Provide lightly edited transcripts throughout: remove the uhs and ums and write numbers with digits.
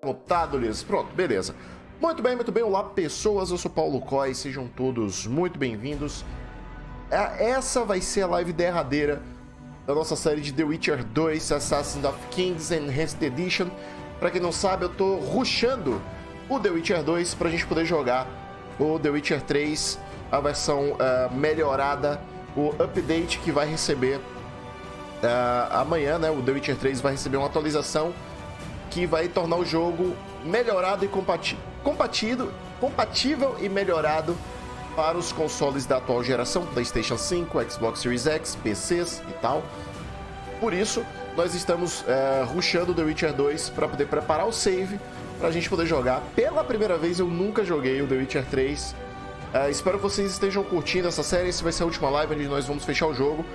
Anotado-lhes. Pronto, beleza. Muito bem, olá pessoas, eu sou Paulo Koi, sejam todos muito bem-vindos. Essa vai ser a live derradeira da nossa série de The Witcher 2, Assassin's of Kings Enhanced Edition. Pra quem não sabe, eu tô rushando o The Witcher 2 pra gente poder jogar o The Witcher 3, a versão melhorada, o update que vai receber amanhã, né? O The Witcher 3 vai receber uma atualização que vai tornar o jogo melhorado e compatível e melhorado para os consoles da atual geração, PlayStation 5, Xbox Series X, PCs e tal. Por isso, nós estamos rushando The Witcher 2 para poder preparar o save para a gente poder jogar. Pela primeira vez, eu nunca joguei o The Witcher 3. Espero que vocês estejam curtindo essa série. Essa vai ser a última live onde nós vamos fechar o jogo.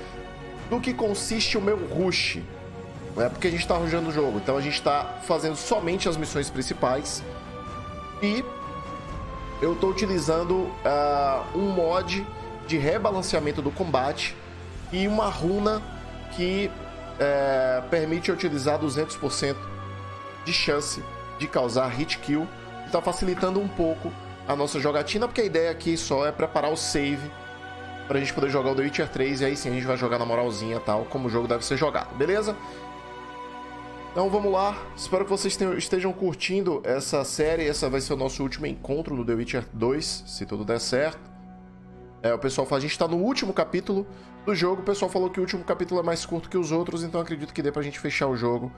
Do que consiste o meu rush? É porque a gente está rushando o jogo, então a gente está fazendo somente as missões principais. E eu estou utilizando um mod de rebalanceamento do combate e uma runa que permite utilizar 200% de chance de causar hit kill. Está facilitando um pouco a nossa jogatina, porque a ideia aqui só é preparar o save pra gente poder jogar o The Witcher 3, e aí sim a gente vai jogar na moralzinha, tal, como o jogo deve ser jogado, beleza? Então vamos lá, espero que vocês estejam curtindo essa série. Essa vai ser o nosso último encontro no The Witcher 2, se tudo der certo. O pessoal fala, a gente tá no último capítulo do jogo, o pessoal falou que o último capítulo é mais curto que os outros, então acredito que dê pra gente fechar o jogo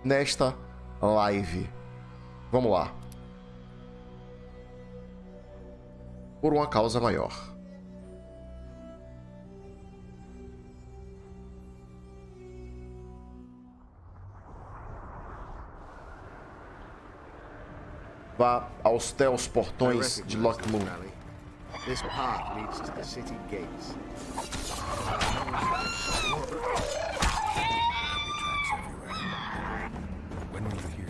nesta live. Vamos lá. Por uma causa maior. Vá até os portões de Lockmoon. This path leads to the city gates. When will you hear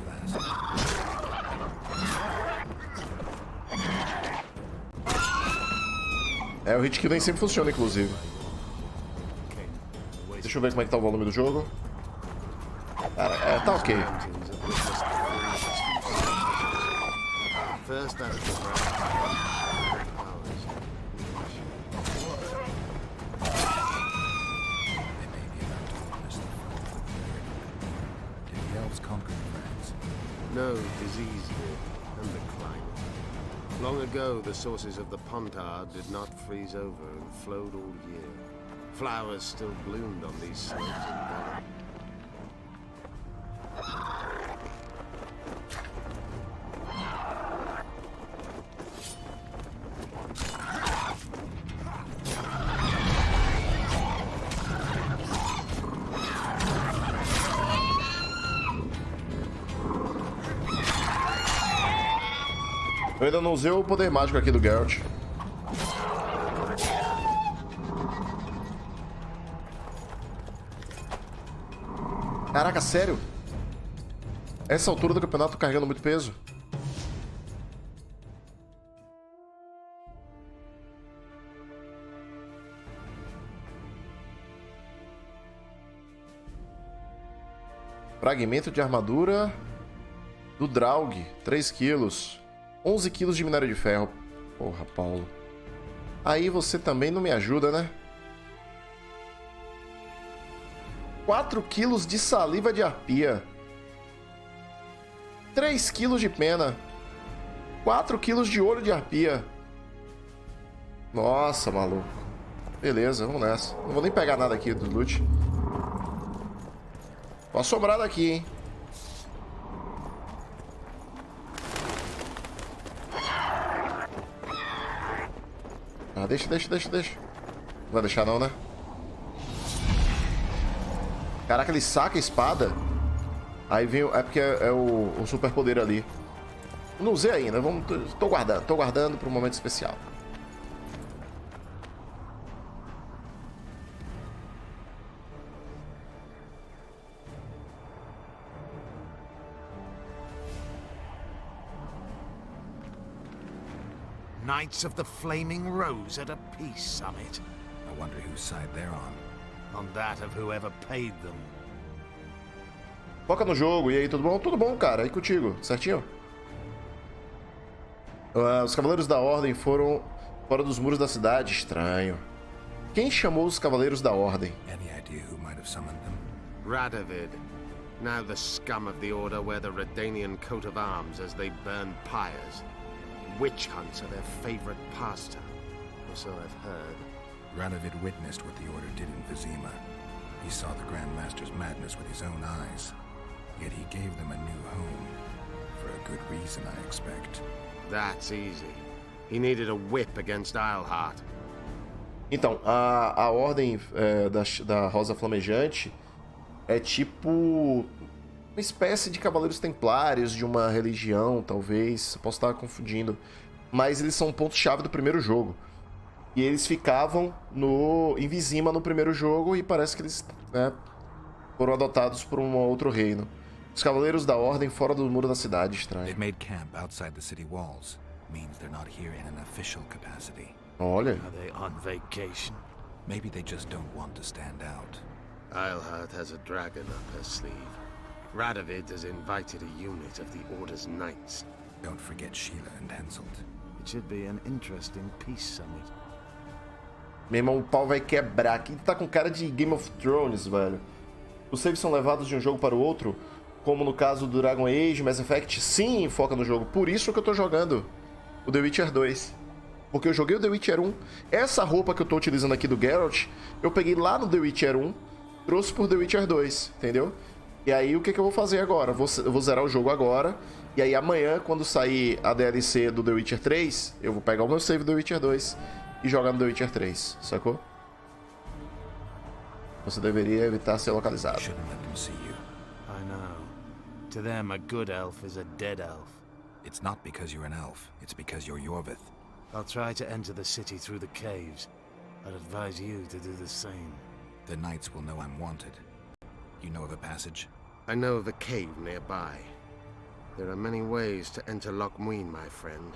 that? O hit kill nem sempre funciona, inclusive. Deixa eu ver como é que tá o volume do jogo. Cara, tá ok. First that's the no disease here, and the climate. Long ago, the sources of the Pontar did not freeze over and flowed all year. Flowers still bloomed on these slopes in Devon. Eu ainda não usei o poder mágico aqui do Geralt. Caraca, sério? Essa altura do campeonato tô carregando muito peso? Fragmento de armadura do Draug, 3 quilos. 11 quilos de minério de ferro. Porra, Paulo. Aí você também não me ajuda, né? 4 quilos de saliva de arpia. 3 quilos de pena. 4 quilos de olho de arpia. Nossa, maluco. Beleza, vamos nessa. Não vou nem pegar nada aqui do loot. Tô assombrado aqui, hein? Deixa. Não vai deixar não, né? Caraca, ele saca a espada. Aí vem... É porque é o super poder ali. Não usei ainda. Tô guardando para um momento especial. Knights of the Flaming Rose at a peace summit. I wonder whose side they're on. On that of whoever paid them. Foca no jogo. E aí, tudo bom? Tudo bom, cara. E contigo? Certinho? Os Cavaleiros da Ordem foram fora dos muros da cidade. Estranho. Quem chamou os Cavaleiros da Ordem? Any idea who might have summoned them? Radovid. Now the scum of the Order wear the Redanian coat of arms as they burn pyres. Witch hunts are their favorite pastime, or so I've heard. Radovid witnessed what the Order did in Vizima. He saw the Grand Master's madness with his own eyes. Yet he gave them a new home. For a good reason, I expect. That's easy. He needed a whip against Isleheart. Então, a Ordem da Rosa Flamejante é tipo uma espécie de Cavaleiros Templários de uma religião, talvez. Posso estar confundindo. Mas eles são um ponto-chave do primeiro jogo. E eles ficavam em Vizima no primeiro jogo e parece que eles foram adotados por um outro reino. Os Cavaleiros da Ordem fora do muro da cidade, estranho. They've made camp outside the city walls. Means they're not here in an official capacity. Olha. Are they on vacation? Maybe they just don't want to stand out. Isleheart has a dragon up her sleeve. Radovid has invited a unit of the Order's knights. Don't forget Sheila and Henselt. It should be an interesting peace summit. Meu irmão, o pau vai quebrar. Aqui tá com cara de Game of Thrones, velho. Os saves são levados de um jogo para o outro, como no caso do Dragon Age, Mass Effect. Sim, foca no jogo. Por isso que eu tô jogando o The Witcher 2. Porque eu joguei o The Witcher 1. Essa roupa que eu tô utilizando aqui do Geralt, eu peguei lá no The Witcher 1, trouxe por The Witcher 2, entendeu? E aí, o que eu vou fazer agora? Eu vou zerar o jogo agora. E aí, amanhã, quando sair a DLC do The Witcher 3, eu vou pegar o meu save do The Witcher 2 e jogar no The Witcher 3, sacou? Você deveria evitar ser localizado. Shouldn't let them see you. I know. To them, a good elf is a dead elf. It's not because you're an elf. It's because you're Yorvith. I'll try to enter the city through the caves. I'd advise you to do the same. The knights will know I'm wanted. You know of a passage? I know of a cave nearby. There are many ways to enter Loch Muin, my friend.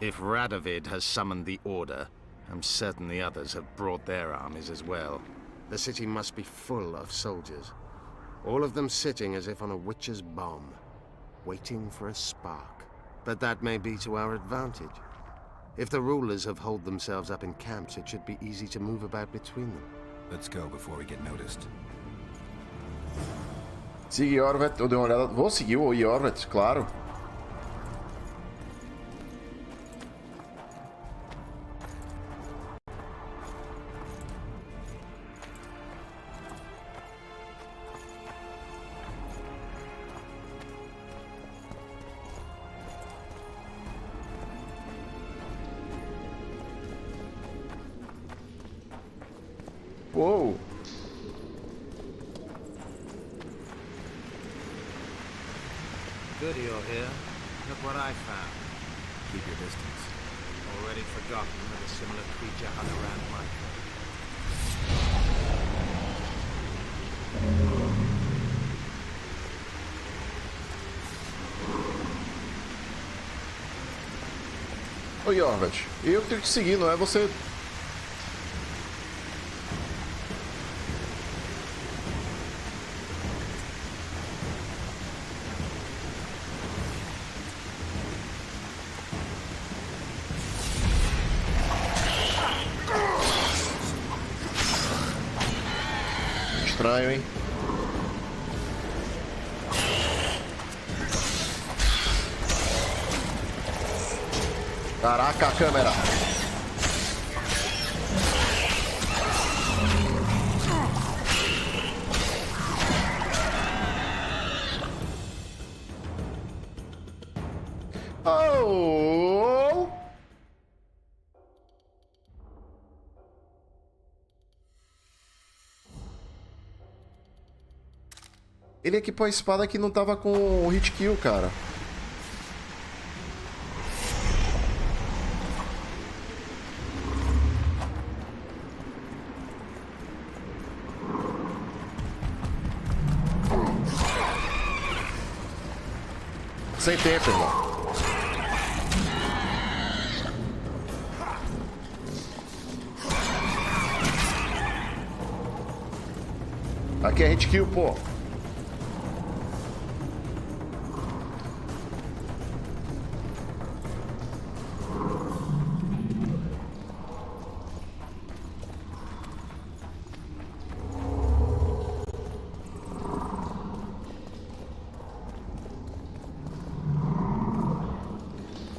If Radovid has summoned the Order, I'm certain the others have brought their armies as well. The city must be full of soldiers. All of them sitting as if on a witch's bomb, waiting for a spark. But that may be to our advantage. If the rulers have holed themselves up in camps, it should be easy to move about between them. Let's go before we get noticed. Siga Yorvet, eu dei uma olhada. Vou seguir o Yorvet, claro. Uou! Good you're here. Look what I found. Keep your distance. Already forgotten that a similar creature hung around my place. Ô Yorvet, eu tenho que seguir, não é você. Estranho, hein? Caraca, a câmera! Oh! Ele equipou a espada que não tava com o hit kill, cara. Sem tempo, irmão. Aqui é hit kill, pô.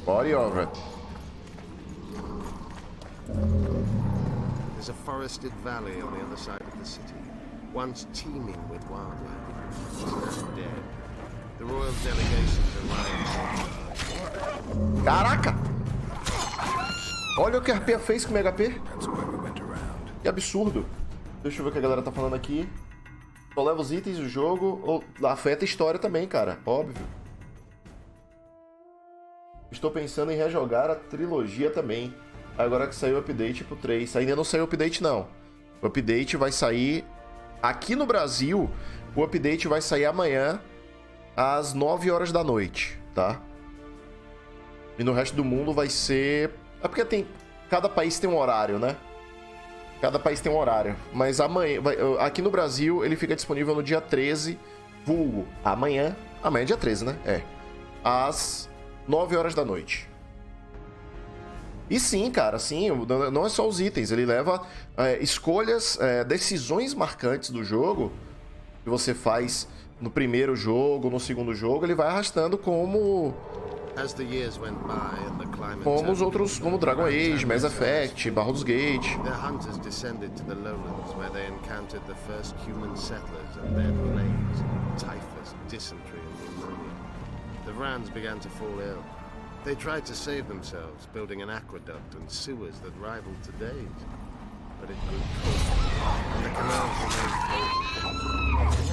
Bora, Yoga. There's a forested valley on the other side of the city, once teeming with wildlife. It's now dead. The royal delegations arrived. Caraca! Olha o que a RP fez com o HP. That's why we went around. Que absurdo. Deixa eu ver o que a galera tá falando aqui. Só leva os itens do jogo. Afeta a história também, cara. Óbvio. Estou pensando em rejogar a trilogia também. Agora que saiu o update pro 3. Ainda não saiu o update, não. O update vai sair... Aqui no Brasil, o update vai sair amanhã às 9 horas da noite, tá? E no resto do mundo vai ser... É porque tem... Cada país tem um horário, né? Cada país tem um horário. Mas amanhã... Aqui no Brasil, ele fica disponível no dia 13, vulgo. Amanhã... Amanhã é dia 13, né? É. Às 9 horas da noite. E sim, cara, sim, não é só os itens. Ele leva escolhas, decisões marcantes do jogo que você faz no primeiro jogo, no segundo jogo. Ele vai arrastando como os outros, como Dragon Age, Mass Effect, Baldur's Gate. Their hunters descended to the lowlands where they encountered the first human settlers and their plagues, typhus, dysentery and pneumonia. The Vrans began to fall ill. They tried to save themselves, building an aqueduct and sewers that rivaled today's. But it grew cold, and the canals remained frozen.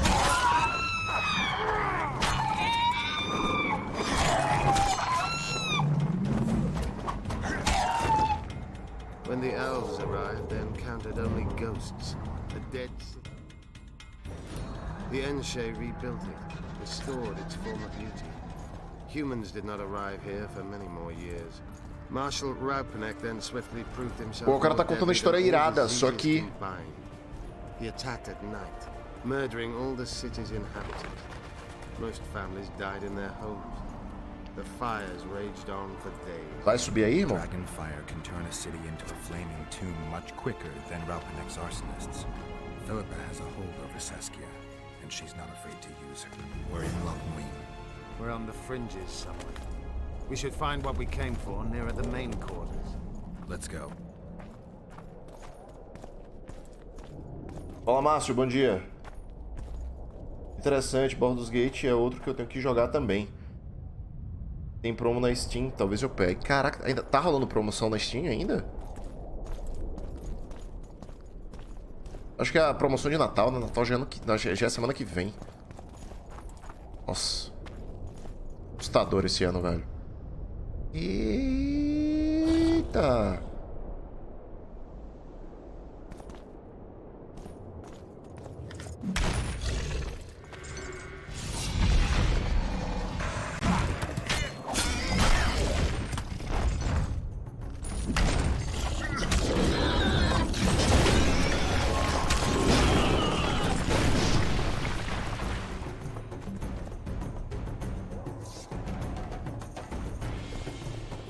When the elves arrived, they encountered only ghosts, a dead city. The Enshe rebuilt it, restored its former beauty. Humans did not arrive here for many more years. Marshal Raupenek then swiftly proved himself. Pô, o cara tá contando a história irada, só que he attacked at night, murdering all the city's inhabitants. Most families died in their homes. The fires raged on for days. Vai subir aí, irmão? Dragon fire can turn a city into a flaming tomb much quicker than Raupenek's arsonists. Philippa has a hold over Saskia, and she's not afraid to use her. We're in Lochmuin. We're on the fringes somewhere. We should find what we came for nearer the main quarters. Let's go. Fala, Márcio, bom dia. Interessante, Baldur's Gate é outro que eu tenho que jogar também. Tem promo na Steam, talvez eu pegue. Caraca, ainda tá rolando promoção na Steam ainda? Acho que é a promoção de Natal, né? Natal já é semana que vem. Nossa. Assustador esse ano, velho. Eita.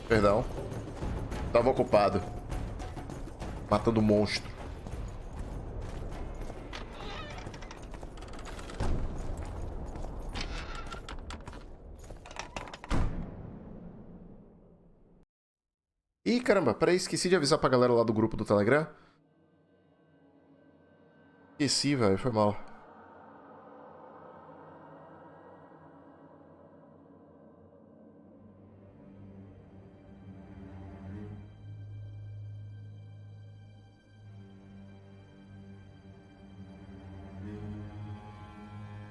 Perdão. Tava ocupado. Matando monstro. Ih, caramba, peraí, esqueci de avisar pra galera lá do grupo do Telegram. Esqueci, velho, foi mal.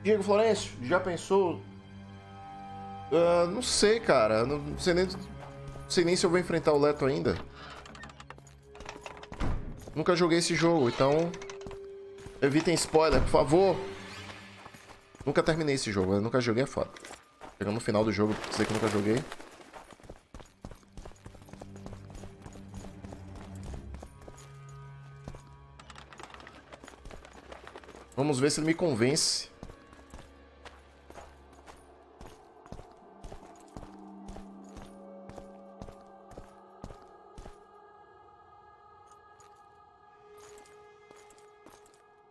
Diego Florencio, já pensou? Não sei, cara. Não sei nem se eu vou enfrentar o Leto ainda. Nunca joguei esse jogo, então... Evitem spoiler, por favor. Nunca terminei esse jogo, eu nunca joguei, é foda. Chegando no final do jogo, dizer que eu nunca joguei. Vamos ver se ele me convence.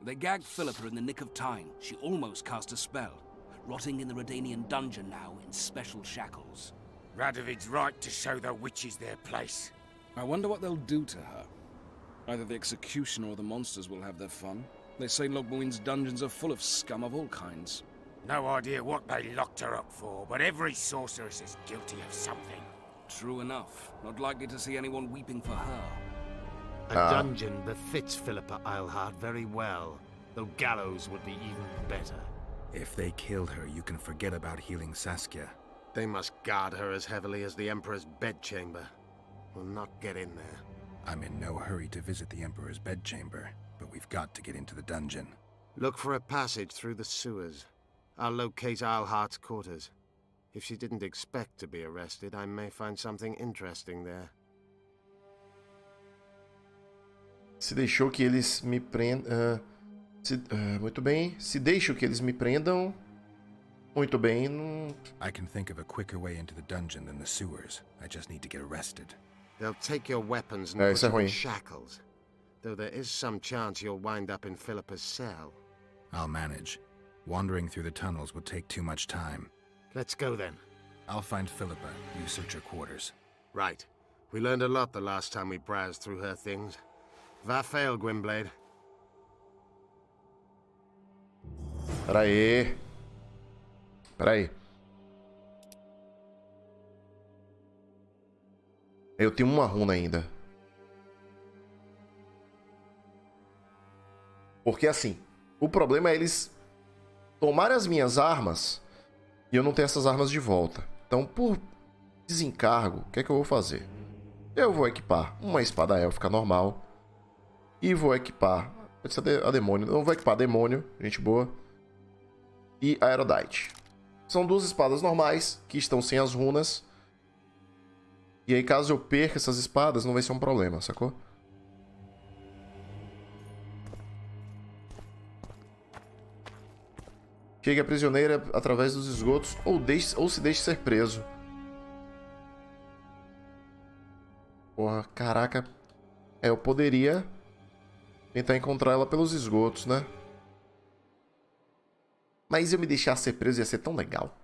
They gagged Philippa in the nick of time. She almost cast a spell, rotting in the Redanian dungeon now in special shackles. Radovid's right to show the witches their place. I wonder what they'll do to her. Either the executioner or the monsters will have their fun. They say Logmuin's dungeons are full of scum of all kinds. No idea what they locked her up for, but every sorceress is guilty of something. True enough. Not likely to see anyone weeping for her. A dungeon befits Philippa Eilhart very well, though gallows would be even better. If they killed her, you can forget about healing Saskia. They must guard her as heavily as the Emperor's bedchamber. We'll not get in there. I'm in no hurry to visit the Emperor's bedchamber, but we've got to get into the dungeon. Look for a passage through the sewers. I'll locate Eilhart's quarters. If she didn't expect to be arrested, I may find something interesting there. Se deixou que eles me prendam... muito bem. Se deixo que eles me prendam... Muito bem. Não... I can think of a quicker way into the dungeon than the sewers. I just need to get arrested. They'll take your weapons and É, put isso é you in ruim. shackles. Though there is some chance you'll wind up in Philippa's cell. I'll manage. Wandering through the tunnels would take too much time. Let's go then. I'll find Philippa. You search her quarters. Right. We learned a lot the last time we browsed through her things. Va fail, Gwynblade. Pera aí. Pera aí. Eu tenho uma runa ainda. Porque assim, o problema é eles tomarem as minhas armas e eu não tenho essas armas de volta. Então, por desencargo, o que é que eu vou fazer? Eu vou equipar uma espada élfica normal e vou equipar a demônio. Não vou equipar demônio, gente boa, e Aerodite. São duas espadas normais que estão sem as runas. E aí, caso eu perca essas espadas, não vai ser um problema, sacou? Chegue a prisioneira através dos esgotos ou se deixe ser preso. Porra, caraca. É, eu poderia tentar encontrar ela pelos esgotos, né? Mas eu me deixar ser preso ia ser tão legal.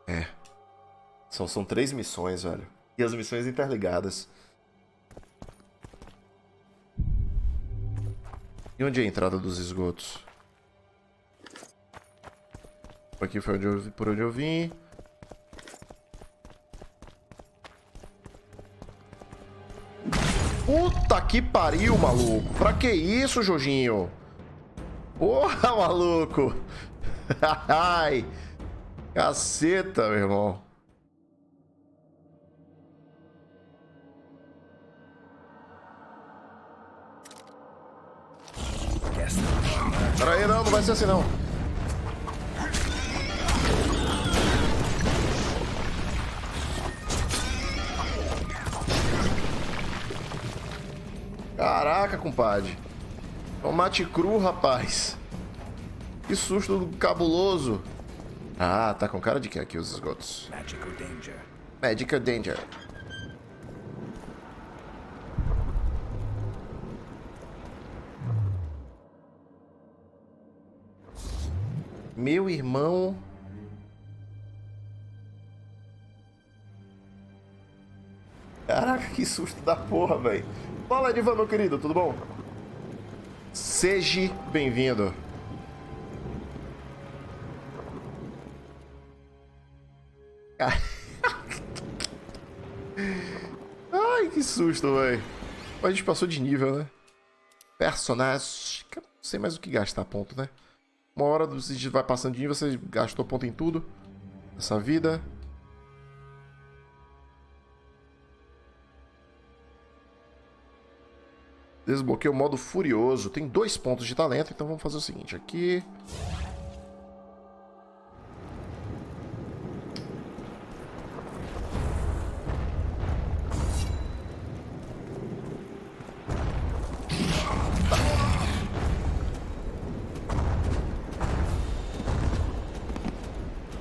É. São 3 missões, velho. E as missões interligadas. E onde é a entrada dos esgotos? Aqui foi por onde eu vim. Puta que pariu, maluco. Pra que isso, Jorginho? Porra, maluco. Ai. Caceta, meu irmão. Pera aí, não vai ser assim não. Caraca, compadre. Tomate cru, rapaz. Que susto cabuloso. Ah, tá com cara de que aqui os esgotos? Magical danger. Magical danger. Meu irmão. Caraca, que susto da porra, velho. Fala, Edivan, meu querido, tudo bom? Seja bem-vindo. Ai, que susto, velho. A gente passou de nível, né? Personagem. Não sei mais o que gastar ponto, né? Uma hora você vai passando de nível, você gastou ponto em tudo. Essa vida. Desbloqueei o modo furioso. Tem 2 pontos de talento, então vamos fazer o seguinte. Aqui.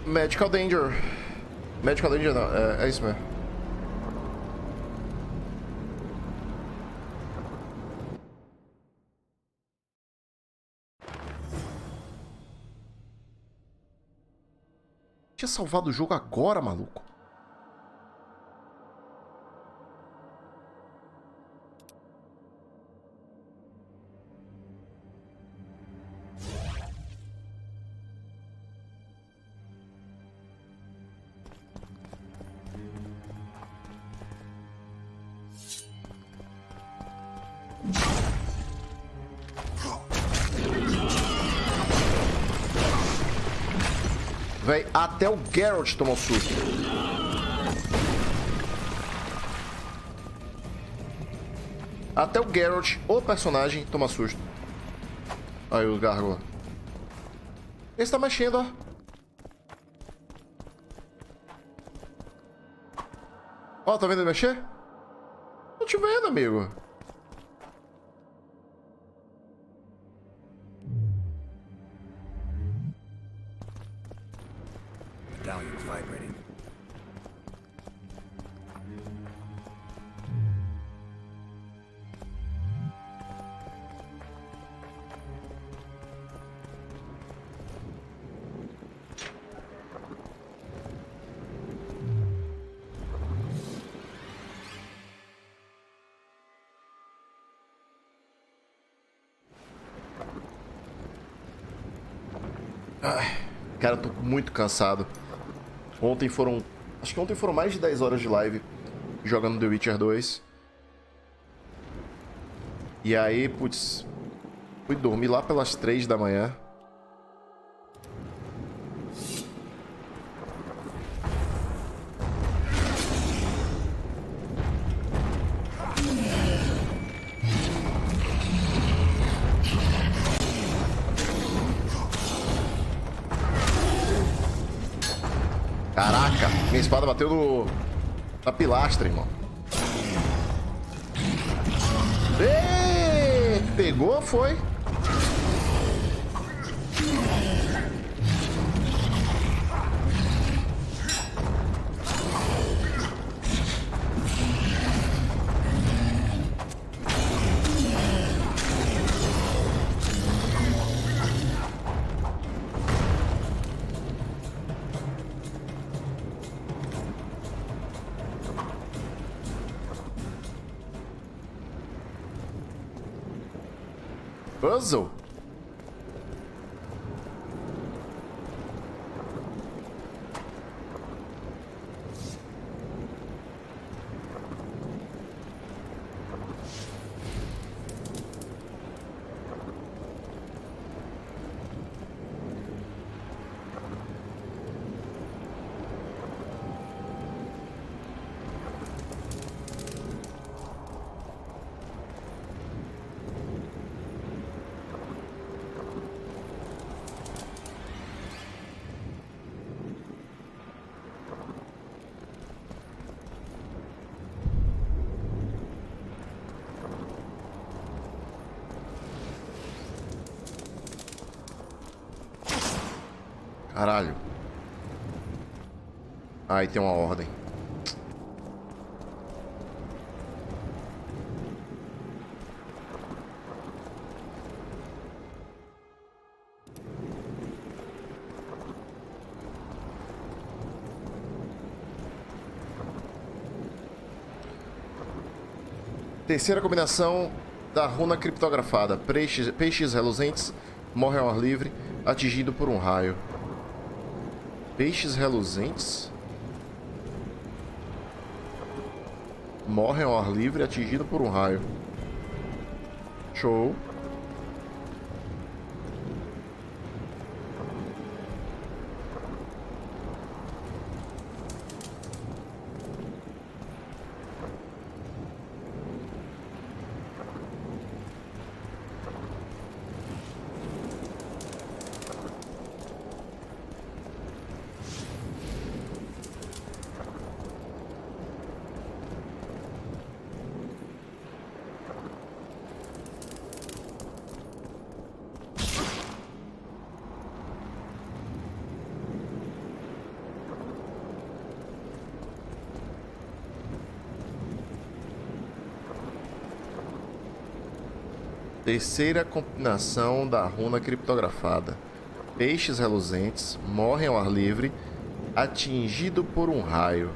Magical Danger. Magical Danger não, é isso mesmo. Tinha salvado o jogo agora, maluco. Véi, até o Geralt tomou susto. Até o Geralt, o personagem, toma susto. Aí o Gárgula. Ele está mexendo, ó. Ó, tá vendo ele mexer? Tô te vendo, amigo. Medallion's vibrating. Ai, cara, eu tô muito cansado. Ontem foram... Acho que ontem foram mais de 10 horas de live jogando The Witcher 2. E aí, putz... Fui dormir lá pelas 3 da manhã. Caraca, minha espada bateu na pilastra, irmão. Pegou, foi. Puzzle? Caralho. Aí tem uma ordem. Terceira combinação da runa criptografada. Peixes reluzentes morrem ao ar livre, atingido por um raio. Peixes reluzentes morrem ao ar livre, atingido por um raio. Show. Terceira combinação da runa criptografada. Peixes reluzentes morrem ao ar livre, Atingido por um raio.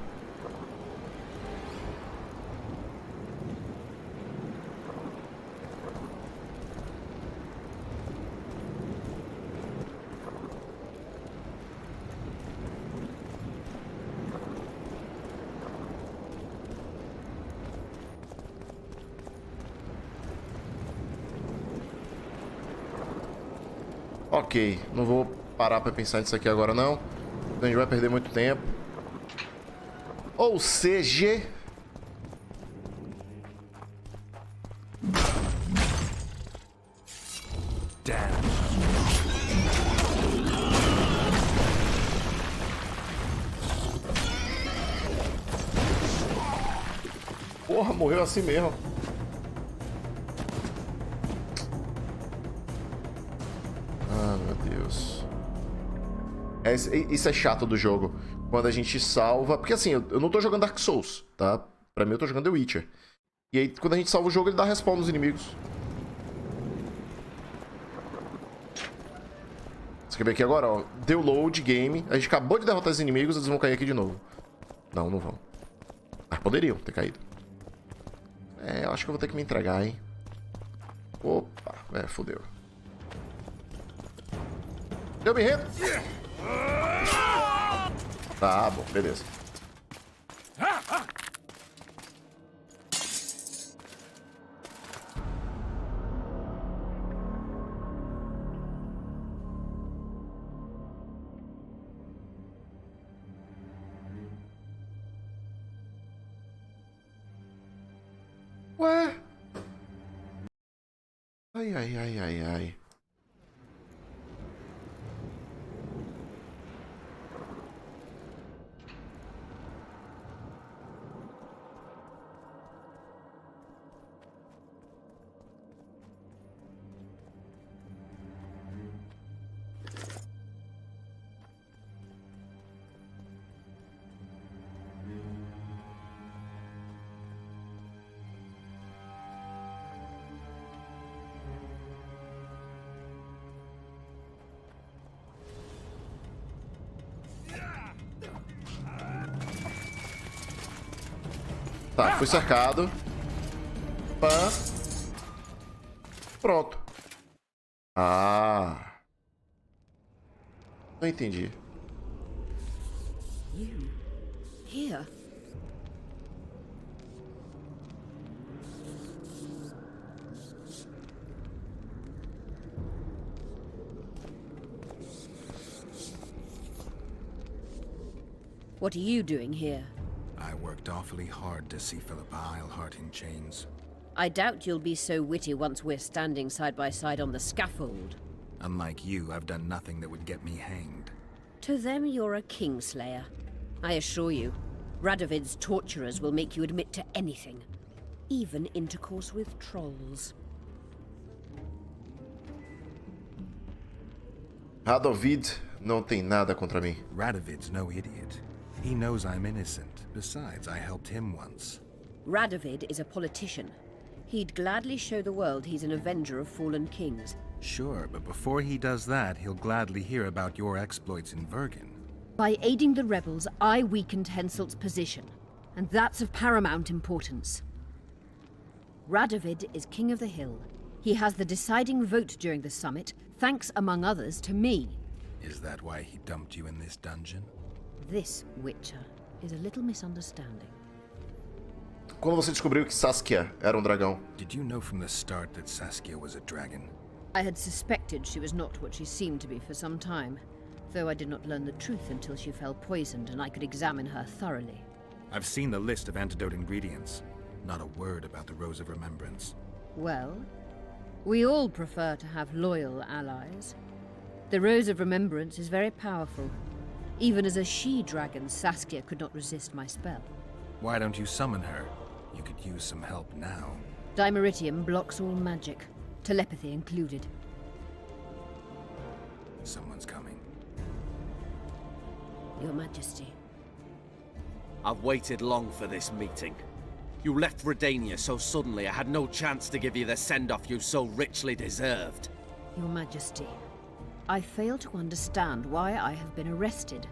Ok, não vou parar pra pensar nisso aqui agora não. A gente vai perder muito tempo. Ou seja... Porra, morreu assim mesmo. Ah, meu Deus. Isso é chato do jogo. Quando a gente salva... Porque assim, eu não tô jogando Dark Souls, tá? Pra mim eu tô jogando The Witcher. E aí, quando a gente salva o jogo, ele dá respawn nos inimigos. Você quer ver aqui agora, ó? Deu load, game. A gente acabou de derrotar os inimigos, eles vão cair aqui de novo. Não, não vão. Mas poderiam ter caído. É, eu acho que eu vou ter que me entregar, hein? Opa, fodeu. Eu me rendo. Tá bom, beleza. Ué? Ai, ai, ai, ai, ai. Tá, fui cercado. Pã. Pronto. Ah. Não entendi. You here? What are you doing here? I worked awfully hard to see Philippa Eilhart in chains. I doubt you'll be so witty once we're standing side by side on the scaffold. Unlike you, I've done nothing that would get me hanged. To them, you're a kingslayer. I assure you, Radovid's torturers will make you admit to anything. Even intercourse with trolls. Radovid não tem nada contra mim. Radovid's no idiot. He knows I'm innocent. Besides, I helped him once. Radovid is a politician. He'd gladly show the world he's an avenger of fallen kings. Sure, but before he does that, he'll gladly hear about your exploits in Vergen. By aiding the rebels, I weakened Henselt's position, and that's of paramount importance. Radovid is king of the hill. He has the deciding vote during the summit, thanks, among others, to me. Is that why he dumped you in this dungeon? This, Wicher, is a little misunderstanding. Quando você descobriu que Saskia era um dragão? Did you know from the start that Saskia was a dragon? I had suspected she was not what she seemed to be for some time, though I did not learn the truth until she fell poisoned and I could examine her thoroughly. I've seen the list of antidote ingredients. Not a word about the Rose of Remembrance. Well, we all prefer to have loyal allies. The Rose of Remembrance is very powerful. Even as a she-dragon, Saskia could not resist my spell. Why don't you summon her? You could use some help now. Dimeritium blocks all magic, telepathy included. Someone's coming. Your Majesty. I've waited long for this meeting. You left Redania so suddenly I had no chance to give you the send-off you so richly deserved. Your Majesty, I fail to understand why I have been arrested.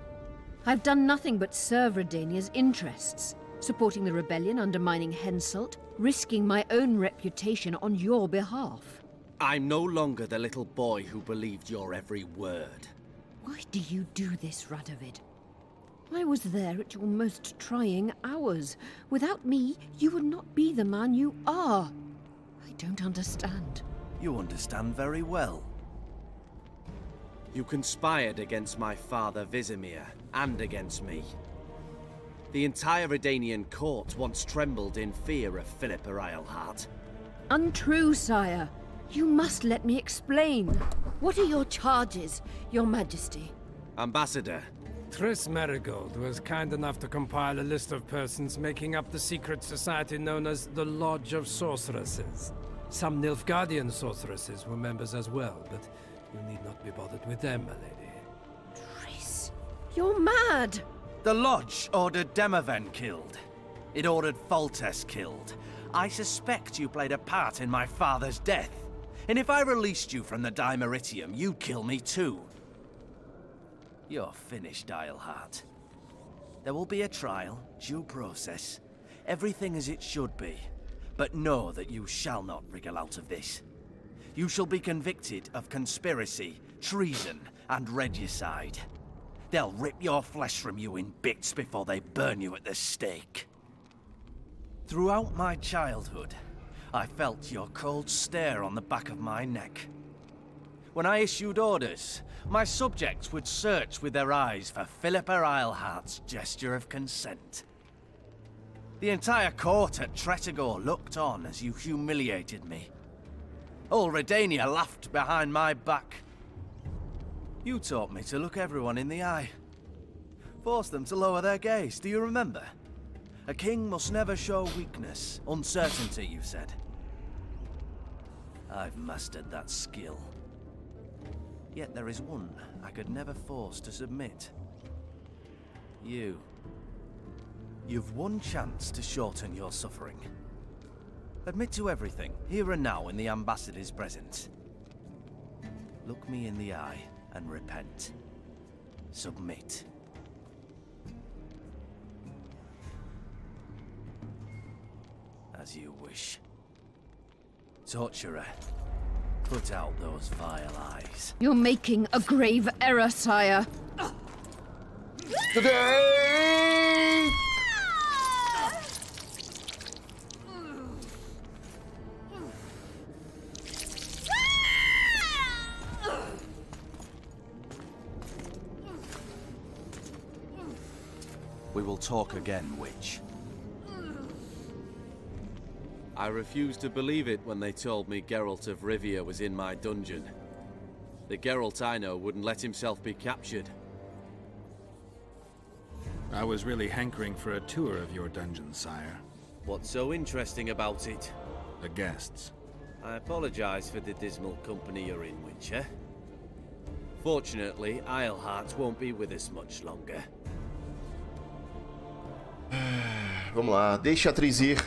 I've done nothing but serve Redania's interests, supporting the rebellion, undermining Henselt, risking my own reputation on your behalf. I'm no longer the little boy who believed your every word. Why do you do this, Radovid? I was there at your most trying hours. Without me, you would not be the man you are. I don't understand. You understand very well. You conspired against my father Vizimir, and against me. The entire Redanian court once trembled in fear of Philippa Eilhart. Untrue, sire. You must let me explain. What are your charges, your majesty? Ambassador. Triss Marigold was kind enough to compile a list of persons making up the secret society known as the Lodge of Sorceresses. Some Nilfgaardian sorceresses were members as well, but you need not be bothered with them, my lady. Triss, you're mad! The Lodge ordered Demoven killed. It ordered Foltest killed. I suspect you played a part in my father's death. And if I released you from the Dimeritium, you'd kill me too. You're finished, Eilhart. There will be a trial, due process, everything as it should be. But know that you shall not wriggle out of this. You shall be convicted of conspiracy, treason, and regicide. They'll rip your flesh from you in bits before they burn you at the stake. Throughout my childhood, I felt your cold stare on the back of my neck. When I issued orders, my subjects would search with their eyes for Philippa Eilhart's gesture of consent. The entire court at Tretogor looked on as you humiliated me. All Redania laughed behind my back. You taught me to look everyone in the eye. Forced them to lower their gaze, do you remember? A king must never show weakness, uncertainty, you said. I've mastered that skill. Yet there is one I could never force to submit. You. You've one chance to shorten your suffering. Admit to everything, here and now in the Ambassador's presence. Look me in the eye and repent. Submit. As you wish. Torturer, put out those vile eyes. You're making a grave error, sire. Today! We will talk again, Witch. I refused to believe it when they told me Geralt of Rivia was in my dungeon. The Geralt I know wouldn't let himself be captured. I was really hankering for a tour of your dungeon, sire. What's so interesting about it? The guests. I apologize for the dismal company you're in, Wicher. Fortunately, Eilhart won't be with us much longer. Vamos lá, deixe a atriz ir.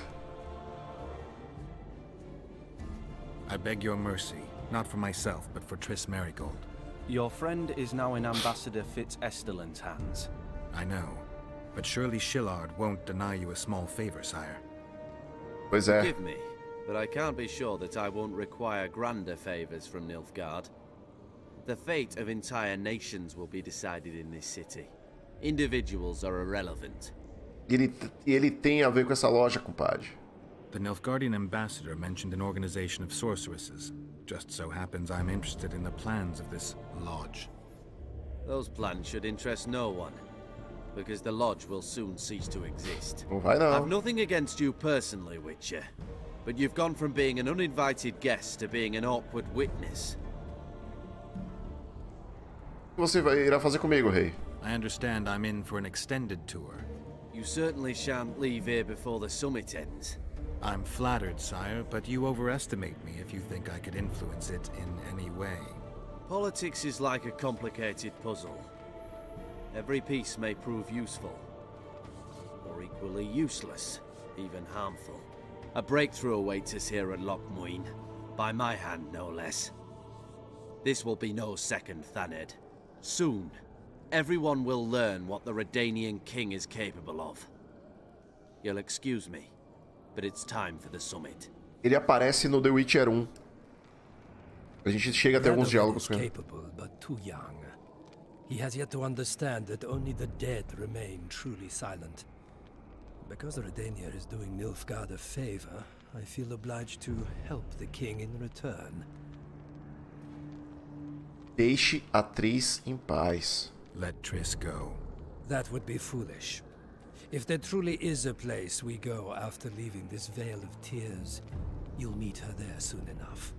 I beg your mercy, not for myself, but for Triss Marigold. Your friend is now in Ambassador Fitz-Estelin's hands. I know, but surely Shillard won't deny you a small favor, sire. Pois é. Forgive me, but I can't be sure that I won't require grander favors from Nilfgaard. The fate of entire nations will be decided in this city. Individuals are irrelevant. Ele tem a ver com essa loja, compadre. The Nilfgaardian ambassador mentioned an organization of sorceresses. Just so happens I'm interested in the plans of this lodge. Those plans should interest no one, because the lodge will soon cease to exist. Não vai não. I've nothing against you personally, Witcher, but you've gone from being an uninvited guest to being an awkward witness. O que você irá fazer comigo, rei? I understand I'm in for an extended tour. You certainly shan't leave here before the summit ends. I'm flattered, sire, but you overestimate me if you think I could influence it in any way. Politics is like a complicated puzzle. Every piece may prove useful, or equally useless, even harmful. A breakthrough awaits us here at Loch Muin, by my hand no less. This will be no second Thaned. Soon, everyone will learn what the Redanian king is capable of. You'll excuse me, but it's time for the summit. Ele aparece no The Witcher 1. A gente chega a ter alguns diálogos com ele. Capable, but too young. He has yet to understand that only the dead remain truly silent. Because Redania is doing Nilfgaard a favor, I feel obliged to help the king in return. Deixe a atriz em paz. Let Triss go. That would be foolish. If there truly is a place we go after leaving this Vale of Tears, you'll meet her there soon enough.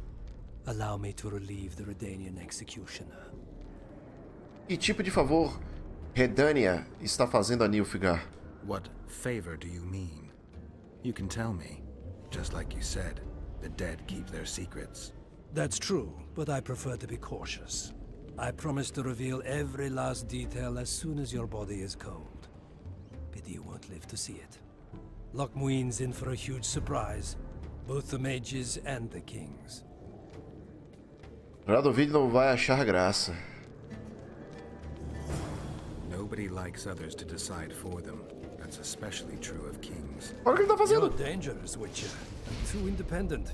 Allow me to relieve the Redanian executioner. Que tipo de favor Redania está fazendo a Nilfgaard? What favor do you mean? You can tell me. Just like you said, the dead keep their secrets. That's true, but I prefer to be cautious. I promise to reveal every last detail as soon as your body is cold. Pity you won't live to see it. Lochmuin's in for a huge surprise, both the mages and the kings. Radovid não vai achar graça. Nobody likes others to decide for them. That's especially true of kings. Olha o que ele tá fazendo. You're dangerous, Wicher, and too independent.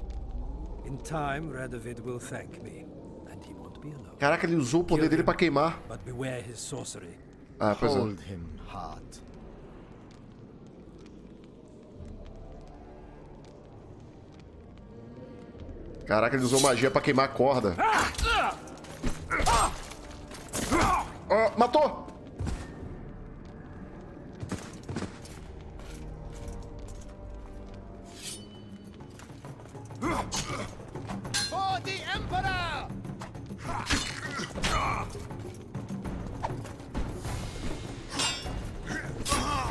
In time, Radovid will thank me, and he won't be alone. Caraca, ele usou o poder dele pra queimar. But beware his sorcery. Ah, pois é. Hold him hard. Caraca, ele usou magia pra queimar a corda. Oh, matou! For the Emperor!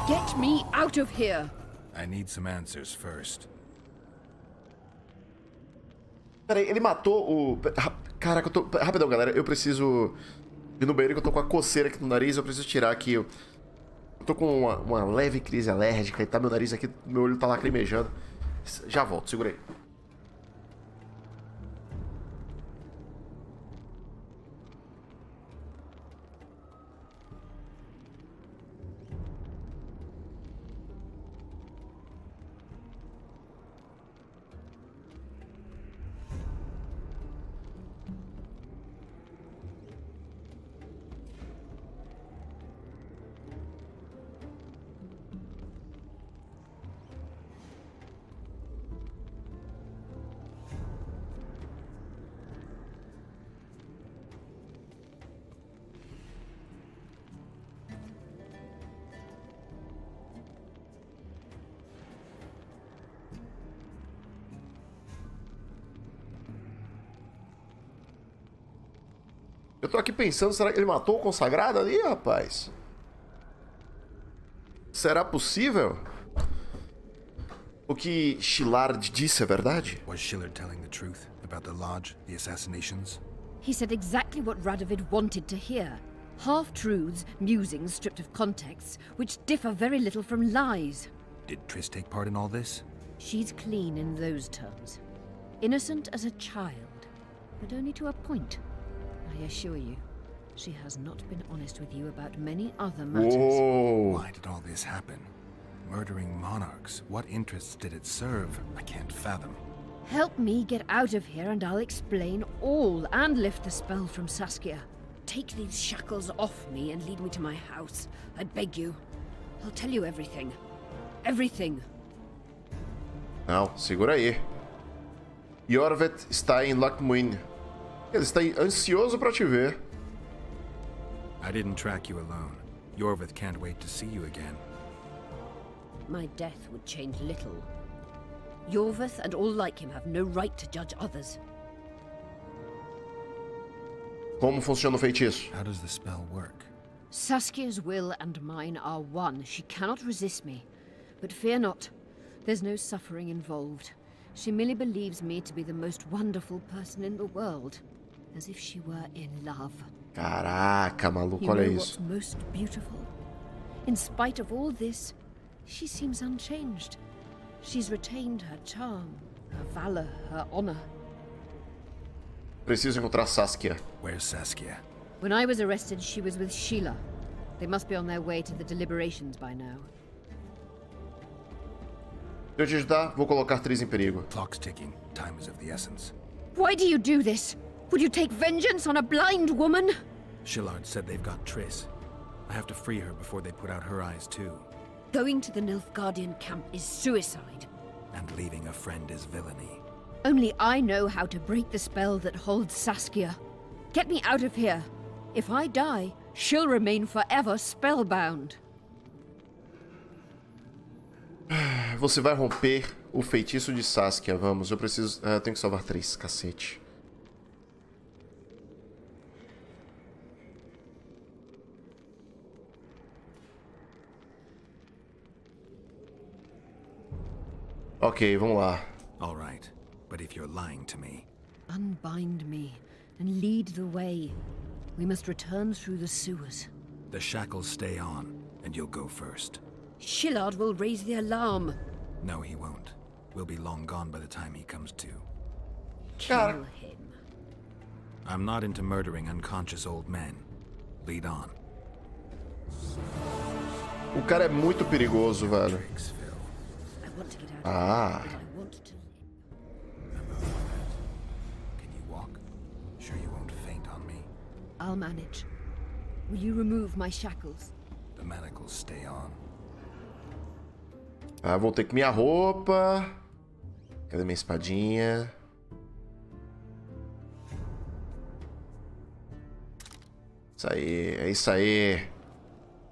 Get me out of here! I need some answers first. Peraí, ele matou o... Caraca, eu tô... Rapidão, galera. Eu preciso ir no banheiro que eu tô com a coceira aqui no nariz. Eu preciso tirar aqui. Eu tô com uma leve crise alérgica e tá meu nariz aqui... Meu olho tá lacrimejando. Já volto, segura aí. Eu tô aqui pensando, será que ele matou o consagrado ali, rapaz? Será possível? O que Shillard disse é verdade? Was Shillard telling the truth about the lodge, the assassinations? He said exactly what Radovid wanted to hear. Half-truths, musings stripped of context, which differ very little from lies. Did Triss take part in all this? She's clean in those terms. Innocent as a child, but only to a point. I assure you, she has not been honest with you about many other matters. Whoa. Why did all this happen? Murdering monarchs. What interests did it serve? I can't fathom. Help me get out of here and I'll explain all and lift the spell from Saskia. Take these shackles off me and lead me to my house. I beg you. I'll tell you everything. Everything. Não, segura aí. Jorvet está em Lochmuin. Ele está ansioso para te ver. I didn't track you alone. Jorvith can't wait to see you again. My death would change little. Jorvith and all like him have no right to judge others. Como funciona o feitiço? How does the spell work? Saskia's will and mine are one. She cannot resist me. But fear not. There's no suffering involved. She merely believes me to be the most wonderful person in the world. As if she were in love. Caraca, maluco, You olha know isso. what's most beautiful? In spite of all this, she seems unchanged. She's retained her charm, her valor, her honor. Preciso encontrar Saskia. Where's Saskia? When I was arrested, she was with Sheila. They must be on their way to the deliberations by now. Se eu te ajudar, vou colocar Tris em perigo. Clock's ticking. Time is of the essence. Why do you do this? Would you take vengeance on a blind woman? Shillard said they've got Triss. I have to free her before they put out her eyes, too. Going to the Nilfgaardian camp is suicide. And leaving a friend is villainy. Only I know how to break the spell that holds Saskia. Get me out of here. If I die, she'll remain forever spellbound. Você vai romper o feitiço de Saskia. Vamos, eu preciso... eu tenho que salvar Tris, cacete. Ok, vamos lá. All right, but if you're lying to me... Unbind me and lead the way. We must return through the sewers. The shackles stay on, and you'll go first. Shillard will raise the alarm. No, he won't. We'll be long gone by the time he comes to. Kill him. I'm not into murdering unconscious old men. Lead on. O cara é muito perigoso, velho. I want to get out Ah. of here, but I want to live. Can you walk? Sure you won't faint on me? I'll manage. Will you remove my shackles? The manacles stay on. Ah, voltei com minha roupa. Cadê minha espadinha? Isso aí, é isso aí.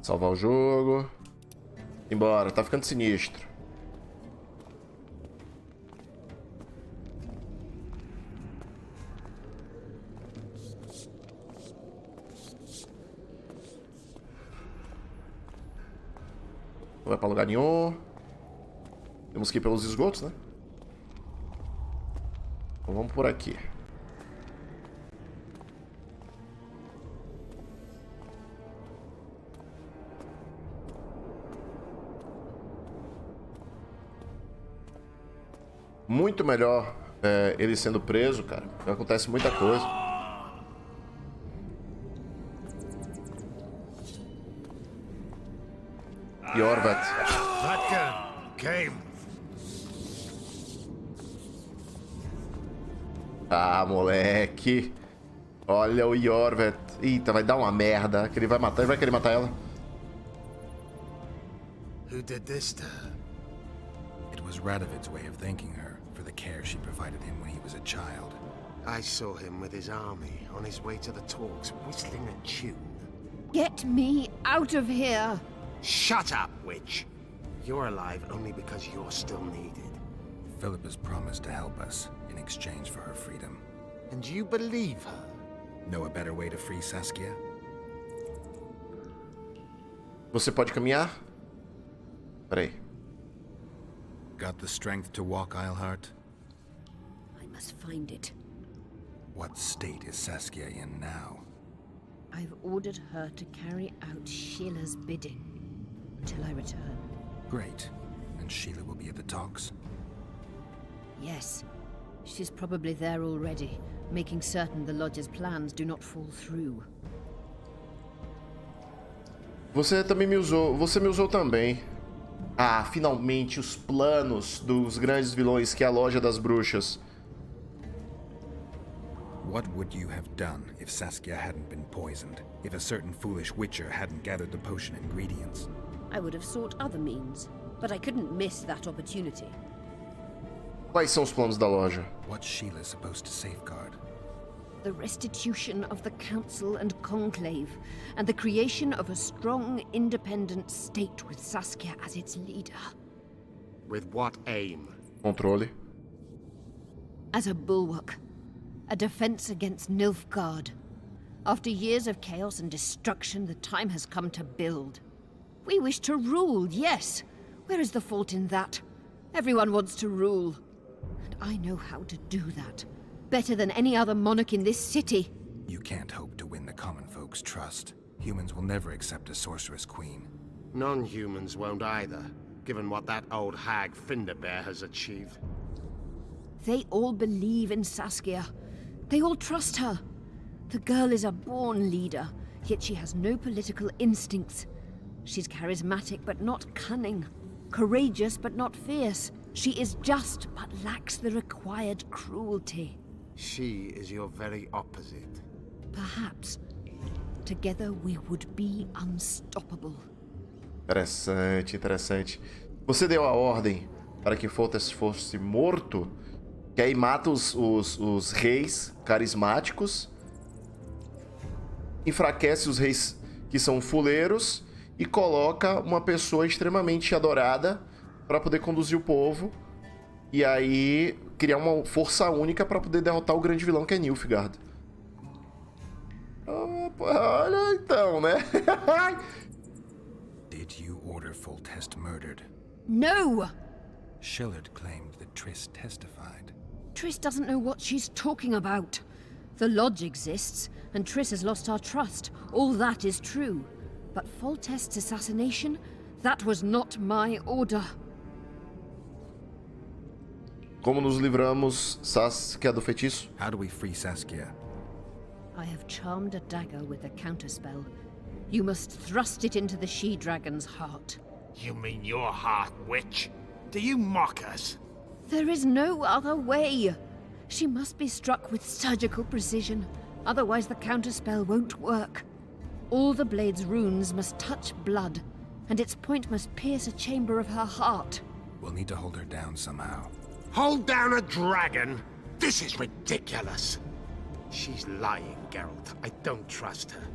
Salvar o jogo. Embora, tá ficando sinistro. Não vai pra lugar nenhum. Temos que ir pelos esgotos, né? Então vamos por aqui. Muito melhor ele sendo preso, cara. Acontece muita coisa. Jorvet. That gun came. Ah, moleque. Olha o Jorvet. Eita, vai dar uma merda. Que ele vai matar. Ele vai querer matar ela. Who did this to her? It was Radovid's way of thanking her for the care she provided him when he was a child. I saw him with his army on his way to the talks, whistling a tune. Get me out of here! Shut up, witch! You're alive only because you're still needed. Philip has promised to help us in exchange for her freedom. And you believe her? Know a better way to free Saskia? Você pode caminhar? Peraí. Got the strength to walk, Eilhart? I must find it. What state is Saskia in now? I've ordered her to carry out Sheila's bidding until I return. Great. And Sheila will be at the talks? Yes. She's probably there already, making certain the Lodge's plans do not fall through. Você também me usou. Você me usou também. Ah, finalmente os planos dos grandes vilões que é a Loja das Bruxas. What would you have done if Saskia hadn't been poisoned? If a certain foolish Wicher hadn't gathered the potion ingredients? I would have sought other means, but I couldn't miss that opportunity. Quais são os planos da loja? What's Sheila supposed to safeguard? The restitution of the Council and Conclave, and the creation of a strong, independent state with Saskia as its leader. With what aim? Controle. As a bulwark. A defense against Nilfgaard. After years of chaos and destruction, the time has come to build. We wish to rule, yes. Where is the fault in that? Everyone wants to rule. And I know how to do that. Better than any other monarch in this city. You can't hope to win the common folk's trust. Humans will never accept a sorceress queen. Non-humans won't either, given what that old hag Finderbear has achieved. They all believe in Saskia. They all trust her. The girl is a born leader. yet she has no political instincts. She's charismatic but not cunning, courageous but not fierce. She is just but lacks the required cruelty. She is your very opposite. Perhaps. Together we would be unstoppable. Interessante, interessante. Você deu a ordem para que Foltest fosse morto, que aí mata os reis carismáticos, enfraquece os reis que são fuleiros e coloca uma pessoa extremamente adorada para poder conduzir o povo e aí criar uma força única para poder derrotar o grande vilão que é Nilfgaard. Olha então, né? Did you order Foltest murdered? No! Shillard claimed that Triss testified. Triss doesn't know what she's talking about. The Lodge exists, and Triss has lost our trust. All that is true. But Foltest's assassination? That was not my order. Como nos livramos, Saskia, do feitiço? How do we free Saskia? I have charmed a dagger with a counterspell. You must thrust it into the she-dragon's heart. You mean your heart, witch? Do you mock us? There is no other way. She must be struck with surgical precision. Otherwise the counterspell won't work. All the blade's runes must touch blood, and its point must pierce a chamber of her heart. We'll need to hold her down somehow. Hold down a dragon? This is ridiculous. She's lying, Geralt. I don't trust her.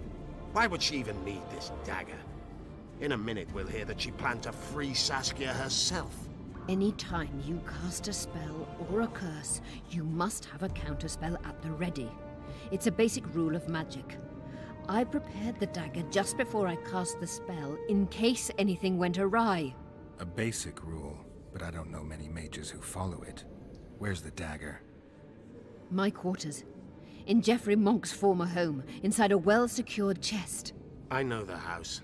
Why would she even need this dagger? In a minute we'll hear that she planned to free Saskia herself. Any time you cast a spell or a curse, you must have a counterspell at the ready. It's a basic rule of magic. I prepared the dagger just before I cast the spell, in case anything went awry. A basic rule, but I don't know many mages who follow it. Where's the dagger? My quarters. In Geoffrey Monk's former home, inside a well-secured chest. I know the house.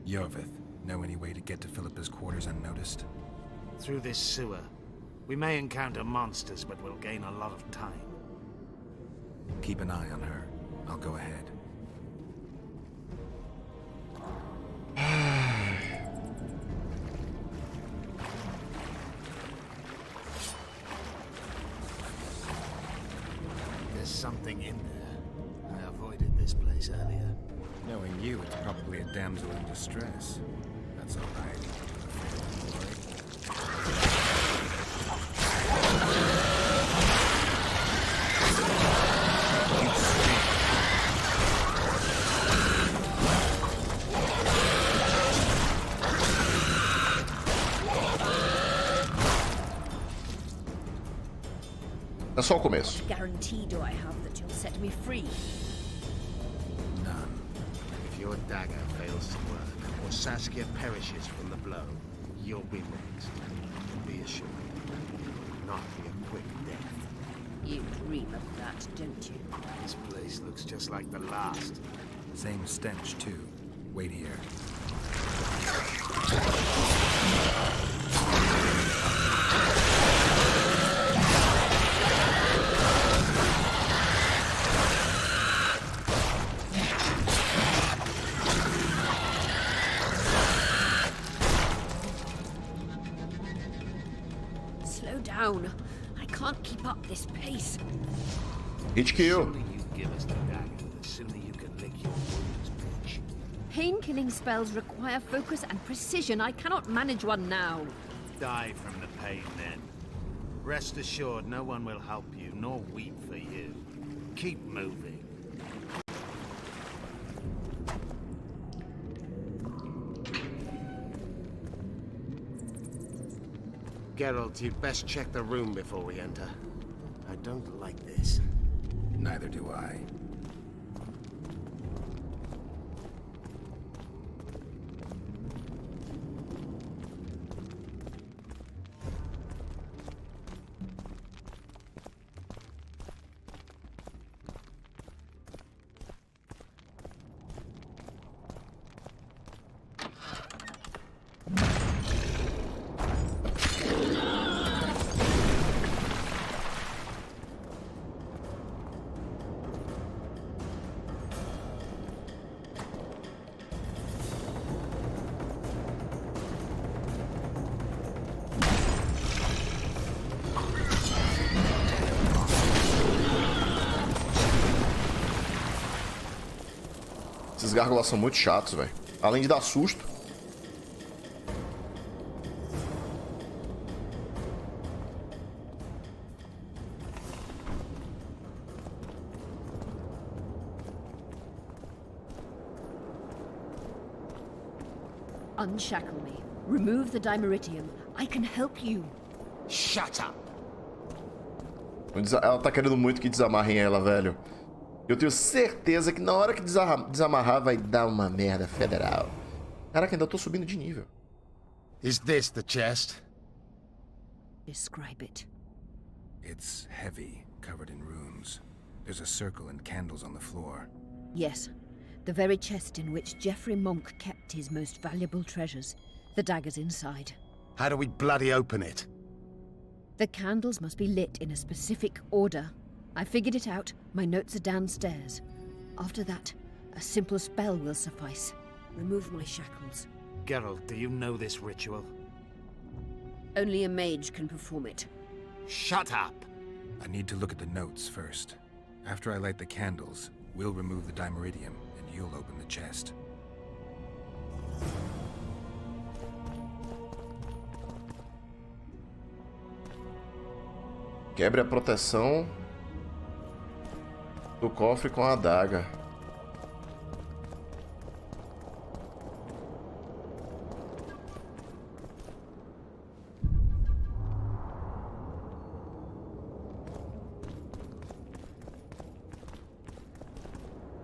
Yorvith, know any way to get to Philippa's quarters unnoticed? Through this sewer. We may encounter monsters, but we'll gain a lot of time. Keep an eye on her. I'll go ahead. There's something in there. I avoided this place earlier. Knowing you, it's probably a damsel in distress. That's all right. É só o começo. Guarantee do I have that you'll set me free? None. If your dagger fails to work, or Saskia perishes from the blow, you'll be next. Be assured, it will not be a quick death. You dream of that, don't you? This place looks just like the last. Same stench, too. Wait here. Slow down. I can't keep up this pace. Hit The kill. sooner you give us the dagger, the sooner you can lick your wounds, bitch. Pain-killing spells require focus and precision. I cannot manage one now. Die from the pain, then. Rest assured, no one will help you, nor weep for you. Keep moving. Geralt, you'd best check the room before we enter. I don't like this. Neither do I. Esses gárgulas são muito chatos, velho. Além de dar susto. Unshackle me. Remove the dimeritium. I can help you. Shut up! Ela tá querendo muito que desamarrem ela, velho. Eu tenho certeza que na hora que desamarrar vai dar uma merda federal. Caraca, ainda tô subindo de nível. Is this the chest? Describe it. It's heavy, covered in runes. There's a circle and candles on the floor. Yes. The very chest in which Geoffrey Monk kept his most valuable treasures. The daggers inside. How do we bloody open it? The candles must be lit in a specific order. I figured it out. My notes are downstairs. After that, a simple spell will suffice. Remove my shackles. Geralt, do you know this ritual? Only a mage can perform it. Shut up! I need to look at the notes first. After I light the candles, we'll remove the dimeritium, and you'll open the chest. Quebre a proteção do cofre com a adaga.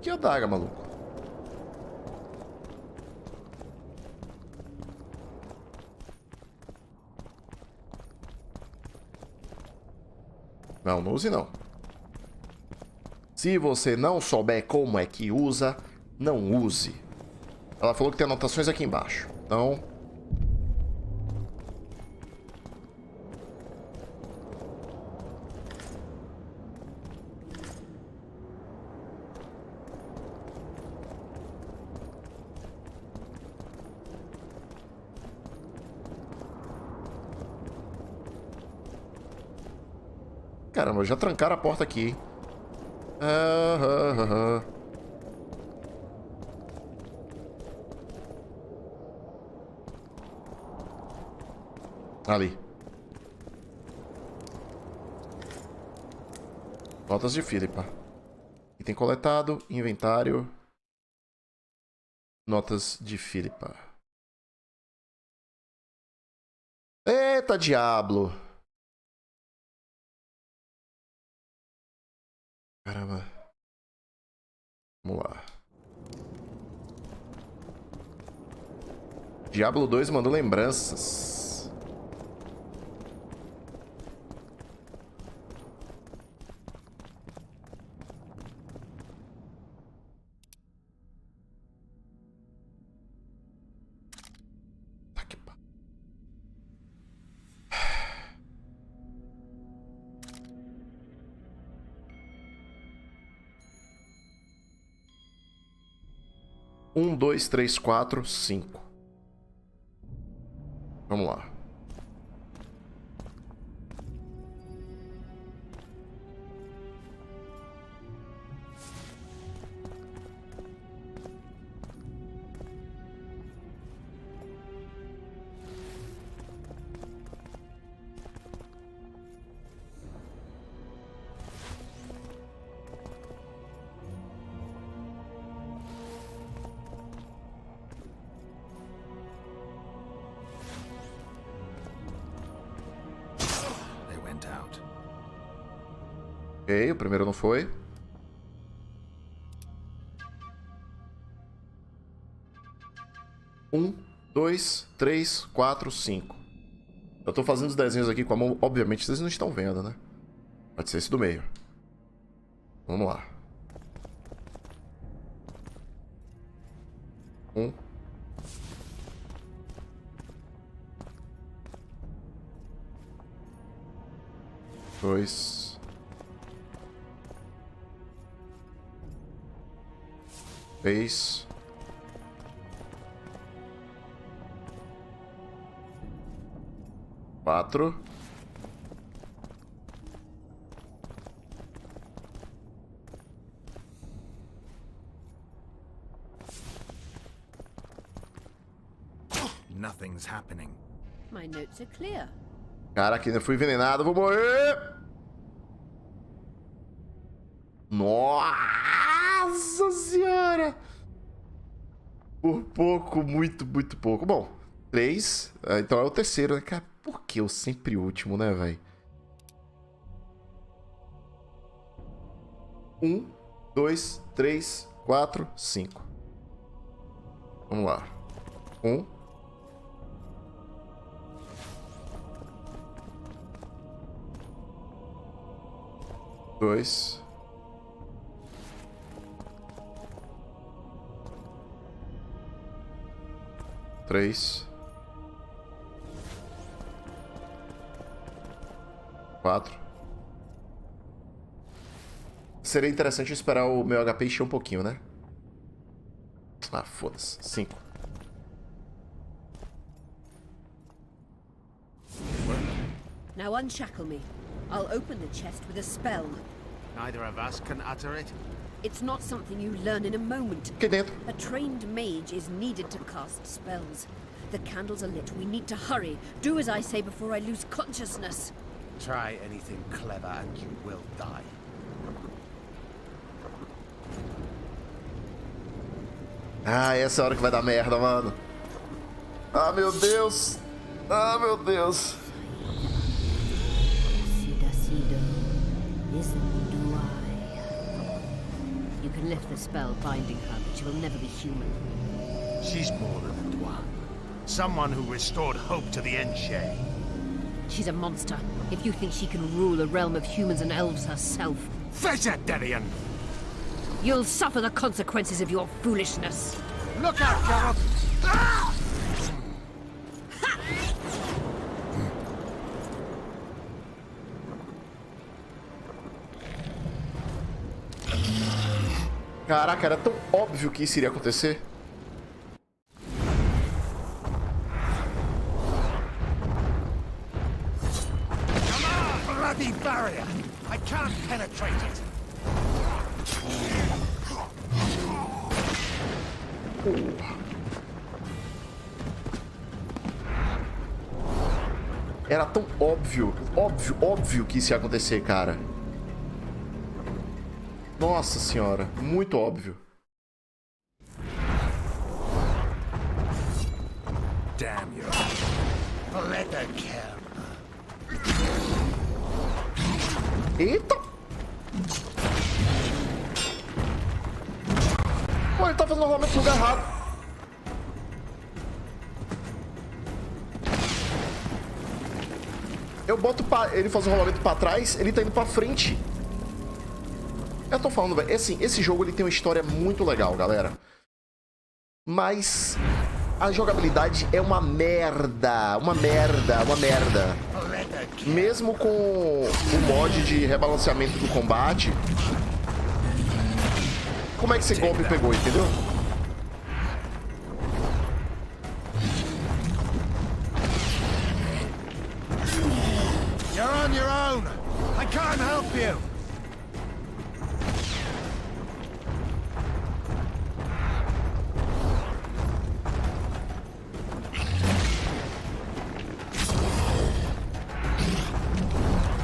Que adaga, maluco? Não, não use não. Se você não souber como é que usa, não use. Ela falou que tem anotações aqui embaixo. Então... Caramba, já trancaram a porta aqui, hein? Ali. Notas de Philippa. Item coletado, inventário. Notas de Philippa. Eita, diablo! Caramba. Vamos lá. Diablo 2 mandou lembranças. Tá que pá. Um, dois, três, quatro, cinco. Vamos lá. Ok, o primeiro não foi. Um, dois, três, quatro, cinco. Eu tô fazendo os desenhos aqui com a mão. Obviamente vocês não estão vendo, né? Pode ser esse do meio. Vamos lá. Um. Dois. 3. 4. Nothing's happening. My notes are clear. Caraca, ainda fui envenenado, vou morrer! Nossa senhora! Por pouco, muito, muito pouco. Bom, 3. Então é o terceiro, né? Cara, por que eu sempre último, né, velho? 1, 2, 3, 4, 5. Vamos lá. 1. 2. 3. 4. Seria interessante esperar o meu HP encher um pouquinho, né? Ah, foda-se. 5. Now unshackle me. I'll open the chest with a spell. Neither of us can utter it. It's not something you learn in a moment. Aqui dentro. A trained mage is needed to cast spells. The candles are lit. We need to hurry. Do as I say before I lose consciousness. Try anything clever and you will die. Ah, essa é a hora que vai dar merda, mano. Ah, meu Deus. Ah, meu Deus. You can lift the spell binding her, but she will never be human. She's more than a dwarf. Someone who restored hope to the Wicher. She's a monster. If you think she can rule a realm of humans and elves herself, Vegetarian! you'll suffer the consequences of your foolishness. Look out, Geralt! Ah! Caraca, era tão óbvio que isso iria acontecer. Come on, bloody barrier! I can't penetrate it. Era tão óbvio que isso ia acontecer, cara. Nossa senhora, muito óbvio. Damn you. Leather cam. Eita! Pô, ele tá fazendo rolamento no lugar errado. Eu boto ele faz o rolamento pra trás, ele tá indo pra frente. Eu tô falando, velho, assim, esse jogo ele tem uma história muito legal, galera. Mas a jogabilidade é uma merda. Uma merda. Mesmo com o mod de rebalanceamento do combate. Como é que esse golpe pegou, entendeu? You're on your own. I can't help you.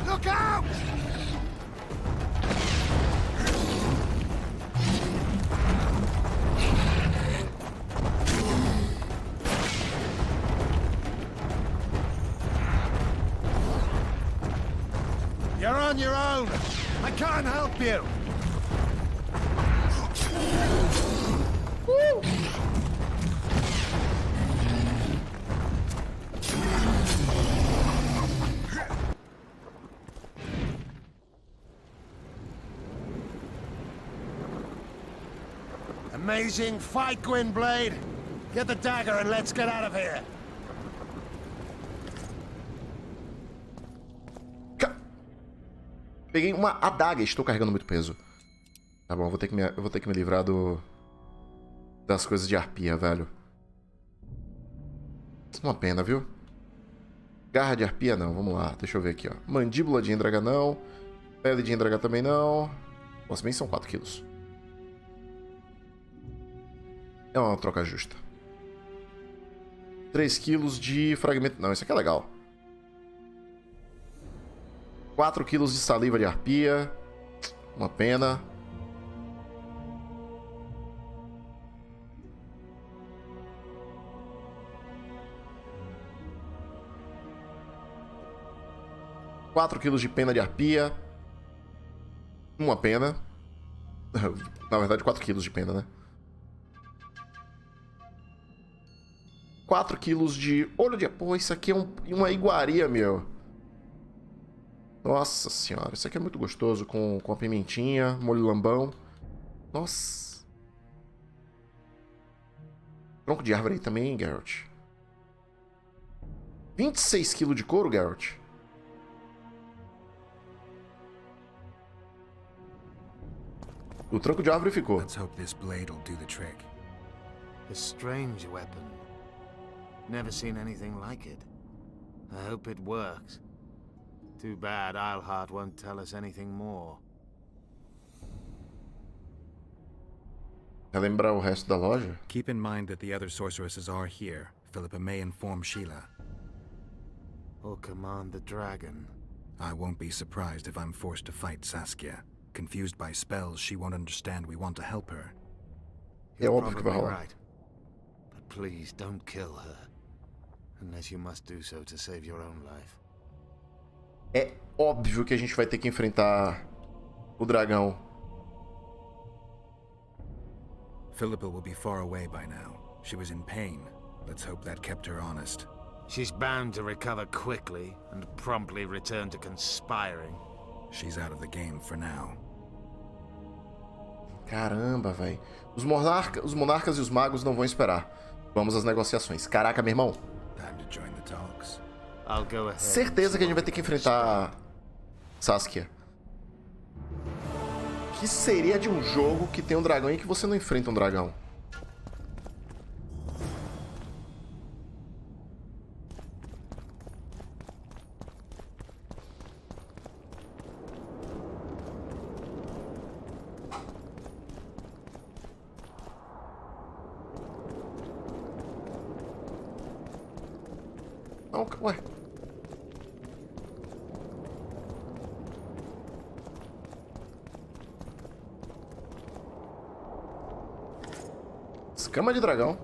Look out! You're on your own. I can't help you. Woo! Amazing fight, Gwynblade. Get the dagger and let's get out of here. Peguei uma adaga, estou carregando muito peso. Tá bom, eu vou ter que me livrar das coisas de arpia, velho. Uma pena, viu? Garra de arpia não, vamos lá, deixa eu ver aqui, ó. Mandíbula de Indraga não. Pele de Indraga também não. Nossa, bem são 4 quilos. É uma troca justa. 3 quilos de fragmento... Não, isso aqui é legal. 4 quilos de saliva de arpia. Uma pena. Quatro quilos de pena de arpia. Uma pena. Na verdade, 4 quilos de pena, né? 4 quilos de olho de... Pô, isso aqui é uma iguaria, meu. Nossa senhora, isso aqui é muito gostoso. Com a pimentinha, molho lambão. Nossa. Tronco de árvore aí também, Geralt. 26 quilos de couro, Geralt. O tronco de árvore ficou. Let's hope this blade will do the trick. A strange weapon. Never seen anything like it. I hope it works. Too bad Eilhart won't tell us anything more. Quer lembrar o resto da loja? Keep in mind that the other sorceresses are here. Philippa may inform Sheila. Or command the dragon. I won't be surprised if I'm forced to fight Saskia. Confused by spells, she won't understand we want to help her. É óbvio que vai Probably rolar. right. But please don't kill her. Unless you must do so to save your own life. É óbvio que a gente vai ter que enfrentar o dragão. Philippa will be far away by now. She was in pain. Let's hope that kept her honest. She's bound to recover quickly and promptly return to conspiring. She's out of the game for now. Caramba, velho. Os monarcas e os magos não vão esperar. Vamos às negociações. Caraca, meu irmão. Time to join the talks. I'll go ahead. Certeza que a gente vai ter que enfrentar Saskia. Que seria de um jogo que tem um dragão e que você não enfrenta um dragão? Não, ué. Escama de dragão.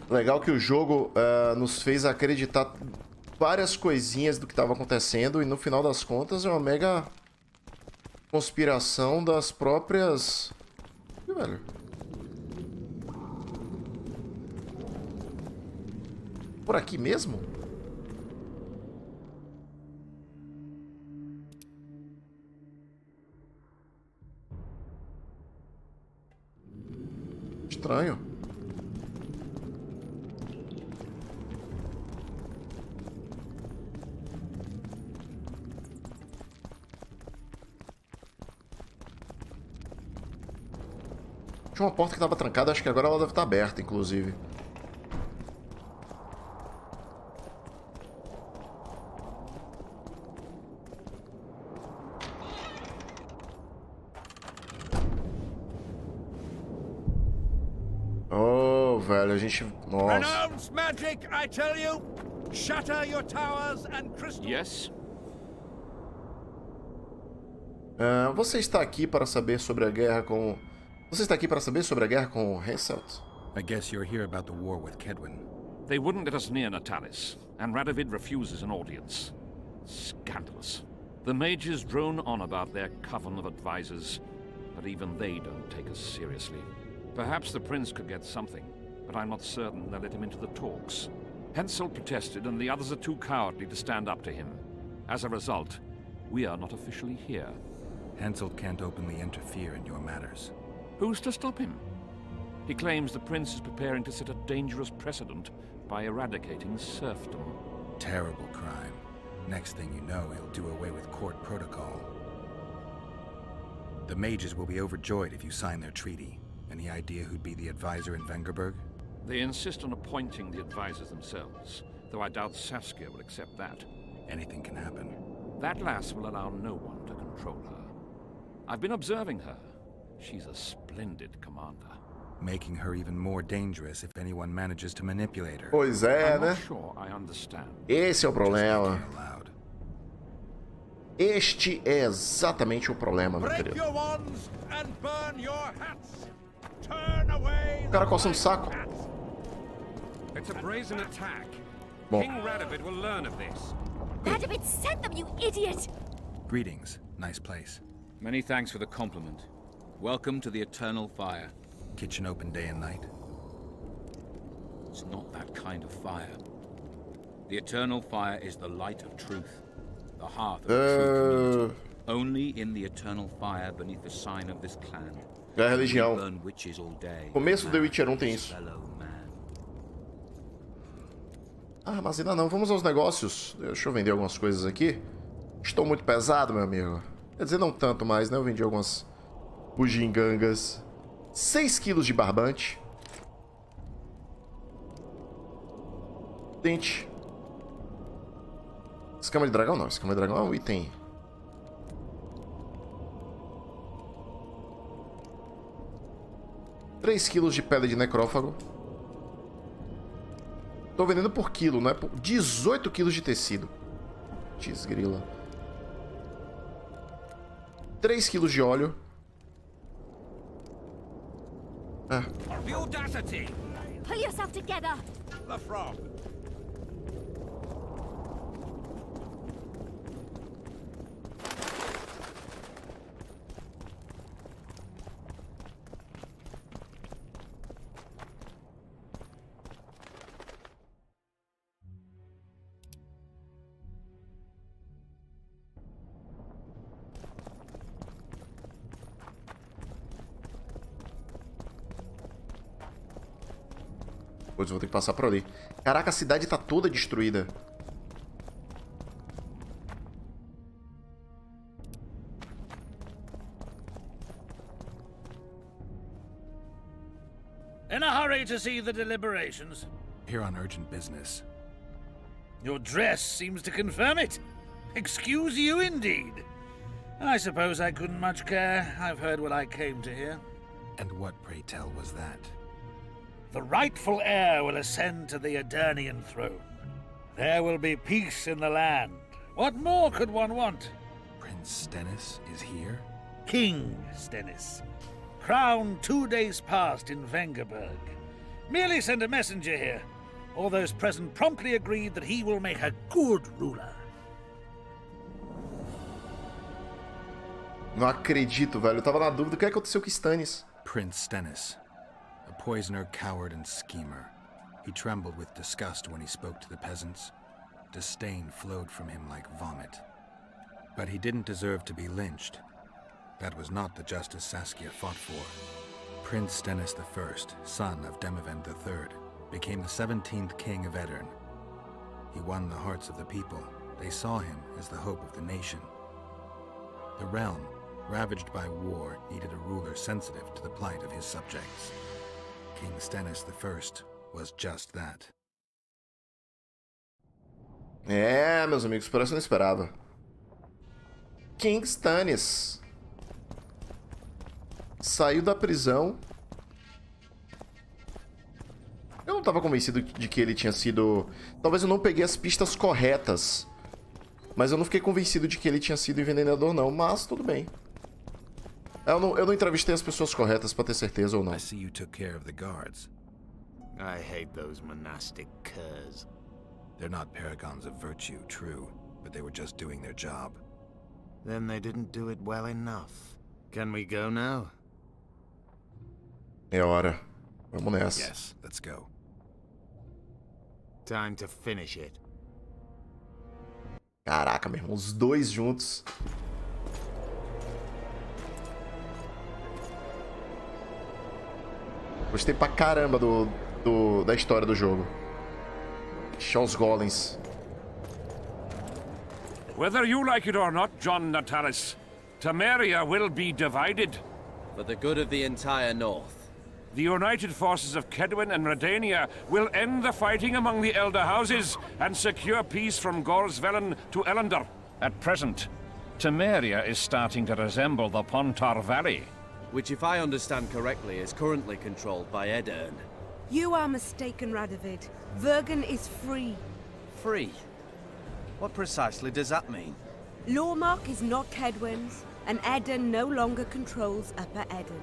Legal que o jogo nos fez acreditar várias coisinhas do que estava acontecendo e no final das contas é uma mega conspiração das próprias... Ih, velho. Por aqui mesmo? Estranho. Tinha uma porta que estava trancada, acho que agora ela deve estar aberta, inclusive. Oh, velho, a gente... Nossa. Renounce magic, I tell you! Shatter your towers and crystals! Yes? Você está aqui para saber sobre a guerra com... Você está aqui para saber sobre a guerra com Henselt? I guess you're here about the war with Kedwin. They wouldn't let us near Natalis, and Radovid refuses an audience. Scandalous. The mages drone on about their coven of advisors, but even they don't take us seriously. Perhaps the prince could get something, but I'm not certain they'll let him into the talks. Henselt protested, and the others are too cowardly to stand up to him. As a result, we are not officially here. Henselt can't openly interfere in your matters. Who's to stop him? He claims the prince is preparing to set a dangerous precedent by eradicating serfdom. Terrible crime. Next thing you know, he'll do away with court protocol. The mages will be overjoyed if you sign their treaty. Any idea who'd be the advisor in Vengerberg? They insist on appointing the advisors themselves, though I doubt Saskia will accept that. Anything can happen. That lass will allow no one to control her. I've been observing her. She's a splendid commander. Making her even more dangerous if anyone manages to manipulate her. Pois é, I'm né? not sure I understand. Esse é o problema. Just thinking aloud. Este é exatamente o problema, meu Break querido. your wands and burn your hats. Turn away O cara coçando o saco. It's a brazen attack. Bom, King Radovid will learn of this. Radovid sent them, you idiot! Greetings. Nice place. Many thanks for the compliment. Welcome to the Eternal Fire. Kitchen open day and night. It's not that kind of fire. The Eternal Fire is the light of truth, the hearth of the true community. Only in the Eternal Fire, beneath the sign of this clan, é a we religião. burn witches all day. Começo do The Witcher 1 tem isso. Fellow man. Ah, mas ainda não. Vamos aos negócios. Deixa eu vender algumas coisas aqui. Estou muito pesado, meu amigo. Quer dizer, não tanto mais, né? Eu vendi algumas bugigangas. 6 quilos de barbante. Dente. Escama de dragão não. Escama de dragão é um item. $3 quilos de pedra de necrófago. Tô vendendo por quilo, não é por 18 quilos de tecido. Desgrila. 3 quilos de óleo. Ah. The audacity! Pull yourself together! The frog. Depois eu vou ter que passar por ali. Caraca, a cidade tá toda destruída. In a hurry to see the deliberations? Here on urgent business. Your dress seems to confirm it. Excuse you indeed. I suppose I couldn't much care. I've heard what I came to hear. And what, pray tell, was that? The rightful heir will ascend to the Edirnian throne. There will be peace in the land. What more could one want? Prince Stennis is here? King Stennis. Crowned 2 days past in Vengerberg. Merely send a messenger here. All those present promptly agreed that he will make a good ruler. Não acredito, velho. Eu tava na dúvida. O que aconteceu com Stannis? Prince Stennis. A poisoner, coward, and schemer. He trembled with disgust when he spoke to the peasants. Disdain flowed from him like vomit. But he didn't deserve to be lynched. That was not the justice Saskia fought for. Prince Stennis I, son of Demavend III, became the 17th king of Edirn. He won the hearts of the people. They saw him as the hope of the nation. The realm, ravaged by war, needed a ruler sensitive to the plight of his subjects. King Stennis I was just that. É, meus amigos, por isso eu não esperava. King Stannis saiu da prisão. Eu não estava convencido de que ele tinha sido... Talvez eu não peguei as pistas corretas. Mas eu não fiquei convencido de que ele tinha sido envenenador, não. Mas tudo bem. Eu não entrevistei as pessoas corretas pra ter certeza ou não. I see you took care of the guards. I hate those monastic curs. They're not paragons of virtue, true, but they were just doing their job. Then they didn't do it well enough. Can we go now? É hora. Vamos nessa. Yes, let's go. Time to finish it. Caraca, meu irmão, os dois juntos. Gostei pra caramba da história do jogo. Deixar os golems. Whether you like it or not, John Natalis, Temeria will be divided. For the good of the entire North. The united forces of Kedwin and Redania will end the fighting among the elder houses and secure peace from Gorsvelen to Ellender. At present, Temeria is starting to resemble the Pontar Valley. Which, if I understand correctly, is currently controlled by Edern. You are mistaken, Radovid. Vergen is free. Free? What precisely does that mean? Lawmark is not Kedwen's, and Edern no longer controls Upper Edern.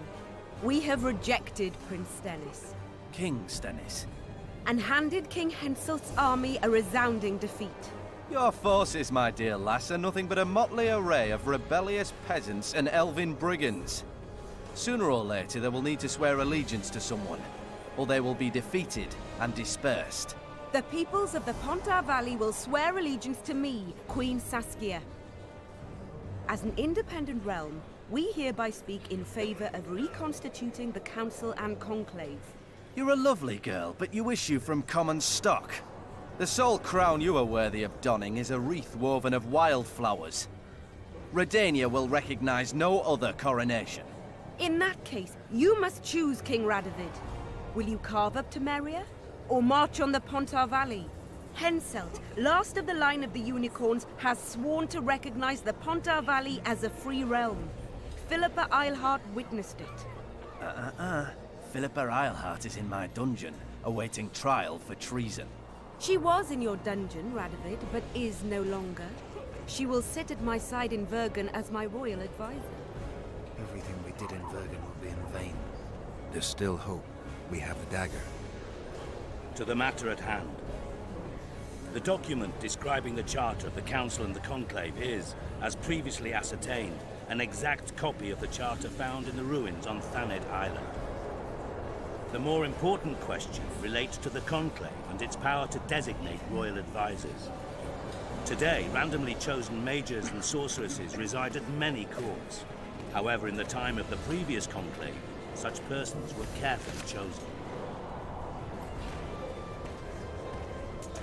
We have rejected Prince Stennis. King Stennis? And handed King Henselt's army a resounding defeat. Your forces, my dear lass, are nothing but a motley array of rebellious peasants and elven brigands. Sooner or later, they will need to swear allegiance to someone, or they will be defeated and dispersed. The peoples of the Pontar Valley will swear allegiance to me, Queen Saskia. As an independent realm, we hereby speak in favor of reconstituting the Council and Conclave. You're a lovely girl, but you issue from common stock. The sole crown you are worthy of donning is a wreath woven of wildflowers. Redania will recognize no other coronation. In that case, you must choose, King Radovid. Will you carve up Temeria, or march on the Pontar Valley? Henselt, last of the line of the Unicorns, has sworn to recognize the Pontar Valley as a free realm. Philippa Eilhart witnessed it. Philippa Eilhart is in my dungeon, awaiting trial for treason. She was in your dungeon, Radovid, but is no longer. She will sit at my side in Vergen as my royal advisor. Everything we did in Vergen will be in vain. There's still hope. We have the dagger. To the matter at hand. The document describing the charter of the Council and the Conclave is, as previously ascertained, an exact copy of the charter found in the ruins on Thaned Island. The more important question relates to the Conclave and its power to designate royal advisors. Today, randomly chosen mages and sorceresses reside at many courts. However, in the time of the previous Conclave, such persons were carefully chosen.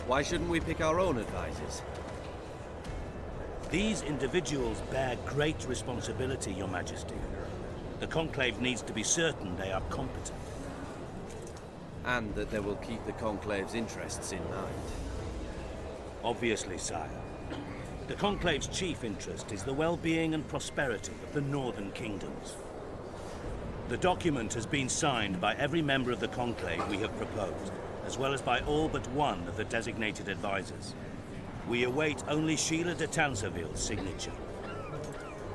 Why shouldn't we pick our own advisors? These individuals bear great responsibility, Your Majesty. The Conclave needs to be certain they are competent. And that they will keep the Conclave's interests in mind. Obviously, sire. The Conclave's chief interest is the well-being and prosperity of the northern kingdoms. The document has been signed by every member of the Conclave we have proposed, as well as by all but one of the designated advisors. We await only Sheila de Tanseville's signature.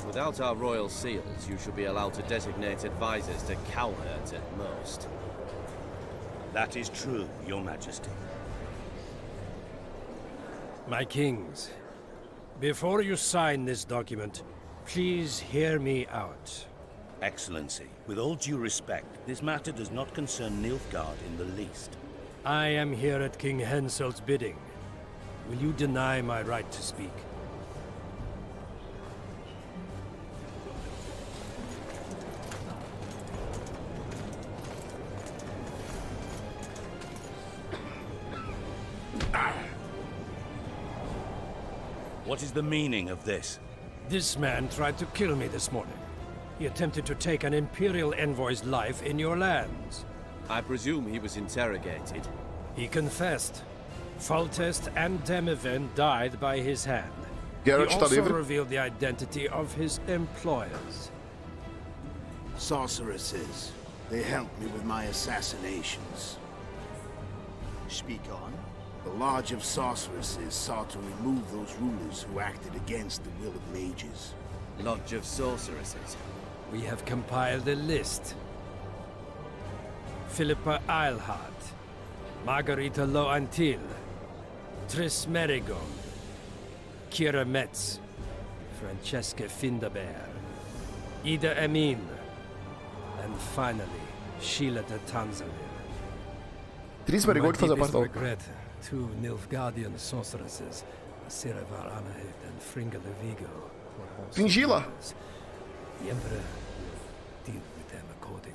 Without our royal seals, you should be allowed to designate advisors to Cowherd at most. That is true, Your Majesty. My kings, before you sign this document, please hear me out. Excellency, with all due respect, this matter does not concern Nilfgaard in the least. I am here at King Henselt's bidding. Will you deny my right to speak? What is the meaning of this? This man tried to kill me this morning. He attempted to take an Imperial envoy's life in your lands. I presume he was interrogated. He confessed. Foltest and Demiven died by his hand. He also revealed the identity of his employers. Sorceresses. They helped me with my assassinations. Speak on. The Lodge of Sorceresses sought to remove those rulers who acted against the will of mages. Lodge of Sorceresses? We have compiled a list. Philippa Eilhart, Margarita Loantil, Tris Merigold, Kira Metz, Francesca Findaber, Ida Emin, and finally, Sheila de Tanseville. Tris Merigold fazia parte da... Regret, two Nilfgaardian sorceresses, Siravar Anahit and Fringa de Vigo. Fingila! The Emperor will deal with them accordingly.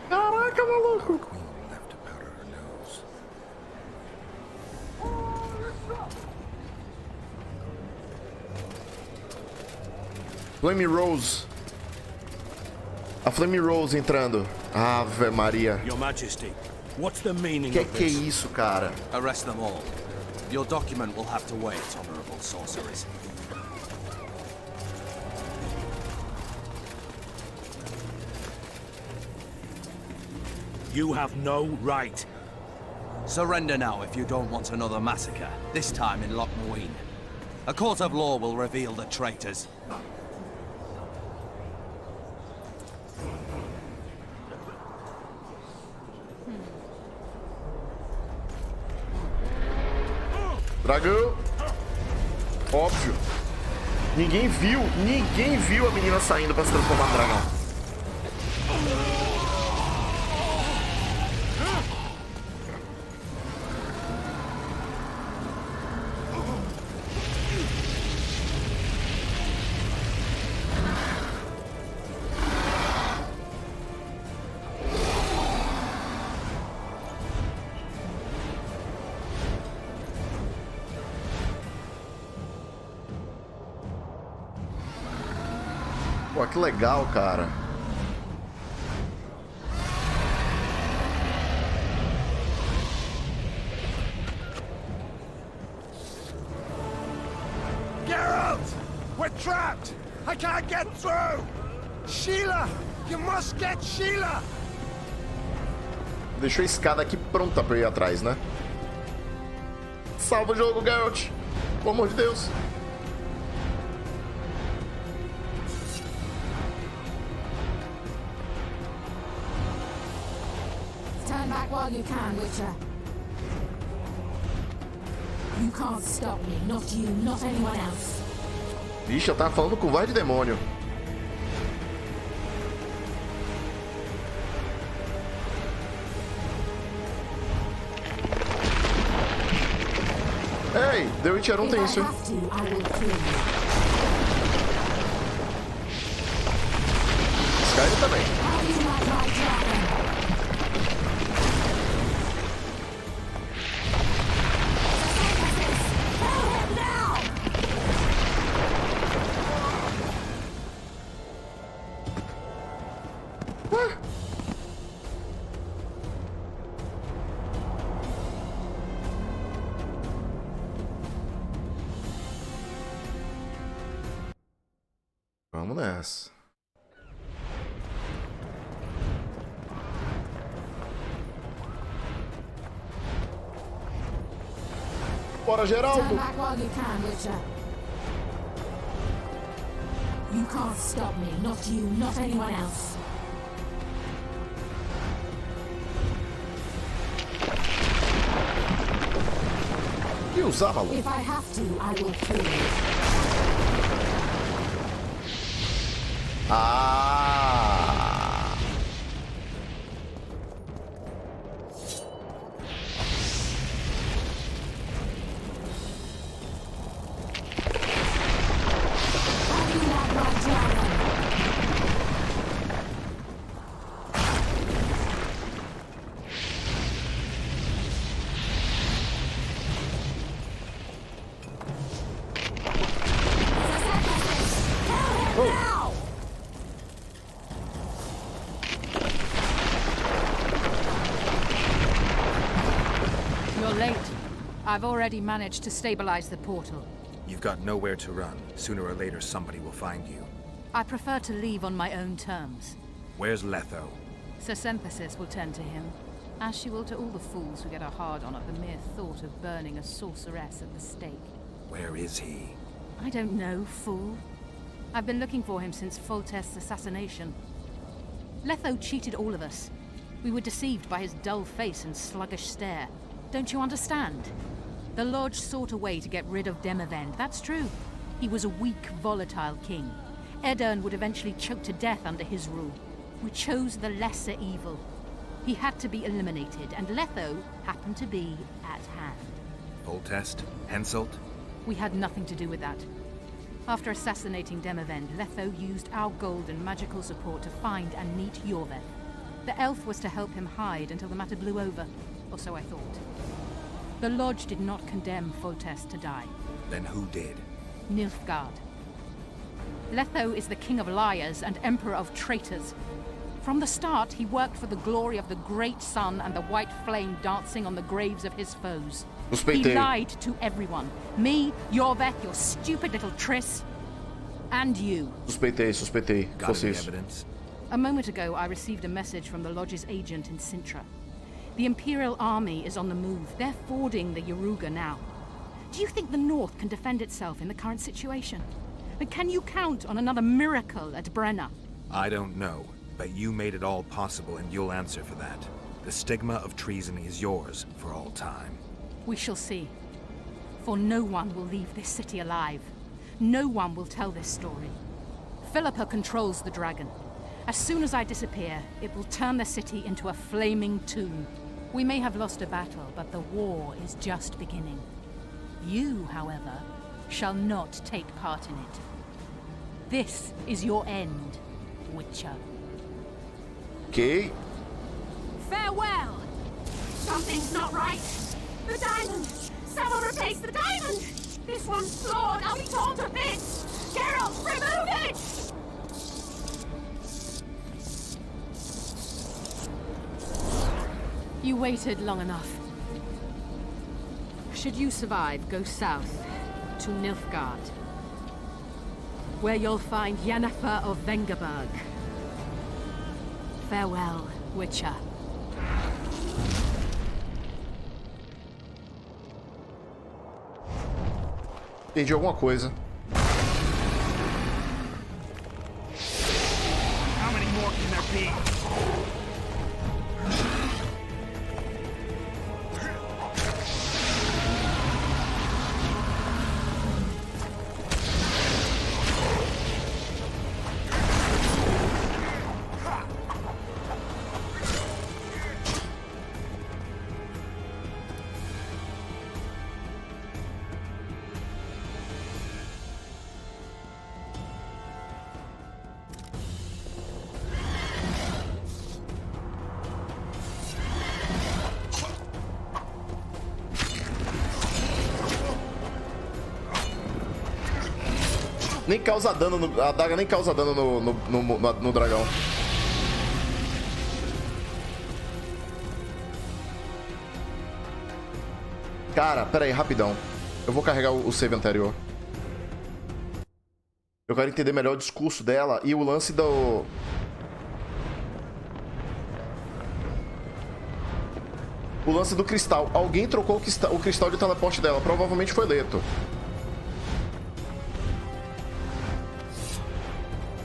Caraca, maluco! Queen left to powder her nose. Flame Rose. A Flame Rose entrando. Ave Maria. Your Majesty, what's the meaning of this? Que é isso, cara? Arrest them all. Your document will have to wait, honorable sorcerers. You have no right. Surrender now if you don't want another massacre, this time in Loch Muin. A court of law will reveal the traitors. Dragão. Óbvio. Ninguém viu a menina saindo pra se transformar no dragão. Pô, que legal, cara. Geralt! We're trapped! I can't get through! Sheila! You must get Sheila! Deixou a escada aqui pronta pra eu ir atrás, né? Salva o jogo, Geralt! Pelo amor de Deus! Turn back while you can, Wicher. You can't stop me, not you, not anyone else. Vixe, eu tava falando com voz de demônio. Ei, The Witcher 1 tem isso, hein? Skyrim também. Vamos nessa. Bora, Geraldo! Turn back while you can, Wicher. You can't stop me, not you, not anyone else. E usar, maluco? If I have to, I will kill you. Ah! I've already managed to stabilize the portal. You've got nowhere to run. Sooner or later, somebody will find you. I prefer to leave on my own terms. Where's Letho? Synthesis will tend to him, as she will to all the fools who get a hard-on at the mere thought of burning a sorceress at the stake. Where is he? I don't know, fool. I've been looking for him since Foltest's assassination. Letho cheated all of us. We were deceived by his dull face and sluggish stare. Don't you understand? The Lodge sought a way to get rid of Demavend, that's true. He was a weak, volatile king. Edirn would eventually choke to death under his rule. We chose the lesser evil. He had to be eliminated, and Letho happened to be at hand. Foltest? Henselt? We had nothing to do with that. After assassinating Demavend, Letho used our gold and magical support to find and meet Yorveth. The elf was to help him hide until the matter blew over, or so I thought. The Lodge did not condemn Foltest to die. Then who did? Nilfgaard. Letho is the king of liars and emperor of traitors. From the start, he worked for the glory of the great sun and the white flame dancing on the graves of his foes. Suspeitei. He lied to everyone. Me, Jorveth, your stupid little Triss, and you. Suspeitei. Got any evidence? A moment ago, I received a message from the Lodge's agent in Sintra. The Imperial Army is on the move. They're fording the Yaruga now. Do you think the North can defend itself in the current situation? And can you count on another miracle at Brenna? I don't know, but you made it all possible and you'll answer for that. The stigma of treason is yours for all time. We shall see. For no one will leave this city alive. No one will tell this story. Philippa controls the dragon. As soon as I disappear, it will turn the city into a flaming tomb. We may have lost a battle, but the war is just beginning. You, however, shall not take part in it. This is your end, Wicher. Okay. Farewell! Something's not right. The diamond! Someone replace the diamond! This one's flawed. I'll be torn to bits! Geralt, remove it! You waited long enough. Should you survive, go south to Nilfgaard, where you'll find Yennefer of Vengerberg. Farewell, Wicher. Entendi alguma coisa. How many more can there be? Nem causa dano, a adaga nem causa dano no dragão. Cara, pera aí, rapidão. Eu vou carregar o save anterior. Eu quero entender melhor o discurso dela e o lance do... O lance do cristal. Alguém trocou o cristal de teleporte dela. Provavelmente foi Leto.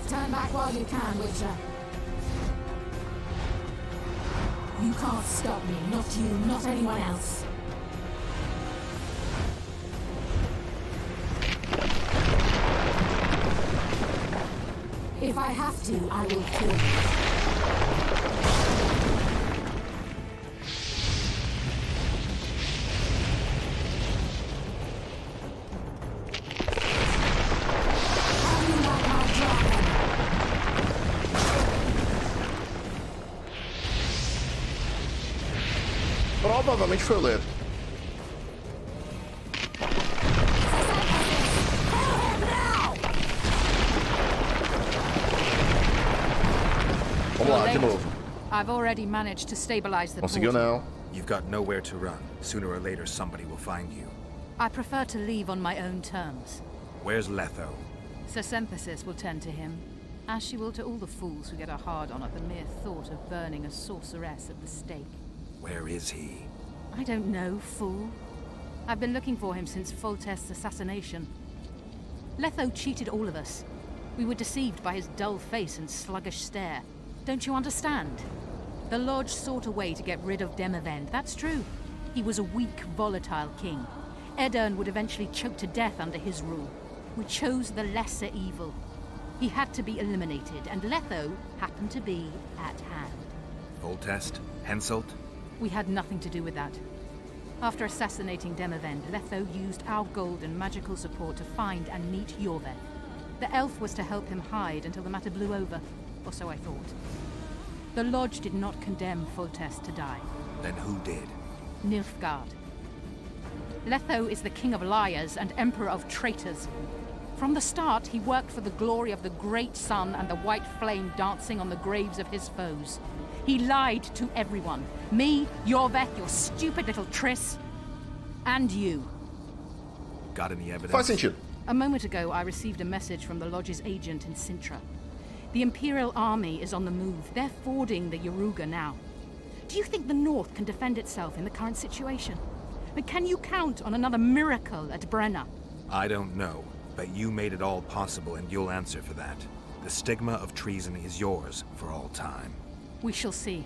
Turn back while you can, Wicher. You can't stop me. Not you, not anyone else. If I have to, I will kill you. Provavelmente foi o Leto. Vamos lá, de novo. I've already managed to stabilize the Conseguiu não. You've got nowhere to run. Sooner or later somebody will find you. I prefer to leave on my own terms. Where's Letho? Synthesis will tend to him, as she will to all the fools who get a hard on at the mere thought of burning a sorceress at the stake. Where is he? I don't know, fool. I've been looking for him since Foltest's assassination. Letho cheated all of us. We were deceived by his dull face and sluggish stare. Don't you understand? The Lodge sought a way to get rid of Demavend, that's true. He was a weak, volatile king. Edirn would eventually choke to death under his rule. We chose the lesser evil. He had to be eliminated, and Letho happened to be at hand. Foltest? Henselt? We had nothing to do with that. After assassinating Demavend, Letho used our gold and magical support to find and meet Jorveth. The elf was to help him hide until the matter blew over, or so I thought. The Lodge did not condemn Foltest to die. Then who did? Nilfgaard. Letho is the king of liars and emperor of traitors. From the start, he worked for the glory of the great sun and the white flame dancing on the graves of his foes. He lied to everyone. Me, Jorveth, your stupid little Triss, And you. Got any evidence? Faz sentido. A moment ago, I received a message from the Lodge's agent in Sintra. The Imperial Army is on the move. They're fording the Yaruga now. Do you think the North can defend itself in the current situation? And can you count on another miracle at Brenna? I don't know, but you made it all possible and you'll answer for that. The stigma of treason is yours for all time. We shall see.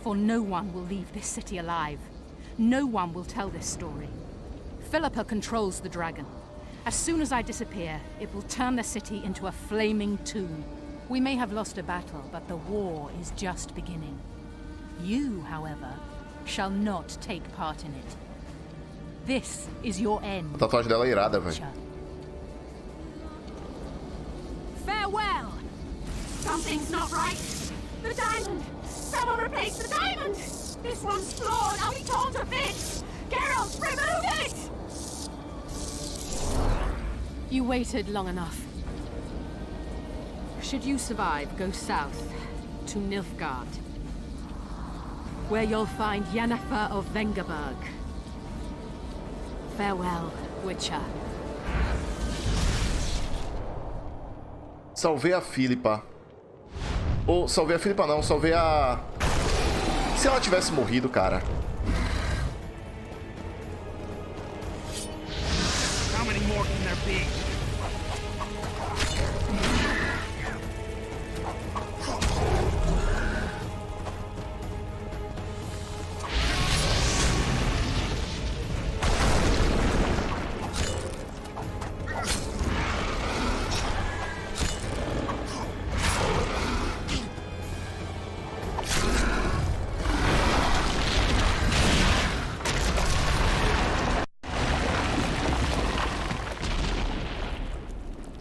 For no one will leave this city alive. No one will tell this story. Philippa controls the dragon. As soon as I disappear, it will turn the city into a flaming tomb. We may have lost a battle, but the war is just beginning. You, however, shall not take part in it. This is your end. A tatuagem dela é irada, velho. Farewell! Something's not right. The diamond! Someone replace the diamond! This one's flawed. I'll be torn to bits! Geralt, remove it! You waited long enough. Should you survive, go south to Nilfgaard, where you'll find Yennefer of Vengerberg. Farewell, Wicher. Salvei a Philippa. Ou salvei a Philippa não, salvei a... Se ela tivesse morrido, cara. How many more can there be?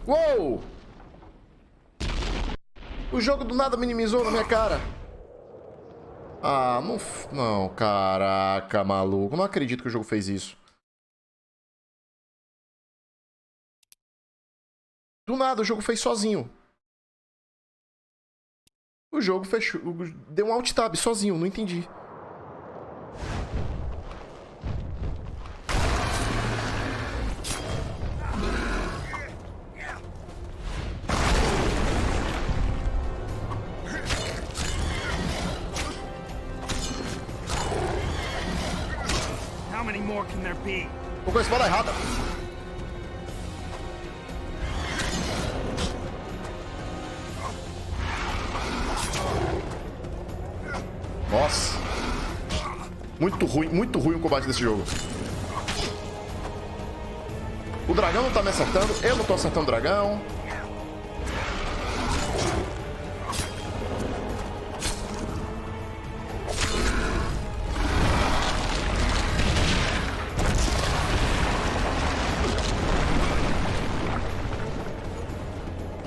Uou! O jogo do nada minimizou na minha cara. Ah, não... Não, caraca, maluco. Não acredito que o jogo fez isso. Do nada, o jogo fez sozinho. O jogo fechou... Deu um alt tab sozinho, não entendi. How many more can there be? Tô com a espada errada. Nossa. Muito ruim o combate desse jogo. O dragão não tá me acertando. Eu não tô acertando o dragão.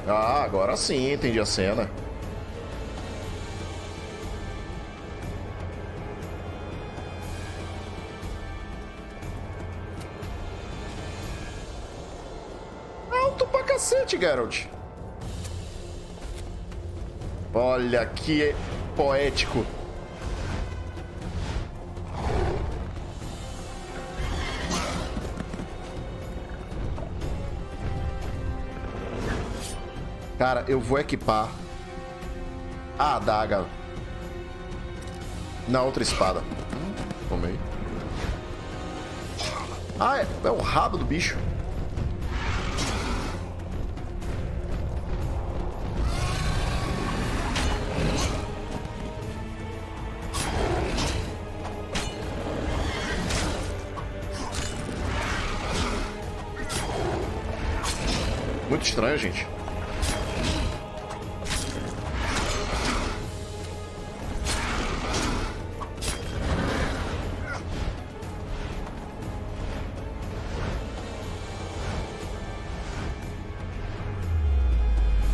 Ah, agora sim, entendi a cena. Alto pra cacete, Geralt. Olha que poético. Cara, eu vou equipar a adaga na outra espada. Tomei. Ah, é o rabo do bicho. Muito estranho, gente.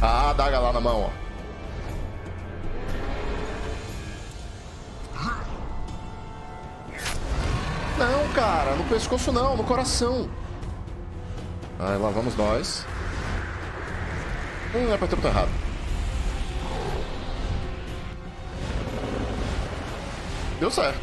A adaga lá na mão, ó. Não, cara, no pescoço não, no coração. Aí lá vamos nós. Apertei o botão errado. Deu certo.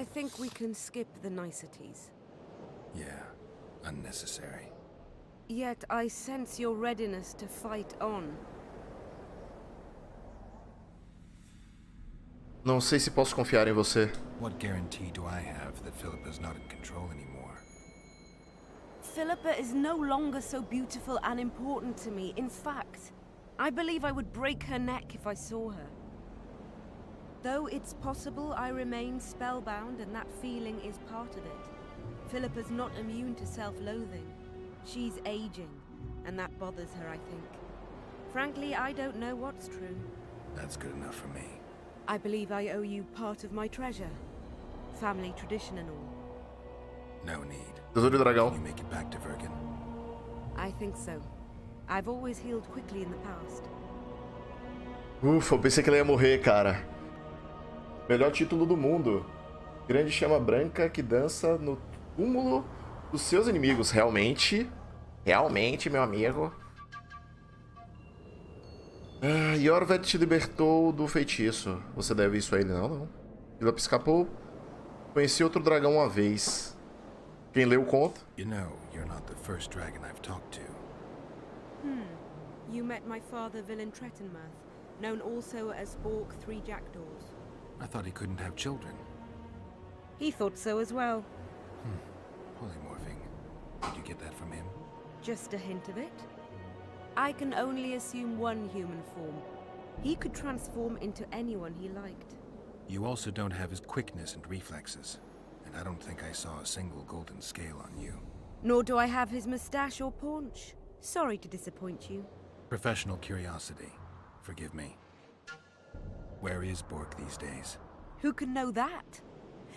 I think we can skip the niceties. Yeah, unnecessary. Yet I sense your readiness to fight on. Não sei se posso confiar em você. What guarantee do I have that Philippa's not in control anymore? Philippa is no longer so beautiful and important to me. In fact, I believe I would break her neck if I saw her. Though it's possible I remain spellbound and that feeling is part of it. Philippa's not immune to self-loathing. She's aging, and that bothers her, I think. Frankly, I don't know what's true. That's good enough for me. I believe I owe you part of my treasure. Family tradition and all. No need. Tesouro do Dragão. Can you make it back to Vergen? I think so. I've always healed quickly in the past. Ufa, eu pensei que ela ia morrer, cara. Melhor título do mundo. Grande chama branca que dança no túmulo dos seus inimigos. Realmente, meu amigo. Yorvet te libertou do feitiço. Você deve isso a ele, não? Philippa escapou. Conheci outro dragão uma vez. Quem leu conta? You know, you're not the first dragon I've talked to. You met my father, Villain Trettenmirth, known also as Bork Three Jackdaws. I thought he couldn't have children. He thought so as well. Polymorphing. Did you get that from him? Just a hint of it. I can only assume one human form. He could transform into anyone he liked. You also don't have his quickness and reflexes. And I don't think I saw a single golden scale on you. Nor do I have his mustache or paunch. Sorry to disappoint you. Professional curiosity. Forgive me. Where is Bork these days? Who can know that?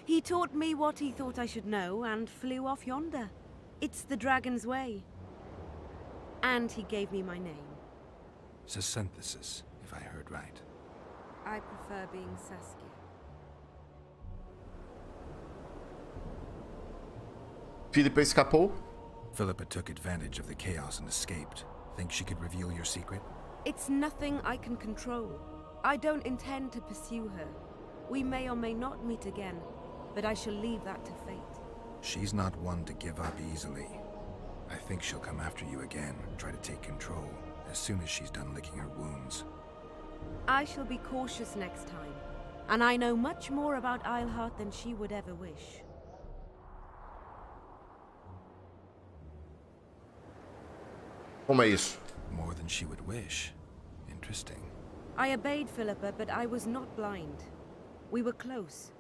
He taught me what he thought I should know and flew off yonder. It's the dragon's way. And he gave me my name. Synthesis, if I heard right. I prefer being Saskia. Philippa escapou? Philippa took advantage of the chaos and escaped. Think she could reveal your secret? It's nothing I can control. I don't intend to pursue her. We may or may not meet again, but I shall leave that to fate. She's not one to give up easily. I think she'll come after you again, try to take control, as soon as she's done licking her wounds. I shall be cautious next time, and I know much more about Eilhart than she would ever wish. Como é isso? More than she would wish. Interesting. I obeyed Philippa, but I was not blind. We were close,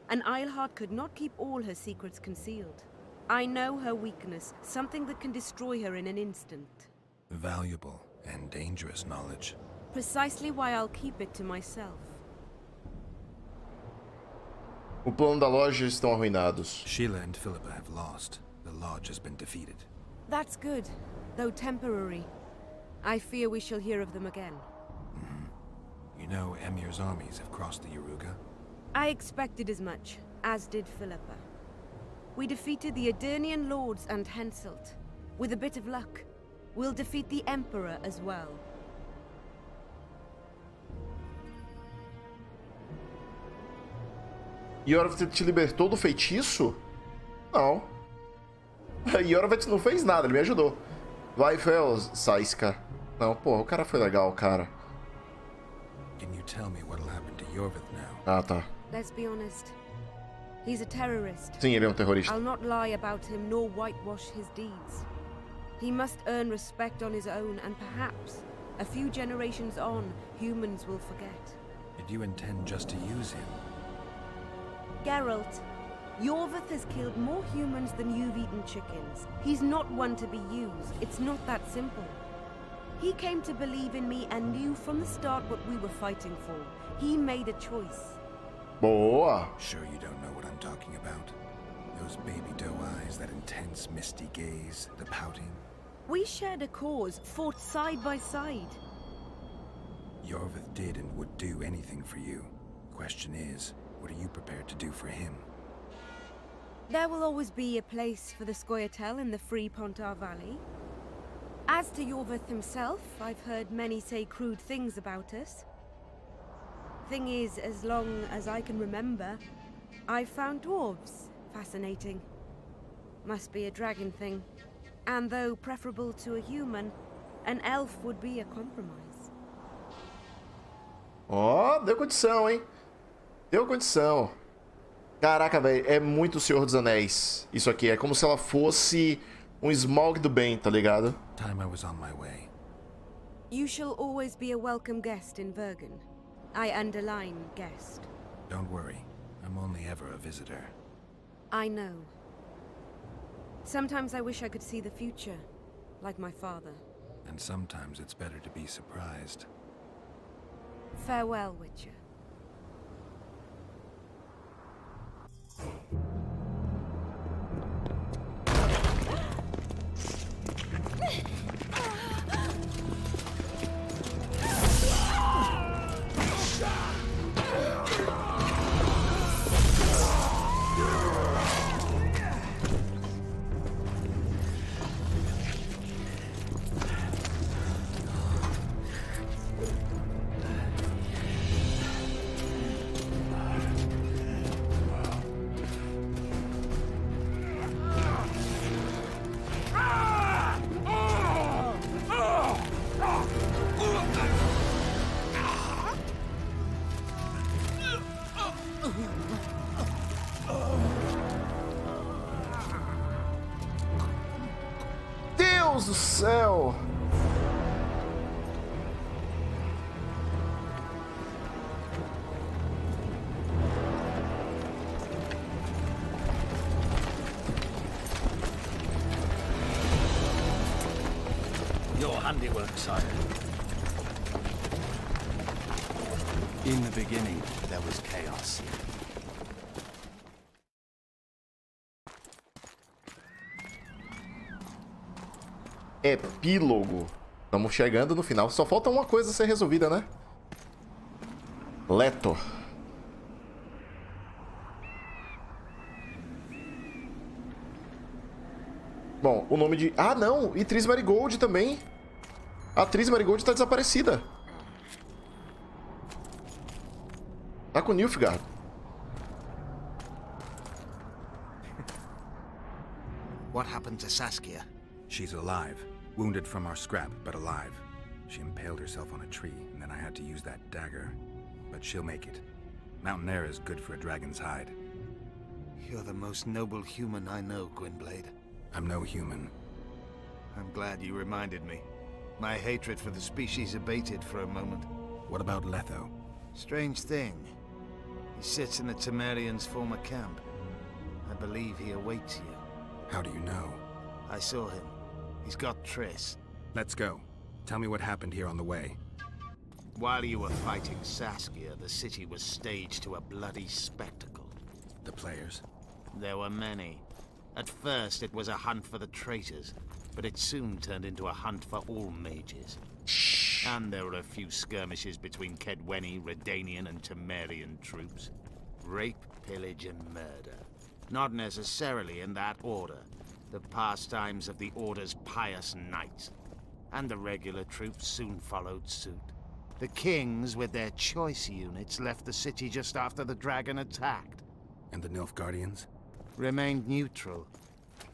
and Eilhart could not keep all her secrets concealed. I know her weakness, something that can destroy her in an instant. Valuable and dangerous knowledge. Precisely why I'll keep it to myself. O plano da loja estão arruinados. Sheila and Philippa have lost. The lodge has been defeated. That's good, though temporary. I fear we shall hear of them again. You know Emir's armies have crossed the Yaruga? I expected as much, as did Philippa. We defeated the Adernian lords and Henselt. With a bit of luck, we'll defeat the Emperor as well. Yorvet te libertou do feitiço? Não. Yorvet não fez nada, ele me ajudou. Vai, Fel, Saiska. Não, porra, o cara foi legal, cara. Can you tell me what'll happen to Yorvith now? Ah, tá. Let's be honest. He's a terrorist. Sim, ele é terrorista. I'll not lie about him nor whitewash his deeds. He must earn respect on his own, and perhaps, a few generations on, humans will forget. Did you intend just to use him? Geralt, Yorvith has killed more humans than you've eaten chickens. He's not one to be used. It's not that simple. He came to believe in me and knew from the start what we were fighting for. He made a choice. Boa! Sure you don't know what I'm talking about? Those baby doe eyes, that intense, misty gaze, the pouting. We shared a cause, fought side by side. Yorvith did and would do anything for you. Question is, what are you prepared to do for him? There will always be a place for the Scoia'tael in the free Pontar Valley. As to Yorvith himself, I've heard many say crude things about us. Thing is, as long as I can remember, I found dwarves fascinating. Must be a dragon thing. And though preferable to a human, an elf would be a compromise. Ó, deu condição, hein? Deu condição. Caraca, velho, é muito Senhor dos Anéis. Isso aqui é como se ela fosse um Smaug do bem, tá ligado? Time I was on my way. You shall always be a welcome guest in Vergen. I underline guest. Don't worry. I'm only ever a visitor. I know. Sometimes I wish I could see the future, like my father. And sometimes it's better to be surprised. Farewell, Wicher. Deus do céu! Your handiwork, sire. In the beginning, there was chaos. Epílogo. Estamos chegando no final. Só falta uma coisa a ser resolvida, né? Leto. Bom, o nome de... Ah, não! E Tris Marigold também. A Tris Marigold tá desaparecida. Tá com Nilfgaard. What happened to Saskia? She's alive. Wounded from our scrap, but alive. She impaled herself on a tree, and then I had to use that dagger. But she'll make it. Mountain air is good for a dragon's hide. You're the most noble human I know, Gwynblade. I'm no human. I'm glad you reminded me. My hatred for the species abated for a moment. What about Letho? Strange thing. He sits in the Temerians' former camp. I believe he awaits you. How do you know? I saw him. He's got Triss. Let's go. Tell me what happened here on the way. While you were fighting Saskia, the city was staged to a bloody spectacle. The players? There were many. At first, it was a hunt for the traitors, but it soon turned into a hunt for all mages. And there were a few skirmishes between Kedweni, Redanian, and Temerian troops. Rape, pillage, and murder. Not necessarily in that order. The pastimes of the Order's pious knights. And the regular troops soon followed suit. The kings, with their choice units, left the city just after the dragon attacked. And the Nilfgaardians? Remained neutral.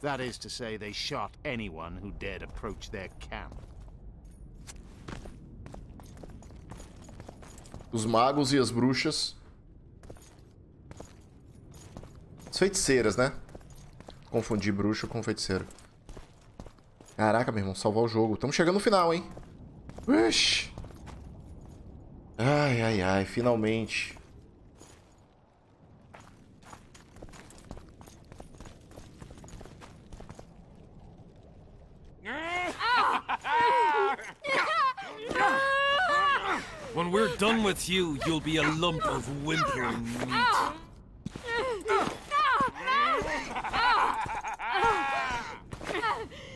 That is to say, they shot anyone who dared approach their camp. Os magos e as bruxas. As feiticeiras, né? Confundi bruxo com feiticeiro. Caraca, meu irmão, salvar o jogo. Estamos chegando no final, hein? Uish. Ai, ai, ai, finalmente. When we're done with you, you'll be a lump of whimpering meat.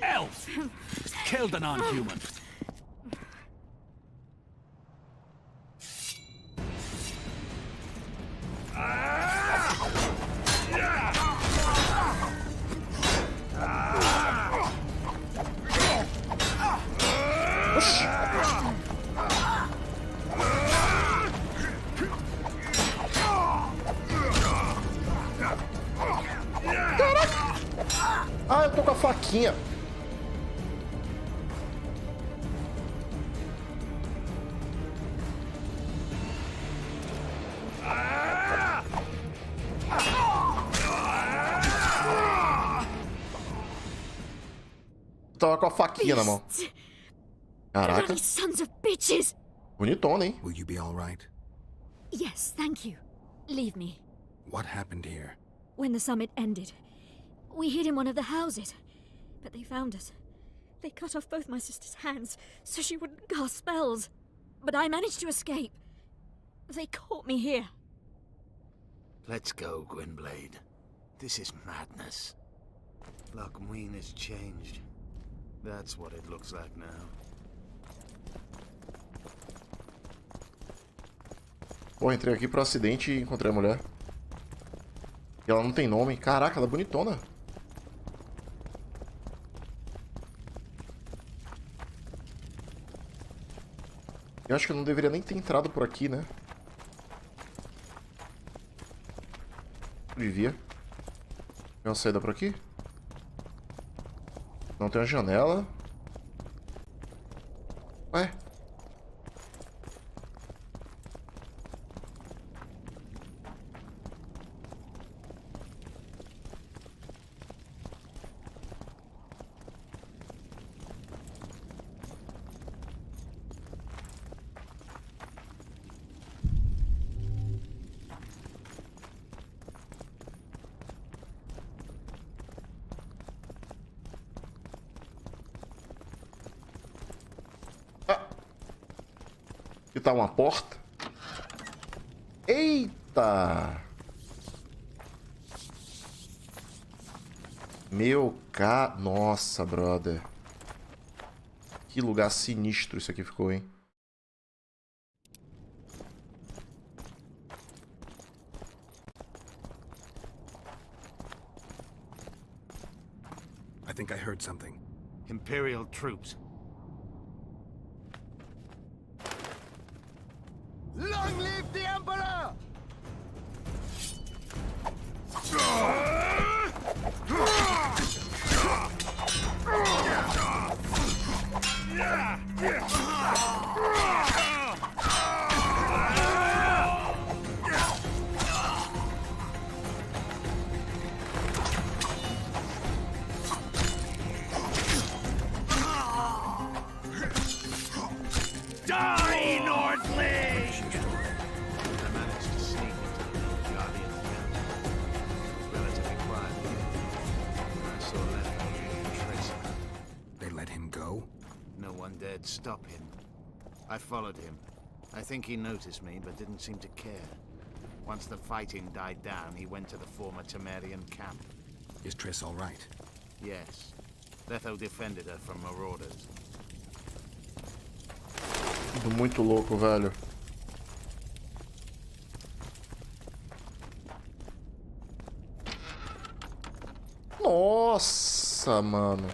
Elf! Killed a non-human. tô com a faquinha. Tava com a faquinha na mão. Caraca. Bloody sons of bitches! Bonitona, hein? Will you be all right? Yes, thank you. Leave me. What happened here? When the summit ended, we hid in one of the houses. But they found us. They cut off both my sister's hands so she wouldn't cast spells. But I managed to escape. They caught me here. Let's go, Gwynblade. This is madness. Lochmuin has changed. That's what it looks like now. Pô, entrei aqui pro acidente e encontrei a mulher. E ela não tem nome. Caraca, ela é bonitona. Eu acho que eu não deveria nem ter entrado por aqui, né? Devia. Tem uma saída por aqui? Não tem uma janela. Ué? Aqui tá uma porta. Eita! Nossa, brother. Que lugar sinistro isso aqui ficou, hein? I think I heard something. Imperial troops. Long live the Emperor! Die, Nordling! I managed to sneak into the Guardian camp. It was relatively quiet when I saw Letho and Tracer. They let him go? No one dared stop him. I followed him. I think he noticed me, but didn't seem to care. Once the fighting died down, he went to the former Temerian camp. Is Triss all right? Yes. Letho defended her from marauders. Tudo muito louco, velho. Nossa, mano.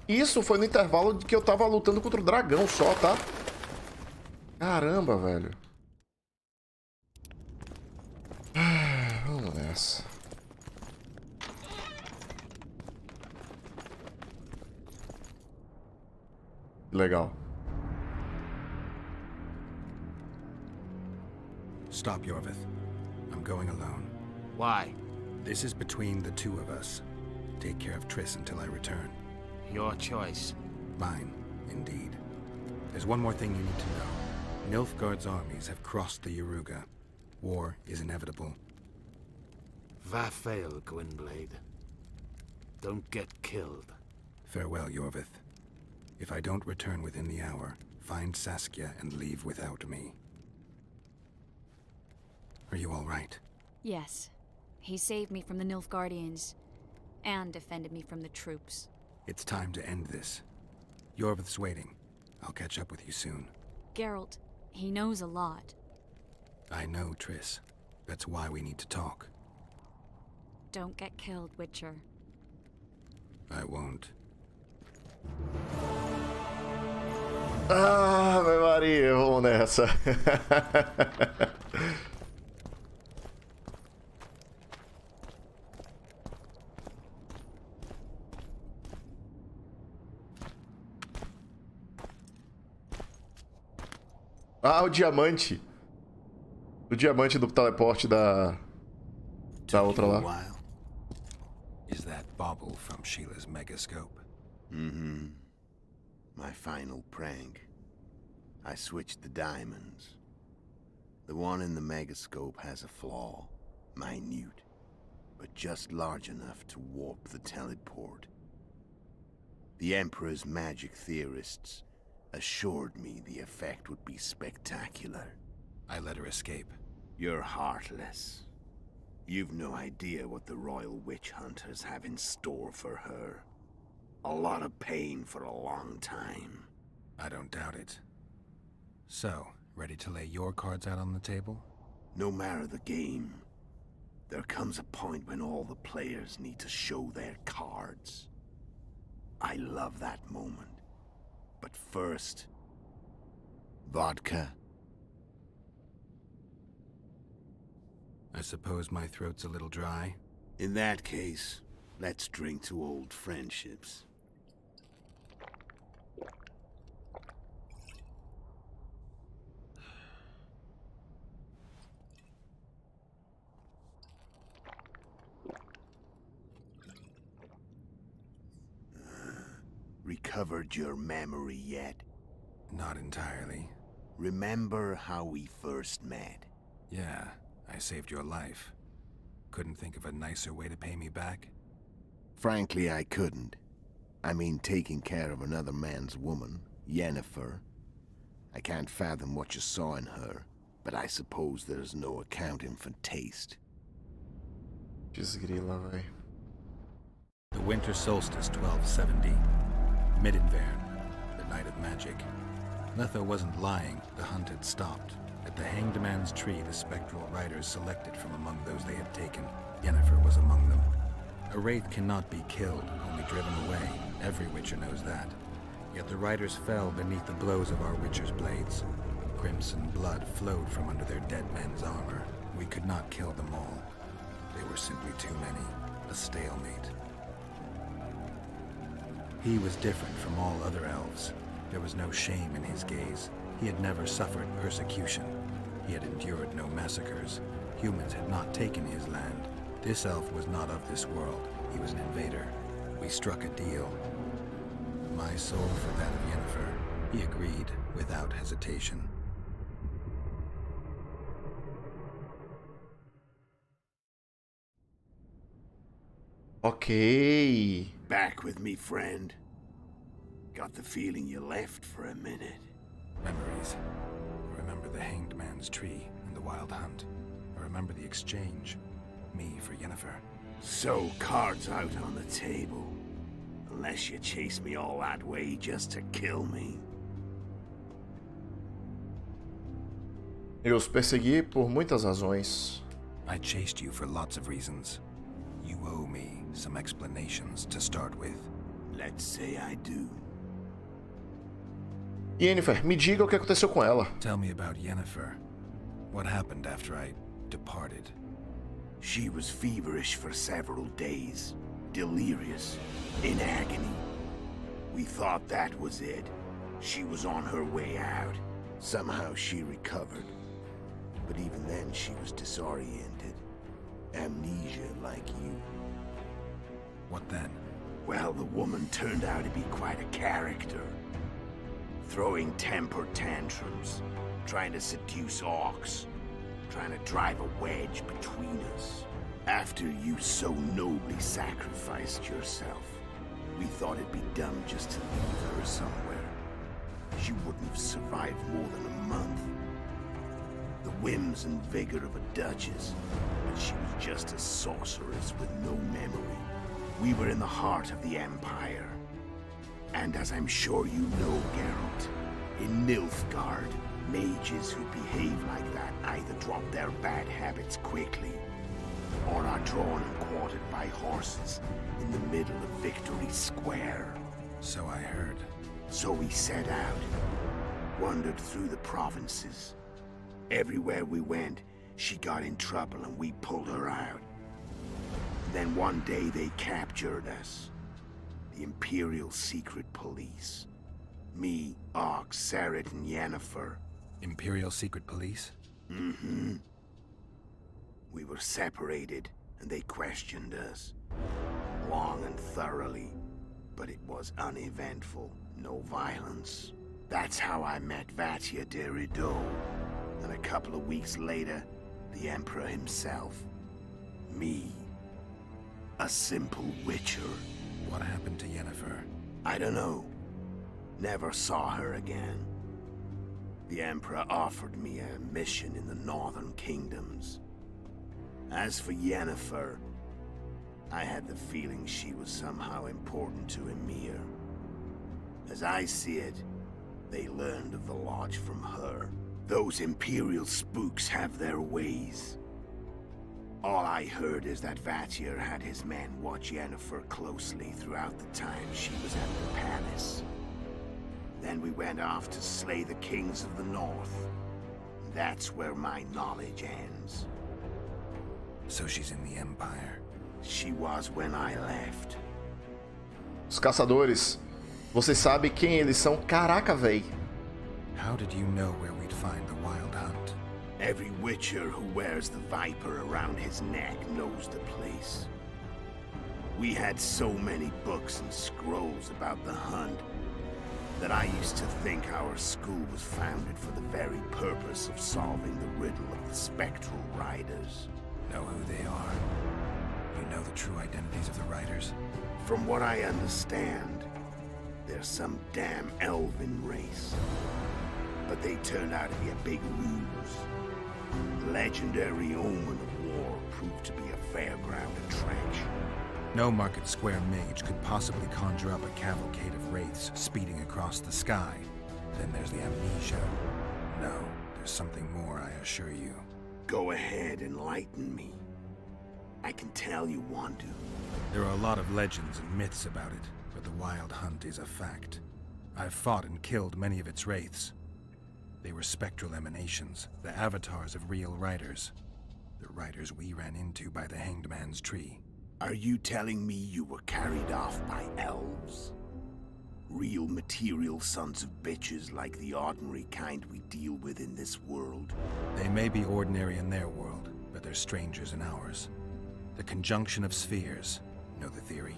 Isso foi no intervalo de que eu tava lutando contra o dragão só, tá? Caramba, velho. Vamos nessa. Legal. Stop, Yorvith. I'm going alone. Why? This is between the two of us. Take care of Triss until I return. Your choice. Mine, indeed. There's one more thing you need to know. Nilfgaard's armies have crossed the Yaruga. War is inevitable. Va fail, Gwynblade. Don't get killed. Farewell, Yorvith. If I don't return within the hour, find Saskia and leave without me. Are you all right? Yes. He saved me from the Nilfgaardians, and defended me from the troops. It's time to end this. Yorvith's waiting. I'll catch up with you soon. Geralt, he knows a lot. I know, Triss. That's why we need to talk. Don't get killed, Wicher. I won't. Ah, Ave Maria, vamos nessa. Ah, o diamante. O diamante do teleporte da outra lá. Is that bauble from Sheila's megascope? Mm-hmm. My final prank. I switched the diamonds. The one in the megascope has a flaw. Minute. But just large enough to warp the teleport. The Emperor's magic theorists assured me the effect would be spectacular. I let her escape. You're heartless. You've no idea what the royal witch hunters have in store for her. A lot of pain for a long time. I don't doubt it. So, ready to lay your cards out on the table? No matter the game, there comes a point when all the players need to show their cards. I love that moment. But first, vodka. I suppose my throat's a little dry. In that case, let's drink to old friendships. Recovered your memory yet? Not entirely. Remember how we first met? Yeah, I saved your life. Couldn't think of a nicer way to pay me back? Frankly, I couldn't. I mean, taking care of another man's woman, Yennefer. I can't fathom what you saw in her, but I suppose there's no accounting for taste. Desgrila, véi. The winter solstice 1270. Mid-Invern, the night of magic. Letho wasn't lying, the hunt had stopped. At the Hanged Man's Tree, the spectral riders selected from among those they had taken. Yennefer was among them. A wraith cannot be killed, only driven away. Every Witcher knows that. Yet the riders fell beneath the blows of our Witcher's blades. Crimson blood flowed from under their dead men's armor. We could not kill them all. They were simply too many. A stalemate. He was different from all other elves. There was no shame in his gaze. He had never suffered persecution. He had endured no massacres. Humans had not taken his land. This elf was not of this world. He was an invader. We struck a deal. My soul for that of Yennefer. He agreed without hesitation. Ok. Back with me, friend. Got the feeling you left for a minute. Memories. I remember the Hanged Man's Tree and the Wild Hunt. I remember the exchange. Me for Yennefer. So, cards out on the table. Unless you chase me all that way just to kill me. Eu os persegui por muitas razões. I chased you for lots of reasons. You owe me some explanations to start with. Let's say I do. Yennefer, me diga o que aconteceu com ela. Tell me about Yennefer. What happened after I departed? She was feverish for several days. Delirious. In agony. We thought that was it. She was on her way out. Somehow she recovered. But even then she was disoriented. Amnesia like you. What then? Well, the woman turned out to be quite a character. Throwing temper tantrums, trying to seduce orcs, trying to drive a wedge between us. After you so nobly sacrificed yourself, we thought it'd be dumb just to leave her somewhere. She wouldn't have survived more than a month. The whims and vigor of a duchess, but she was just a sorceress with no memory. We were in the heart of the Empire. And as I'm sure you know, Geralt, in Nilfgaard, mages who behave like that either drop their bad habits quickly, or are drawn and quartered by horses in the middle of Victory Square. So I heard. So we set out, wandered through the provinces. Everywhere we went, she got in trouble and we pulled her out. Then one day they captured us. The Imperial Secret Police. Me, Ox, Seret, and Yennefer. Imperial Secret Police? Mm-hmm. We were separated, and they questioned us. Long and thoroughly, but it was uneventful. No violence. That's how I met Witrcher de Rideau. And a couple of weeks later, the Emperor himself. Me. A simple Witcher. What happened to Yennefer? I don't know. Never saw her again. The Emperor offered me a mission in the Northern Kingdoms. As for Yennefer, I had the feeling she was somehow important to Emir. As I see it, they learned of the Lodge from her. Those Imperial spooks have their ways. All I heard is that Witrcher had his men watch Yennefer closely throughout the time she was at the palace. Then we went off to slay the kings of the north. That's where my knowledge ends. So she's in the Empire? She was when I left. Os caçadores. Você sabe quem eles são? Caraca, véi. How did you know where we'd find the Wild Hunt? Every Witcher who wears the viper around his neck knows the place. We had so many books and scrolls about the hunt that I used to think our school was founded for the very purpose of solving the riddle of the spectral riders. Know who they are? You know the true identities of the riders? From what I understand, they're some damn elven race. But they turned out to be a big ruse. The legendary omen of war proved to be a fairground attraction. No Market Square mage could possibly conjure up a cavalcade of wraiths speeding across the sky. Then there's the amnesia. No, there's something more, I assure you. Go ahead, enlighten me. I can tell you want to. There are a lot of legends and myths about it, but the Wild Hunt is a fact. I've fought and killed many of its wraiths. They were spectral emanations, the avatars of real riders. The riders we ran into by the Hanged Man's Tree. Are you telling me you were carried off by elves? Real material sons of bitches like the ordinary kind we deal with in this world? They may be ordinary in their world, but they're strangers in ours. The conjunction of spheres. Know the theory?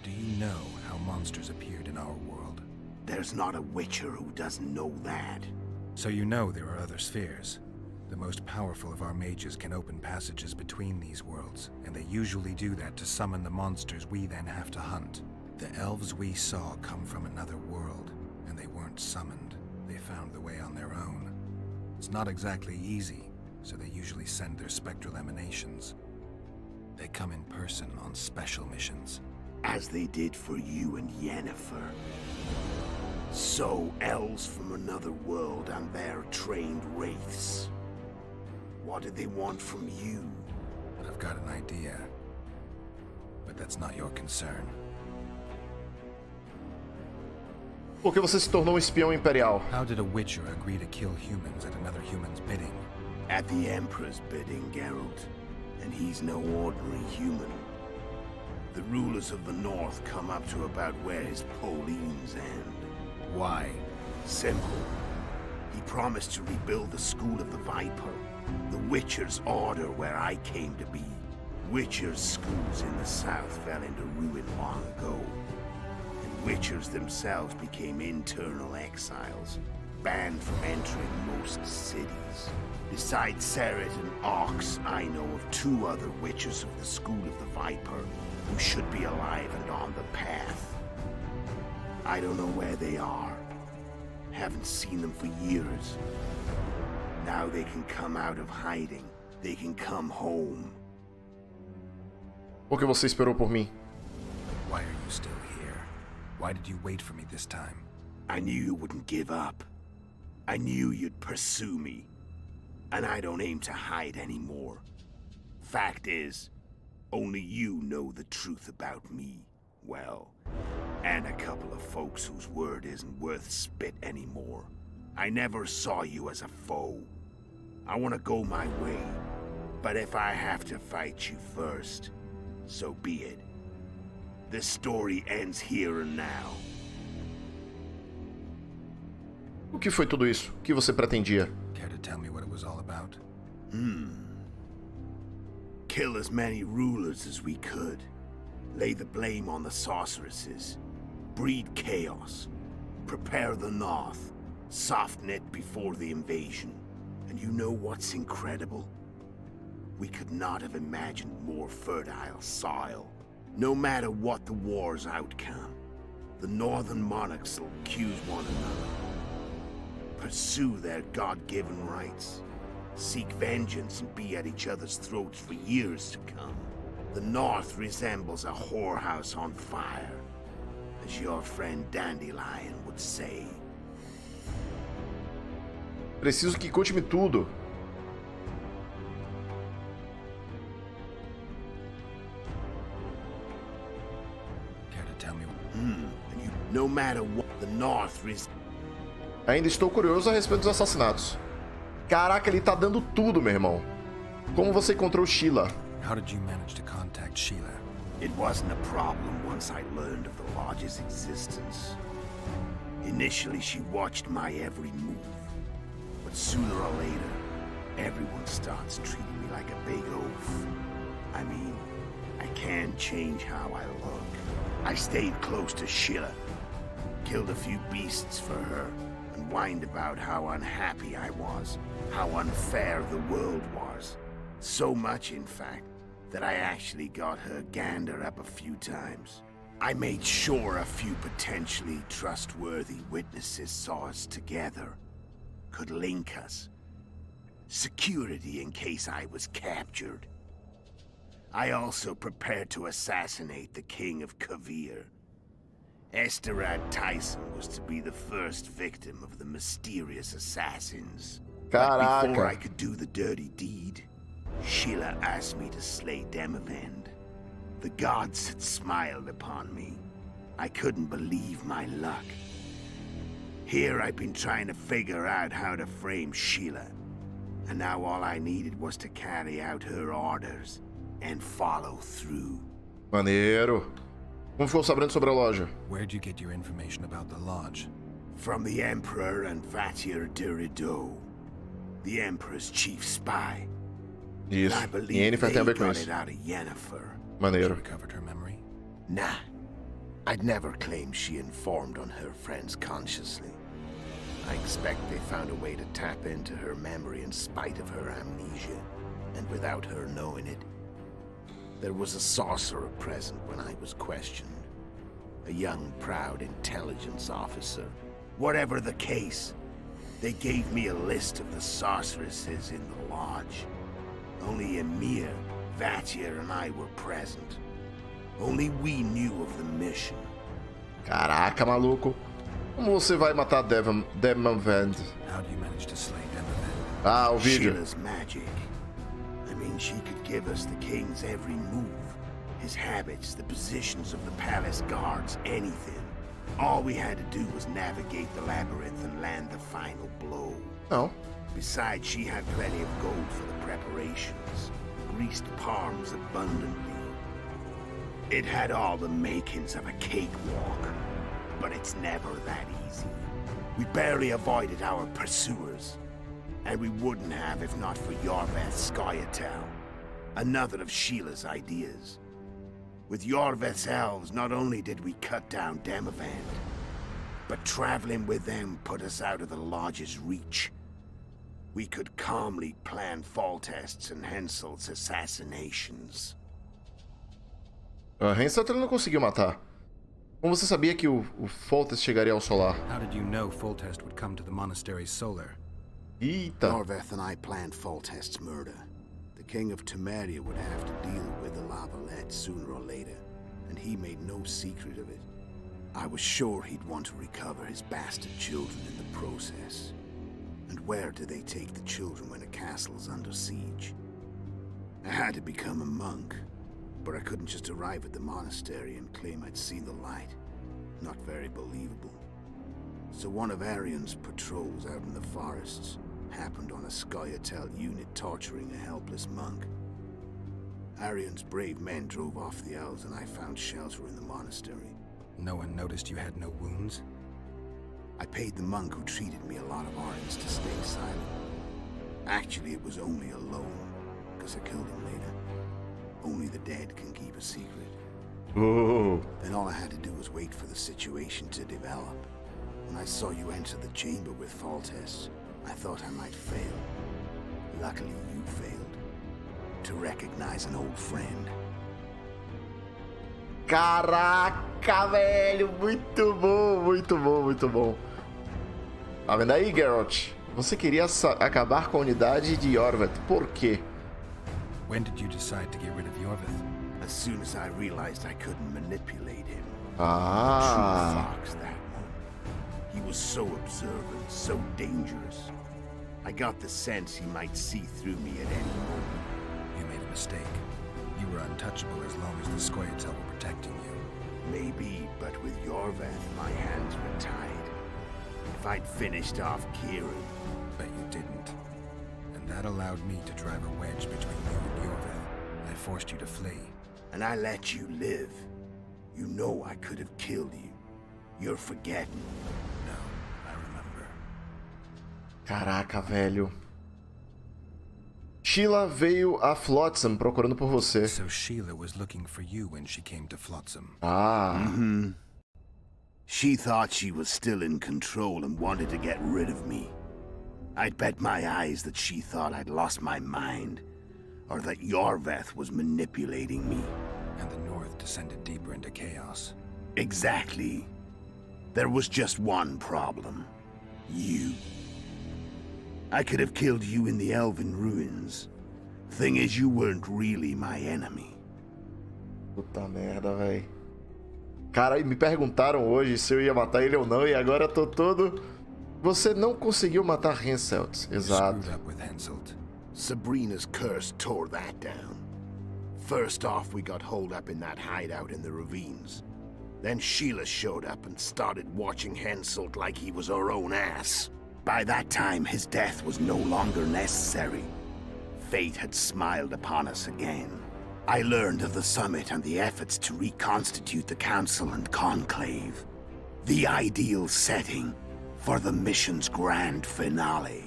Do you know how monsters appeared in our world? There's not a Witcher who doesn't know that. So you know there are other spheres. The most powerful of our mages can open passages between these worlds, and they usually do that to summon the monsters we then have to hunt. The elves we saw come from another world, and they weren't summoned. They found the way on their own. It's not exactly easy, so they usually send their spectral emanations. They come in person on special missions. As they did for you and Yennefer. So, elves from another world and their trained wraiths. What did they want from you? I've got an idea. But that's not your concern. Por que você se tornou espião imperial? How did a Witcher agree to kill humans at another human's bidding? At the Emperor's bidding, Geralt. And he's no ordinary human. The rulers of the North come up to about where his Pauline's end. Why? Simple. He promised to rebuild the School of the Viper, the Witcher's order where I came to be. Witcher's schools in the south fell into ruin long ago, and Witchers themselves became internal exiles, banned from entering most cities. Besides Seret and Ox, I know of 2 other Witchers of the School of the Viper who should be alive and on the path. I don't know where they are. Haven't seen them for years. Now they can come out of hiding. They can come home. Por que você esperou por mim? Why are you still here? Why did you wait for me this time? I knew you wouldn't give up. I knew you'd pursue me. And I don't aim to hide anymore. Fact is, only you know the truth about me. Well, and a couple of folks whose word isn't worth spit anymore. I never saw you as a foe. I want to go my way, but if I have to fight you first, so be it. This story ends here and now. O O que foi tudo isso? O que você pretendia? Care to tell me what it was all about? Kill as many rulers as we could. Lay the blame on the sorceresses. Breed chaos. Prepare the north. Soften it before the invasion. And you know what's incredible? We could not have imagined more fertile soil. No matter what the war's outcome, the northern monarchs will accuse one another. Pursue their God-given rights. Seek vengeance and be at each other's throats for years to come. The north resembles a whorehouse on fire, as your friend Dandelion would say. Preciso que conte-me tudo. Care to tell me? No matter what, the north Ainda estou curioso a respeito dos assassinatos. Caraca, ele tá dando tudo, meu irmão. Como você encontrou Sheila? How did you manage to contact Sheila? It wasn't a problem once I learned of the Lodge's existence. Initially, she watched my every move. But sooner or later, everyone starts treating me like a big oaf. I mean, I can't change how I look. I stayed close to Sheila. Killed a few beasts for her. And whined about how unhappy I was. How unfair the world was. So much, in fact, that I actually got her gander up a few times. I made sure a few potentially trustworthy witnesses saw us together. Could link us. Security in case I was captured. I also prepared to assassinate the King of Kavir. Esterad Tyson was to be the first victim of the mysterious assassins. But before I could do the dirty deed, Sheila asked me to slay Demavend. The gods had smiled upon me. I couldn't believe my luck. Here I've been trying to figure out how to frame Sheila. And now all I needed was to carry out her orders and follow through. Maneiro. Como ficou sabendo sobre a loja? Where'd you get your information about the lodge? From the Emperor and Witrcher de Rideau, the Emperor's chief spy. Isso. I E believe Yennefer they tem a ver com got isso. it out of Yennefer. Maneiro. Recovered her memory? Nah. I'd never claim she informed on her friends consciously. I expect they found a way to tap into her memory in spite of her amnesia, and without her knowing it. There was a sorcerer present when I was questioned. A young, proud intelligence officer. Whatever the case, they gave me a list of the sorceresses in the lodge. Only Emir, Wicher, and I were present. Only we knew of the mission. Caraca, maluco. Como você vai matar Demavend? How do you manage to slay Demavend? Ah, o vídeo. Sheila's magic. I mean, she could give us the king's every move. His habits, the positions of the palace guards, anything. All we had to do was navigate the labyrinth and land the final blow. Oh. Besides, she had plenty of gold for the preparations. Greased palms abundantly. It had all the makings of a cakewalk. But it's never that easy. We barely avoided our pursuers. And we wouldn't have if not for Yorveth's Scoia'tael, another of Sheila's ideas. With Yorveth's elves, not only did we cut down Demavend, but traveling with them put us out of the Lodge's reach. We could calmly plan Foltest's and Hensel's assassinations. Henselt ele não conseguiu matar. Como você sabia que o Foltest chegaria ao solar? How did you know Foltest would come to the monastery's solar? Eita. Yorveth and I planned Foltest's murder. The King of Temeria would have to deal with the Lavalette sooner or later, and he made no secret of it. I was sure he'd want to recover his bastard children in the process. And where do they take the children when a castle's under siege? I had to become a monk, but I couldn't just arrive at the monastery and claim I'd seen the light. Not very believable. So one of Arian's patrols out in the forests happened on a Scoia'tael unit torturing a helpless monk. Arian's brave men drove off the elves and I found shelter in the monastery. No one noticed you had no wounds? I paid the monk who treated me a lot of orange to stay silent. Actually, it was only a loan, because I killed him later. Only the dead can keep a secret. Ooh. Then all I had to do was wait for the situation to develop. When I saw you enter the chamber with Foltest, I thought I might fail. Luckily, you failed. To recognize an old friend. Caraca, velho! Muito bom, muito bom, muito bom. Tá vendo aí, Geralt? Você queria acabar com a unidade de Jorveth. Por quê? When did you decide to get rid of Jorveth? As soon as I realized I couldn't manipulate him. Ah. True fox, that one. He was so observant, so dangerous. I got the sense he might see through me at any moment. You made a mistake. You were untouchable as long as the Scoia'tael were protecting you. Maybe, but with Jorveth, my hands were tied. If I'd finished off Kieran. But you didn't. And that allowed me to drive a wedge between you and Jorveth. I forced you to flee. And I let you live. You know I could have killed you. You're forgetting. No, I remember. Caraca, velho. Sheila veio a Flotsam procurando por você. So Sheila was looking for you when she came to Flotsam. Ah. Mm-hmm. She thought she was still in control and wanted to get rid of me. I'd bet my eyes that she thought I'd lost my mind, or that Jorveth was manipulating me. And the North descended deeper into chaos. Exactly. There was just one problem. You. I could have killed you in the Elven ruins. Thing is, you weren't really my enemy. Puta merda, véi. Cara, me perguntaram hoje se eu ia matar ele ou não, e agora eu tô todo... Você não conseguiu matar Henselt. Exato. Sabrina's curse tore that down. First off, we got holed up in that hideout in the ravines. Then Sheila showed up and started watching Henselt like he was her own ass. By that time, his death was no longer necessary. Fate had smiled upon us again. I learned of the summit and the efforts to reconstitute the council and conclave. The ideal setting for the mission's grand finale.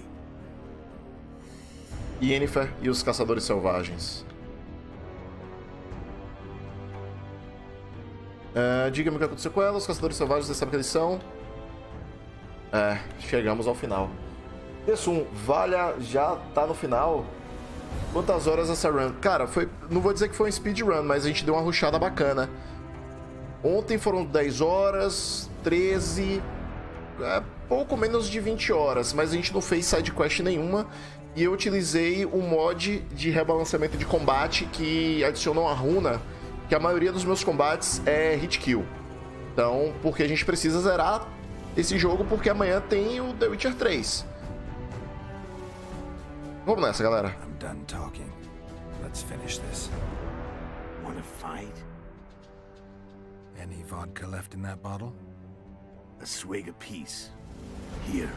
Yennefer e os Caçadores Selvagens. Diga-me o que aconteceu com ela. Os Caçadores Selvagens, você sabe que eles são? Chegamos ao final. Tessum, Valha já tá no final. Quantas horas essa run? Cara, não vou dizer que foi um speedrun, mas a gente deu uma rushada bacana. Ontem foram 10 horas, 13... pouco menos de 20 horas, mas a gente não fez sidequest nenhuma. E eu utilizei um mod de rebalanceamento de combate que adicionou uma runa, que a maioria dos meus combates é hit kill. Então, porque a gente precisa zerar esse jogo, porque amanhã tem o The Witcher 3. Vamos nessa, galera. I'm done talking. Let's finish this. Wanna fight? Any vodka left in that bottle? A swig apiece. Here.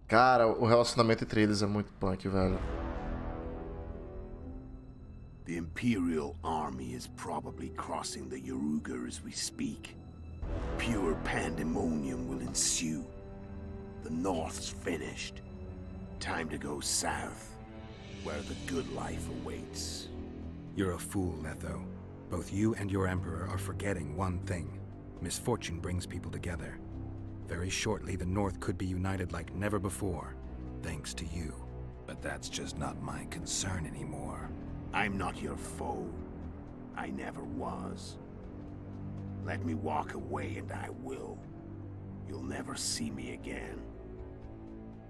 Cara, o relacionamento entre eles é muito punk, velho. The Imperial Army is probably crossing the Yaruga as we speak. Pure pandemonium will ensue. The North's finished. Time to go south, where the good life awaits. You're a fool, Letho. Both you and your Emperor are forgetting one thing. Misfortune brings people together. Very shortly, the North could be united like never before, thanks to you. But that's just not my concern anymore. I'm not your foe. I never was. Let me walk away and I will. You'll never see me again.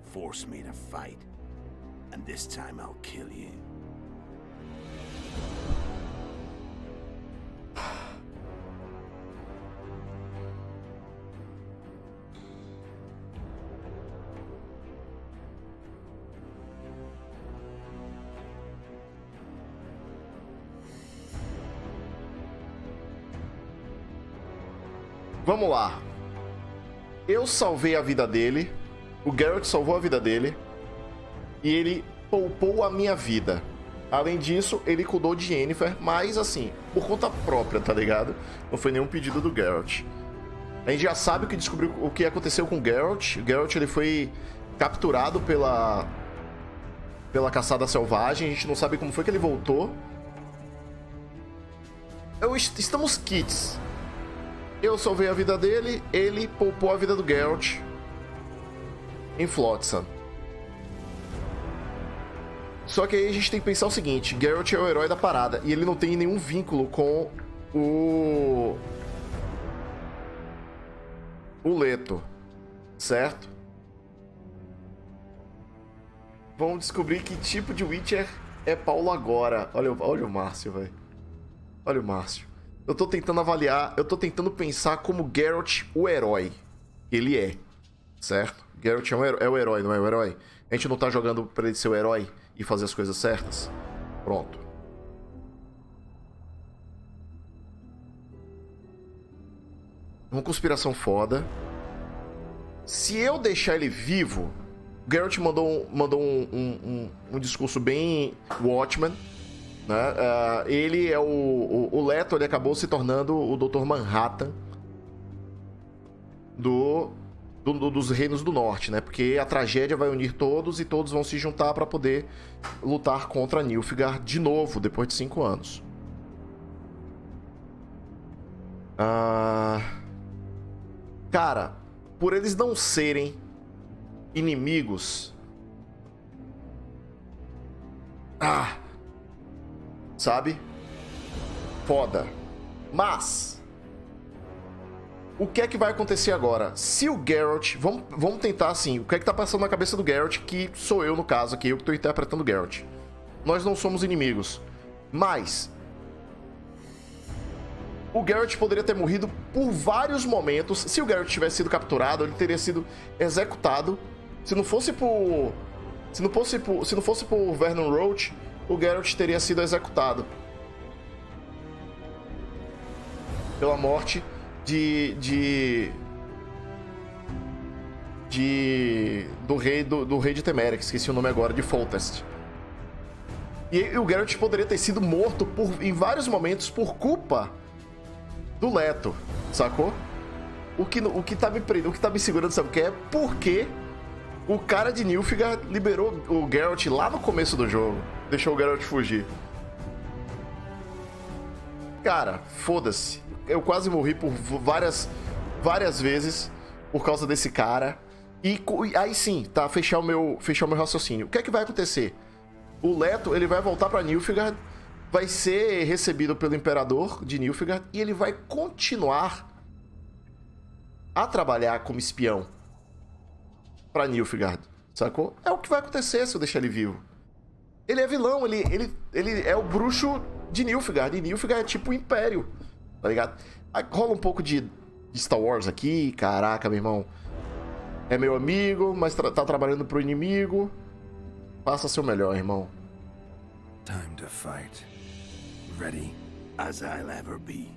Force me to fight, and this time I'll kill you. Vamos lá. Eu salvei a vida dele. O Geralt salvou a vida dele. e ele poupou a minha vida. Além disso, ele cuidou de Yennefer, mas assim, por conta própria, tá ligado? Não foi nenhum pedido do Geralt. A gente já sabe o que aconteceu com o Geralt. O Geralt, ele foi capturado pela caçada selvagem. A gente não sabe como foi que ele voltou. Estamos kits. Eu salvei a vida dele, ele poupou a vida do Geralt em Flotsam. Só que aí a gente tem que pensar o seguinte, Geralt é o herói da parada e ele não tem nenhum vínculo com o Leto, certo? Vamos descobrir que tipo de Wicher é Paulo agora. Olha o Márcio, velho. Olha o Márcio. Eu tô tentando avaliar, eu tô tentando pensar como Geralt o herói. Ele é, certo? Geralt é o herói, não é o herói? A gente não tá jogando pra ele ser o herói e fazer as coisas certas? Pronto. Uma conspiração foda. Se eu deixar ele vivo... O Geralt mandou um discurso bem Watchman, né? Ele é o Leto, ele acabou se tornando o Dr. Manhattan dos Reinos do Norte, né? Porque a tragédia vai unir todos e todos vão se juntar para poder lutar contra Nilfgaard de novo, depois de 5 anos. Cara, por eles não serem inimigos... sabe? Foda. Mas... o que é que vai acontecer agora? Se o Geralt... Vamos tentar assim. O que é que tá passando na cabeça do Geralt? Que sou eu, no caso, aqui. Eu que tô interpretando o Geralt. Nós não somos inimigos. Mas... o Geralt poderia ter morrido por vários momentos. Se o Geralt tivesse sido capturado, ele teria sido executado. Se não fosse por Vernon Roach, o Geralt teria sido executado pela morte do rei de Temeria, que esqueci o nome agora, de Foltest. E o Geralt poderia ter sido morto em vários momentos por culpa do Leto, sacou? O que tá me segurando, sabe o que é? Porque o cara de Nilfgaard liberou o Geralt lá no começo do jogo. Deixou o Geralt fugir. Cara, foda-se. Eu quase morri por várias vezes por causa desse cara. E aí sim, tá, fechar o meu raciocínio. O que é que vai acontecer? O Leto, ele vai voltar pra Nilfgaard, vai ser recebido pelo Imperador de Nilfgaard e ele vai continuar a trabalhar como espião pra Nilfgaard, sacou? É o que vai acontecer se eu deixar ele vivo. Ele é vilão, ele é o bruxo de Nilfgaard, e Nilfgaard é tipo o Império, tá ligado? Aí rola um pouco de Star Wars aqui, caraca, meu irmão. É meu amigo, mas tá trabalhando pro inimigo. Faça seu melhor, irmão. Time to fight. Ready as I'll ever be.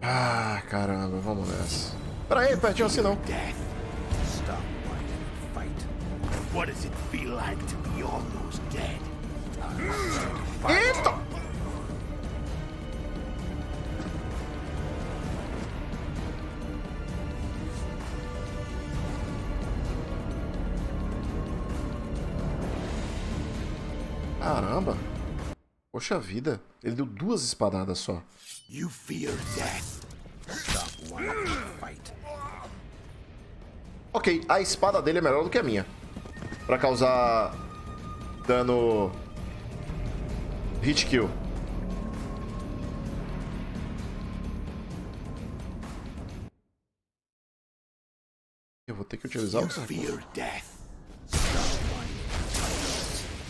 Ah, caramba, vamos nessa. Pera aí, pertinho assim não. Stop whining and fight. What does it feel like to be almost dead? Eita! Caramba. Poxa vida. Ele deu 2 espadadas só. You fear death. Stop whining and fight. Ok, a espada dele é melhor do que a minha. Pra causar dano hit kill. Eu vou ter que utilizar o fear death. Stop whining and fight.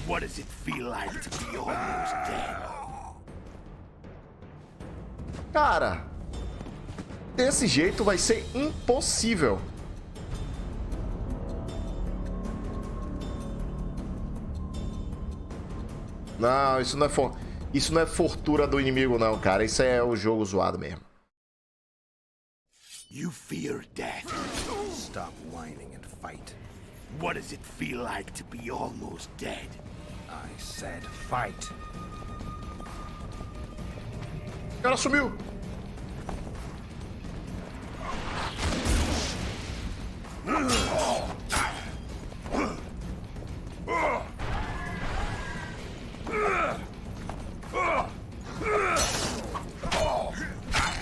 What does it feel like to be almost dead? Cara, desse jeito vai ser impossível. Não, isso não é fortuna do inimigo não, cara. Isso é o jogo zoado mesmo. You fear death. Stop whining and fight. What does it feel like to be almost dead? I said fight. O cara sumiu.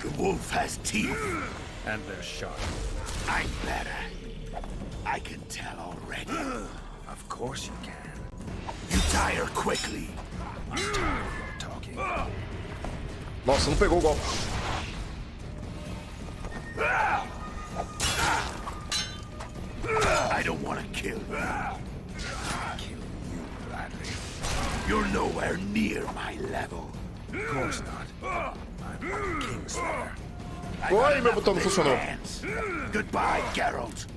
The wolf has teeth. And they're sharp. I'm better. I can tell already. Of course you can. You tire quickly. I'm tired of your talking. Nossa, não pegou o golpe. I don't want to kill you. Kill you gladly. You're nowhere near my level. Of course not. I'm not a Kingslayer. Oi, meu botão não funcionou. Goodbye, Geralt.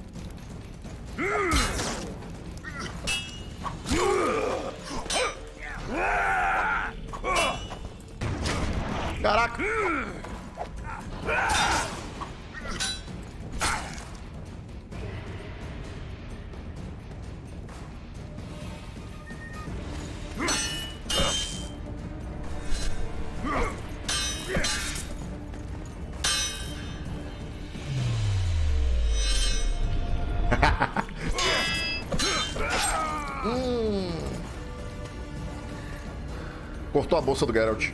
Caraca. Cortou a bolsa do Geralt.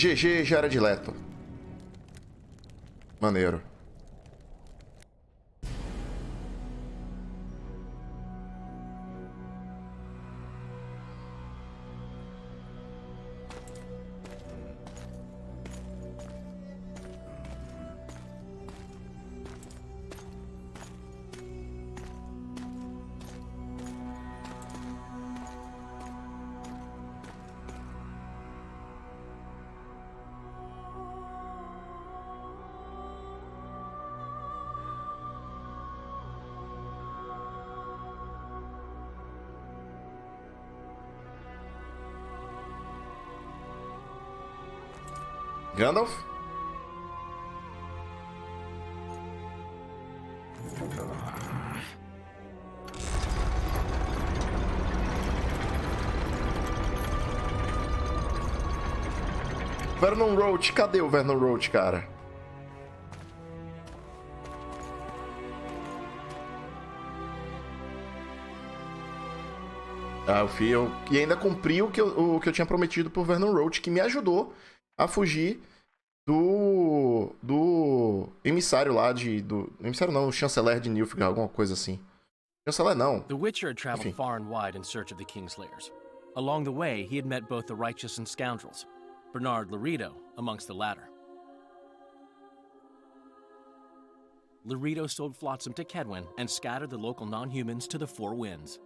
GG já era dileto. Maneiro. Gandalf? Vernon Roach, cadê o Vernon Roach, cara? Ah, eu fui, e ainda cumpri o que eu tinha prometido por Vernon Roach, que me ajudou a fugir do emissário lá emissário não, o chanceler de Nilfgaard, alguma coisa assim. Chanceler não. The Wicher traveled far and wide in search of the Kingslayers. Along the way, he had met both the righteous and scoundrels, Bernard Laredo amongst the latter. Laredo sold Flotsam to Kedwin and scattered the local non-humans to the four winds.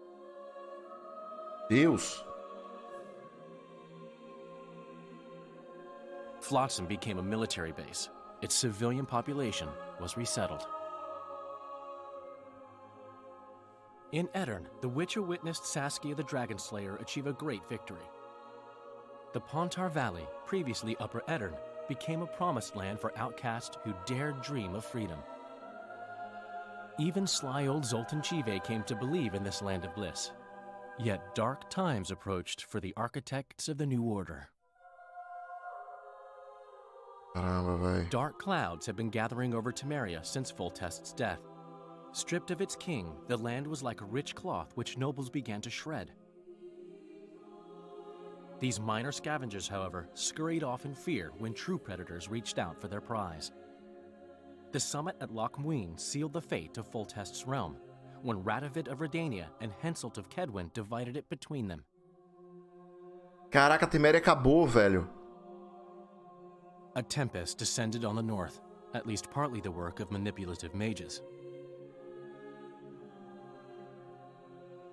Deus. Flotsam became a military base. Its civilian population was resettled. In Edirn, the Witcher witnessed Saskia the Dragonslayer achieve a great victory. The Pontar Valley, previously Upper Edirn, became a promised land for outcasts who dared dream of freedom. Even sly old Zoltan Chive came to believe in this land of bliss. Yet dark times approached for the architects of the New Order. Caramba, véi. Dark clouds have been gathering over Temeria since Foltest's death. Stripped of its king, the land was like a rich cloth which nobles began to shred. These minor scavengers, however, scurried off in fear when true predators reached out for their prize. The summit at Loch Muin sealed the fate of Foltest's realm, when Radovid of Redania and Henselt of Kedwen divided it between them. Caraca, Temeria acabou, velho. A tempest descended on the north, at least partly the work of manipulative mages.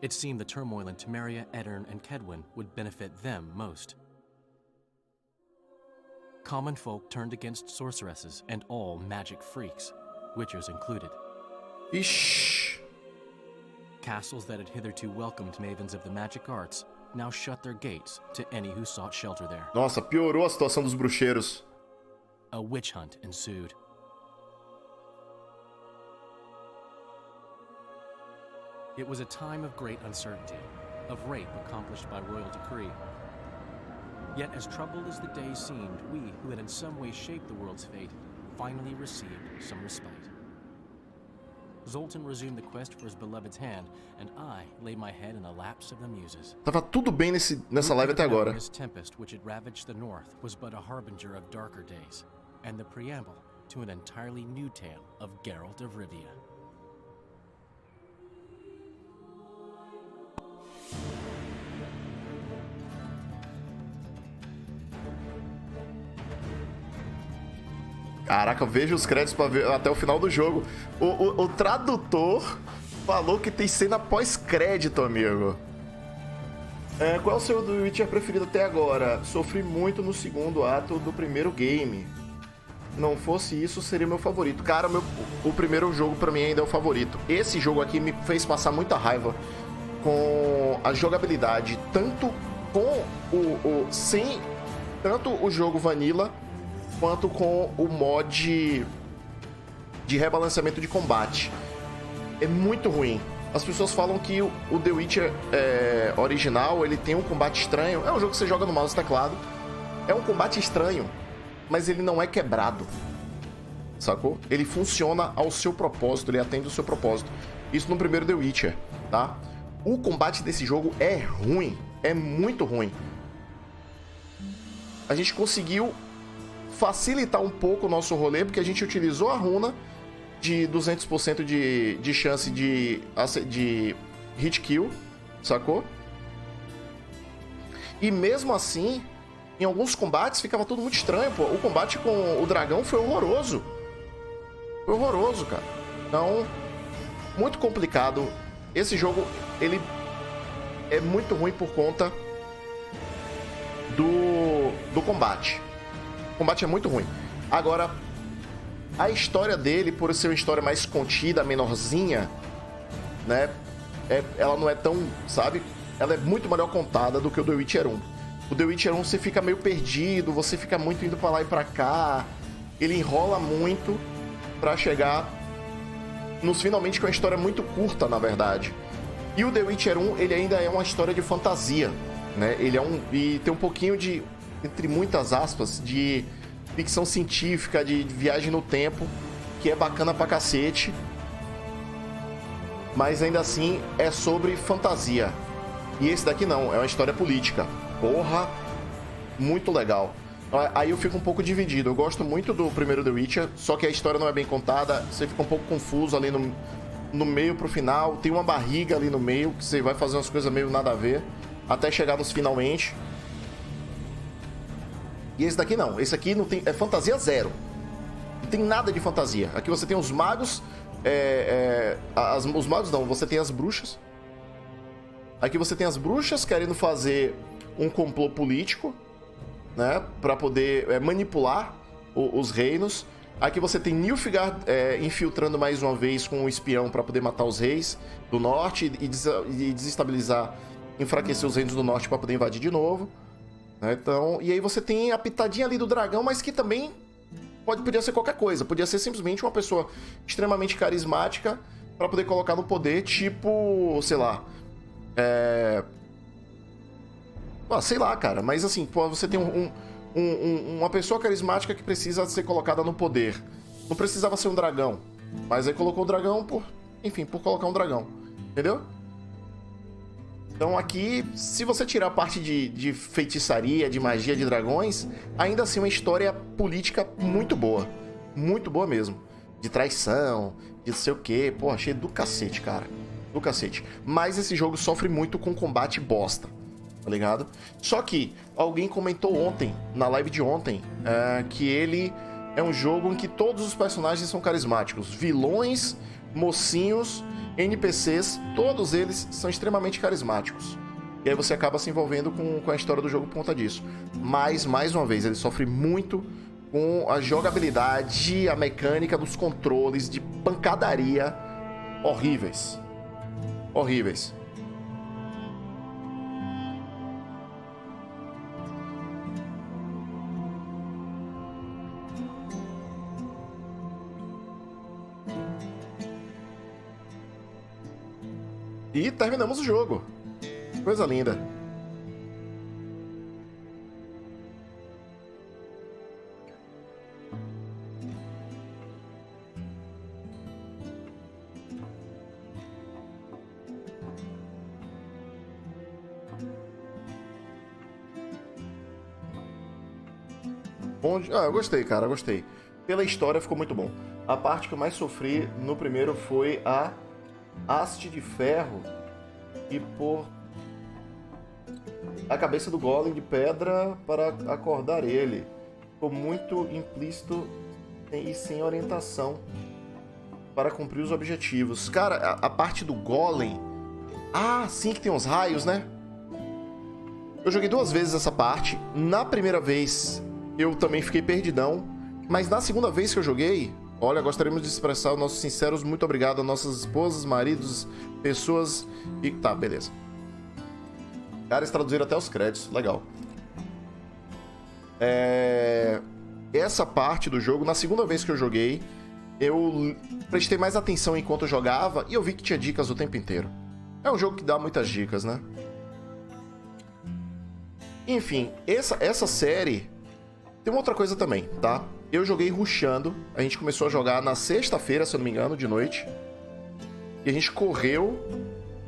It seemed the turmoil in Temeria, Aedirn, and Kedwen would benefit them most. Common folk turned against sorceresses and all magic freaks, witchers included. Ixi. Castles that had hitherto welcomed mavens of the magic arts now shut their gates to any who sought shelter there. Nossa, piorou a situação dos bruxeiros. A witch hunt ensued. It was a time of great uncertainty, of rape accomplished by royal decree. Yet as troubled as the days seemed, we, who had in some way shaped the world's fate, finally received some respite. Zoltan resumed the quest for his beloved's hand, and I laid my head in the laps of the muses. Tava tudo bem nessa live até agora. This tempest which had ravaged the north was but a harbinger of darker days, and the preamble to an entirely new tale of Geralt of Rivia. Caraca, veja os créditos pra ver até o final do jogo. O tradutor falou que tem cena pós-crédito, amigo. Qual é o seu do Wicher preferido até agora? Sofri muito no segundo ato do primeiro game. Não fosse isso, seria meu favorito. Cara, o primeiro jogo pra mim ainda é o favorito. Esse jogo aqui me fez passar muita raiva com a jogabilidade, tanto com tanto o jogo vanilla quanto com o mod de rebalanceamento de combate. É muito ruim. As pessoas falam que o The Witcher original, ele tem um combate estranho. É um jogo que você joga no mouse e teclado. É um combate estranho, mas ele não é quebrado. Sacou? Ele funciona ao seu propósito, ele atende o seu propósito. Isso no primeiro The Witcher, tá? O combate desse jogo é ruim, é muito ruim. A gente conseguiu facilitar um pouco o nosso rolê, porque a gente utilizou a runa de 200% de chance de hit kill, sacou? E mesmo assim, em alguns combates ficava tudo muito estranho, pô. O combate com o dragão foi horroroso. Foi horroroso, cara. Então, muito complicado. Esse jogo, ele é muito ruim por conta do combate. O combate é muito ruim. Agora, a história dele, por ser uma história mais contida, menorzinha, né? Ela não é tão, sabe? Ela é muito melhor contada do que o The Witcher 1. O The Witcher 1 você fica meio perdido, você fica muito indo pra lá e pra cá. Ele enrola muito pra chegar nos finalmente com uma história muito curta, na verdade. E o The Witcher 1, ele ainda é uma história de fantasia, né? Ele e tem um pouquinho de, entre muitas aspas, de ficção científica, de viagem no tempo, que é bacana pra cacete. Mas ainda assim é sobre fantasia. E esse daqui não, é uma história política. Porra, muito legal. Aí eu fico um pouco dividido. Eu gosto muito do primeiro The Witcher, só que a história não é bem contada. Você fica um pouco confuso ali no meio pro final. Tem uma barriga ali no meio, que você vai fazer umas coisas meio nada a ver, até chegar nos finalmente. E esse daqui não. Esse aqui não tem, é fantasia zero. Não tem nada de fantasia. Aqui você tem os magos. Os magos não, você tem as bruxas. Aqui você tem as bruxas querendo fazer um complô político, né, para poder manipular os reinos. Aqui você tem Nilfgaard infiltrando mais uma vez com um espião para poder matar os reis do norte e desestabilizar, enfraquecer os reinos do norte para poder invadir de novo, né? Então, e aí você tem a pitadinha ali do dragão, mas que também podia ser qualquer coisa. Podia ser simplesmente uma pessoa extremamente carismática para poder colocar no poder, tipo, sei lá, Sei lá, cara. Mas assim, pô, você tem uma pessoa carismática que precisa ser colocada no poder. Não precisava ser um dragão. Mas aí colocou o dragão por colocar um dragão. Entendeu? Então aqui, se você tirar a parte de feitiçaria, de magia, de dragões, ainda assim uma história política muito boa. Muito boa mesmo. De traição, de não sei o quê. Pô, achei do cacete, cara. Do cacete. Mas esse jogo sofre muito com combate bosta. Tá ligado? Só que alguém comentou ontem, na live de ontem, que ele é um jogo em que todos os personagens são carismáticos. Vilões, mocinhos, NPCs, todos eles são extremamente carismáticos. E aí você acaba se envolvendo com a história do jogo por conta disso. Mas, mais uma vez, ele sofre muito com a jogabilidade, a mecânica dos controles de pancadaria horríveis. Horríveis. E terminamos o jogo. Coisa linda. Eu gostei, cara, gostei. Pela história ficou muito bom. A parte que eu mais sofri no primeiro foi a haste de ferro e por a cabeça do golem de pedra para acordar ele. Ficou muito implícito e sem orientação para cumprir os objetivos. Cara, a parte do golem... sim, que tem uns raios, né? Eu joguei 2 vezes essa parte. Na primeira vez eu também fiquei perdidão, mas na segunda vez que eu joguei... Olha, gostaríamos de expressar os nossos sinceros muito obrigado a nossas esposas, maridos, pessoas e... Tá, beleza. Cara, eles traduziram até os créditos. Legal. Essa parte do jogo, na segunda vez que eu joguei, eu prestei mais atenção enquanto eu jogava e eu vi que tinha dicas o tempo inteiro. É um jogo que dá muitas dicas, né? Enfim, essa série... Tem uma outra coisa também, tá? Eu joguei rushando. A gente começou a jogar na sexta-feira, se eu não me engano, de noite. E a gente correu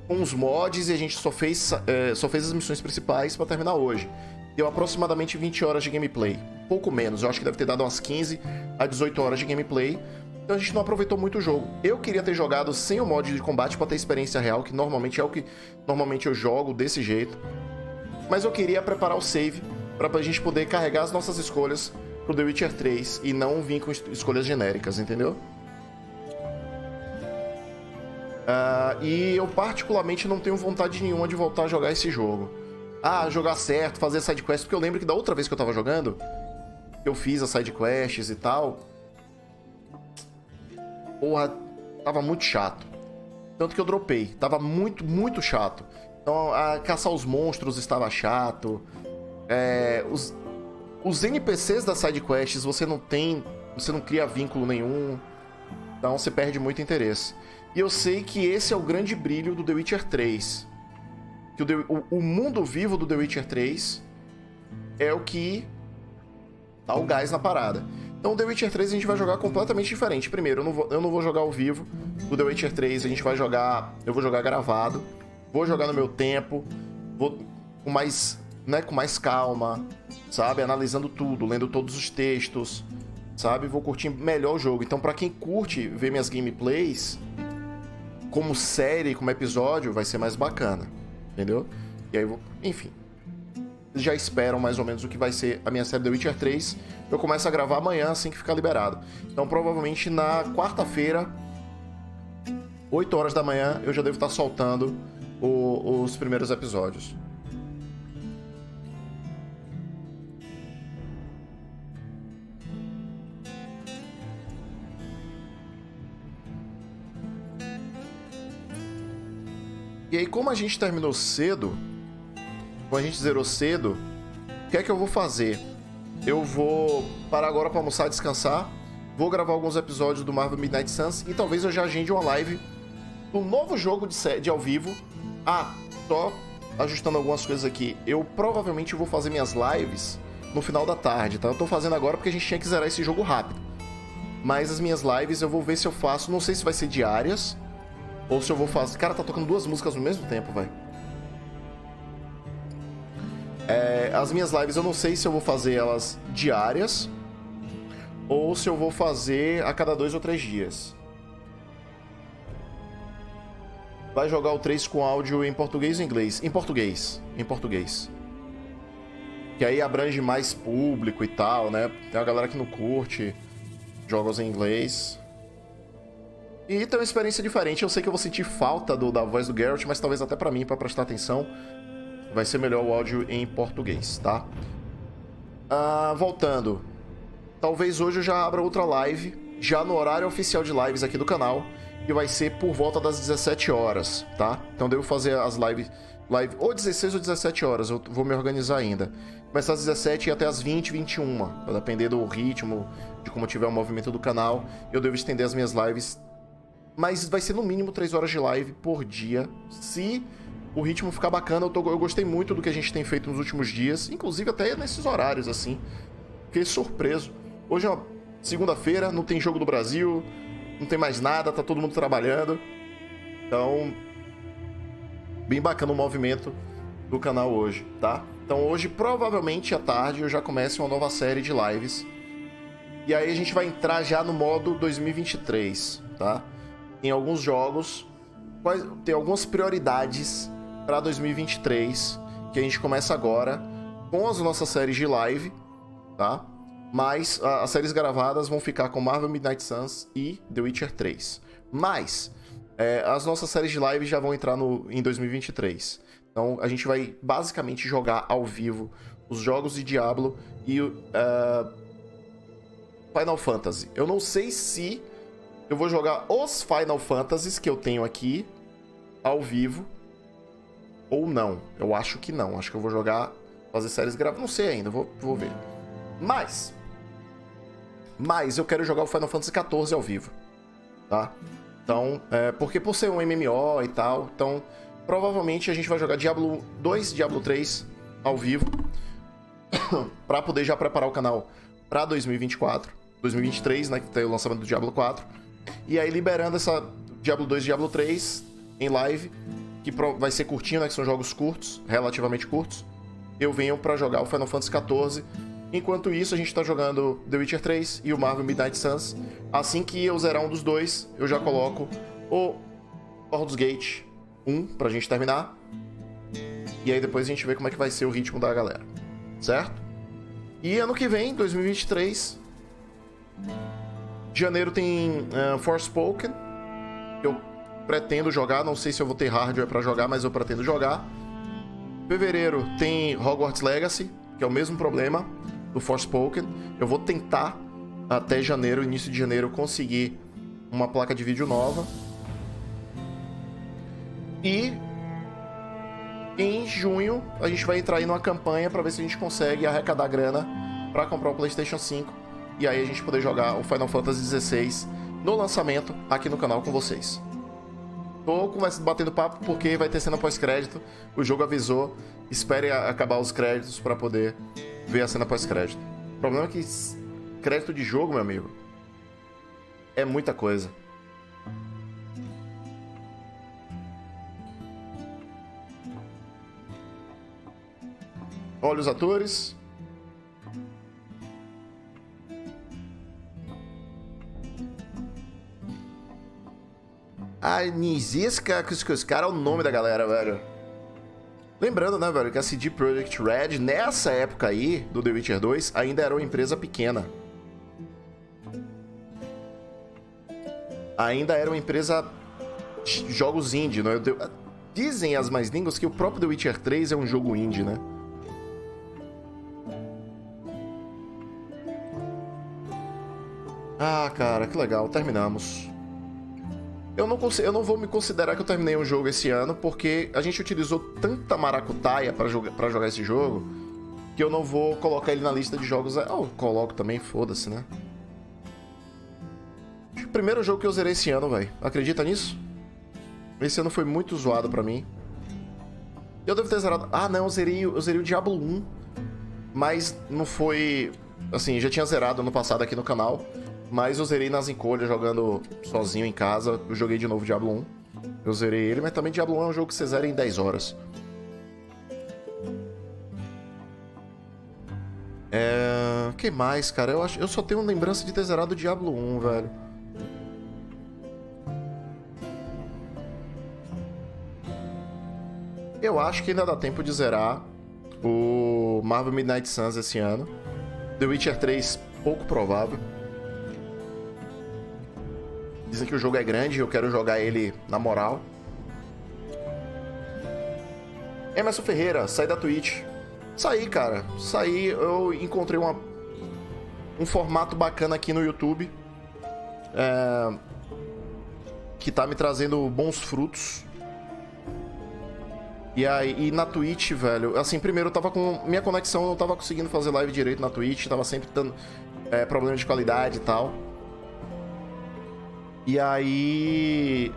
com os mods e a gente só fez as missões principais pra terminar hoje. Deu aproximadamente 20 horas de gameplay. Pouco menos, eu acho que deve ter dado umas 15 a 18 horas de gameplay. Então a gente não aproveitou muito o jogo. Eu queria ter jogado sem o mod de combate pra ter experiência real, que normalmente é o que normalmente eu jogo desse jeito. Mas eu queria preparar o save pra gente poder carregar as nossas escolhas pro The Witcher 3 e não vir com escolhas genéricas, entendeu? E eu particularmente não tenho vontade nenhuma de voltar a jogar esse jogo. Jogar certo, fazer sidequests, porque eu lembro que da outra vez que eu tava jogando, eu fiz as sidequests e tal. Porra, tava muito chato. Tanto que eu dropei, tava muito, muito chato. Então, caçar os monstros estava chato. Os NPCs das sidequests você não cria vínculo nenhum, então você perde muito interesse. E eu sei que esse é o grande brilho do The Witcher 3, que o mundo vivo do The Witcher 3 é o que dá o gás na parada. Então o The Witcher 3 a gente vai jogar completamente diferente. Primeiro, eu não vou jogar ao vivo. O The Witcher 3 eu vou jogar gravado, vou jogar no meu tempo, vou com mais calma, sabe? Analisando tudo, lendo todos os textos, sabe? Vou curtir melhor o jogo. Então, pra quem curte ver minhas gameplays, como série, como episódio, vai ser mais bacana, entendeu? E aí, enfim. Vocês já esperam mais ou menos o que vai ser a minha série The Witcher 3. Eu começo a gravar amanhã, assim que ficar liberado. Então, provavelmente, na quarta-feira, 8 horas da manhã, eu já devo estar soltando os primeiros episódios. E aí, como a gente terminou cedo, como a gente zerou cedo, o que é que eu vou fazer? Eu vou parar agora para almoçar, descansar, vou gravar alguns episódios do Marvel Midnight Suns e talvez eu já agende uma live do novo jogo de ao vivo. Só ajustando algumas coisas aqui. Eu provavelmente vou fazer minhas lives no final da tarde, tá? Eu tô fazendo agora porque a gente tinha que zerar esse jogo rápido. Mas as minhas lives eu vou ver se eu faço... Não sei se vai ser diárias ou se eu vou fazer... Cara, tá tocando 2 músicas no mesmo tempo, velho. As minhas lives eu não sei se eu vou fazer elas diárias ou se eu vou fazer a cada 2 ou 3 dias. Vai jogar o 3 com áudio em português ou inglês? Em português. Em português. Que aí abrange mais público e tal, né? Tem uma galera que não curte jogos em inglês. E tem uma experiência diferente. Eu sei que eu vou sentir falta da voz do Geralt, mas talvez até pra mim, pra prestar atenção, vai ser melhor o áudio em português, tá? Voltando. Talvez hoje eu já abra outra live, já no horário oficial de lives aqui do canal, que vai ser por volta das 17 horas, tá? Então devo fazer as lives ou 16 ou 17 horas, eu vou me organizar ainda. Começar às 17 e até às 20, 21, vai depender do ritmo, de como tiver o movimento do canal. Eu devo estender as minhas lives, mas vai ser no mínimo 3 horas de live por dia, se o ritmo ficar bacana. Eu gostei muito do que a gente tem feito nos últimos dias, inclusive até nesses horários, assim. Fiquei surpreso. Hoje é uma segunda-feira, não tem jogo do Brasil, não tem mais nada, tá todo mundo trabalhando. Então, bem bacana o movimento do canal hoje, tá? Então hoje, provavelmente à tarde, eu já começo uma nova série de lives. E aí a gente vai entrar já no modo 2023, tá? Em alguns jogos, tem algumas prioridades para 2023, que a gente começa agora com as nossas séries de live, tá? Mas as séries gravadas vão ficar com Marvel Midnight Suns e The Witcher 3. Mas as nossas séries de live já vão entrar em 2023. Então a gente vai basicamente jogar ao vivo os jogos de Diablo e Final Fantasy. Eu não sei se eu vou jogar os Final Fantasies que eu tenho aqui ao vivo ou não. Eu acho que não. Acho que eu vou fazer séries gravadas. Não sei ainda, vou ver. Mas eu quero jogar o Final Fantasy XIV ao vivo, tá? Então, porque por ser um MMO e tal, então provavelmente a gente vai jogar Diablo 2, Diablo 3 ao vivo pra poder já preparar o canal pra 2023, né, que tem o lançamento do Diablo 4. E aí liberando essa Diablo 2 e Diablo 3 em live, que vai ser curtinho, né, que são jogos curtos, relativamente curtos. Eu venho pra jogar o Final Fantasy XIV. Enquanto isso, a gente tá jogando The Witcher 3 e o Marvel Midnight Suns. Assim que eu zerar um dos dois, eu já coloco o Baldur's Gate 1 pra gente terminar. E aí depois a gente vê como é que vai ser o ritmo da galera. Certo? E ano que vem, 2023, janeiro tem Forspoken. Eu pretendo jogar, não sei se eu vou ter hardware pra jogar, mas eu pretendo jogar. Fevereiro tem Hogwarts Legacy, que é o mesmo problema do Forspoken. Eu vou tentar até janeiro, início de janeiro, conseguir uma placa de vídeo nova. E em junho a gente vai entrar aí numa campanha para ver se a gente consegue arrecadar grana para comprar o PlayStation 5 e aí a gente poder jogar o Final Fantasy XVI no lançamento aqui no canal com vocês. Tô batendo papo porque vai ter cena pós-crédito. O jogo avisou. Espere acabar os créditos para poder ver a cena pós-crédito. O problema é que crédito de jogo, meu amigo, é muita coisa. Olha os atores. Nizisca Kuskar é o nome da galera, velho. Lembrando, né, velho, que a CD Projekt Red, nessa época aí, do The Witcher 2, ainda era uma empresa pequena. Ainda era uma empresa de jogos indie, né? Dizem as mais línguas que o próprio The Witcher 3 é um jogo indie, né? Ah, cara, que legal, terminamos. Eu não vou me considerar que eu terminei um jogo esse ano, porque a gente utilizou tanta maracutaia pra jogar esse jogo, que eu não vou colocar ele na lista de jogos. Eu coloco também, foda-se, né? O primeiro jogo que eu zerei esse ano, velho. Acredita nisso? Esse ano foi muito zoado pra mim. Eu devo ter zerado... Ah, não, eu zerei o Diablo 1. Mas não foi... Assim, já tinha zerado ano passado aqui no canal. Mas eu zerei nas encolhas, jogando sozinho em casa. Eu joguei de novo Diablo 1. Eu zerei ele, mas também Diablo 1 é um jogo que você zera em 10 horas. Que mais, cara? Eu só tenho lembrança de ter zerado o Diablo 1, velho. Eu acho que ainda dá tempo de zerar o Marvel Midnight Suns esse ano. The Witcher 3, pouco provável. Dizem que o jogo é grande e eu quero jogar ele na moral. Emerson Ferreira, sai da Twitch. Saí, cara. Saí, eu encontrei um formato bacana aqui no YouTube. Que tá me trazendo bons frutos. E na Twitch, velho, assim, primeiro eu tava com... Minha conexão, eu não tava conseguindo fazer live direito na Twitch, tava sempre dando problema de qualidade e tal. E aí...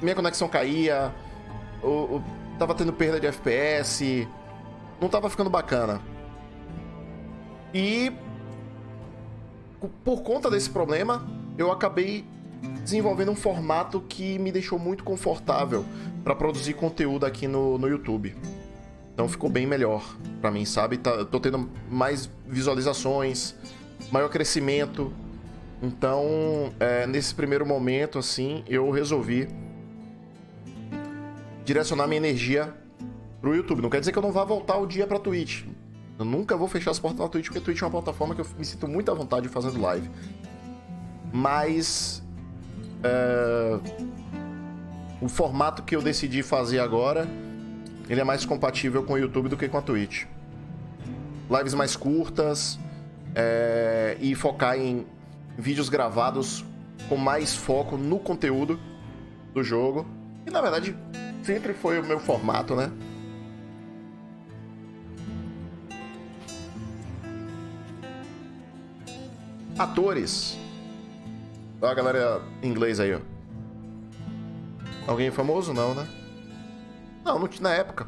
minha conexão caía, eu tava tendo perda de FPS, não tava ficando bacana. E... por conta desse problema, eu acabei desenvolvendo um formato que me deixou muito confortável para produzir conteúdo aqui no YouTube. Então ficou bem melhor para mim, sabe? Tô tendo mais visualizações, maior crescimento. Então, nesse primeiro momento, assim, eu resolvi direcionar minha energia pro YouTube. Não quer dizer que eu não vá voltar o dia pra Twitch. Eu nunca vou fechar as portas na Twitch, porque a Twitch é uma plataforma que eu me sinto muito à vontade fazendo live. Mas... o formato que eu decidi fazer agora, ele é mais compatível com o YouTube do que com a Twitch. Lives mais curtas, e focar em vídeos gravados com mais foco no conteúdo do jogo. E na verdade, sempre foi o meu formato, né? Atores. Olha a galera em inglês aí, ó. Alguém famoso? Não, né? Não, não tinha na época.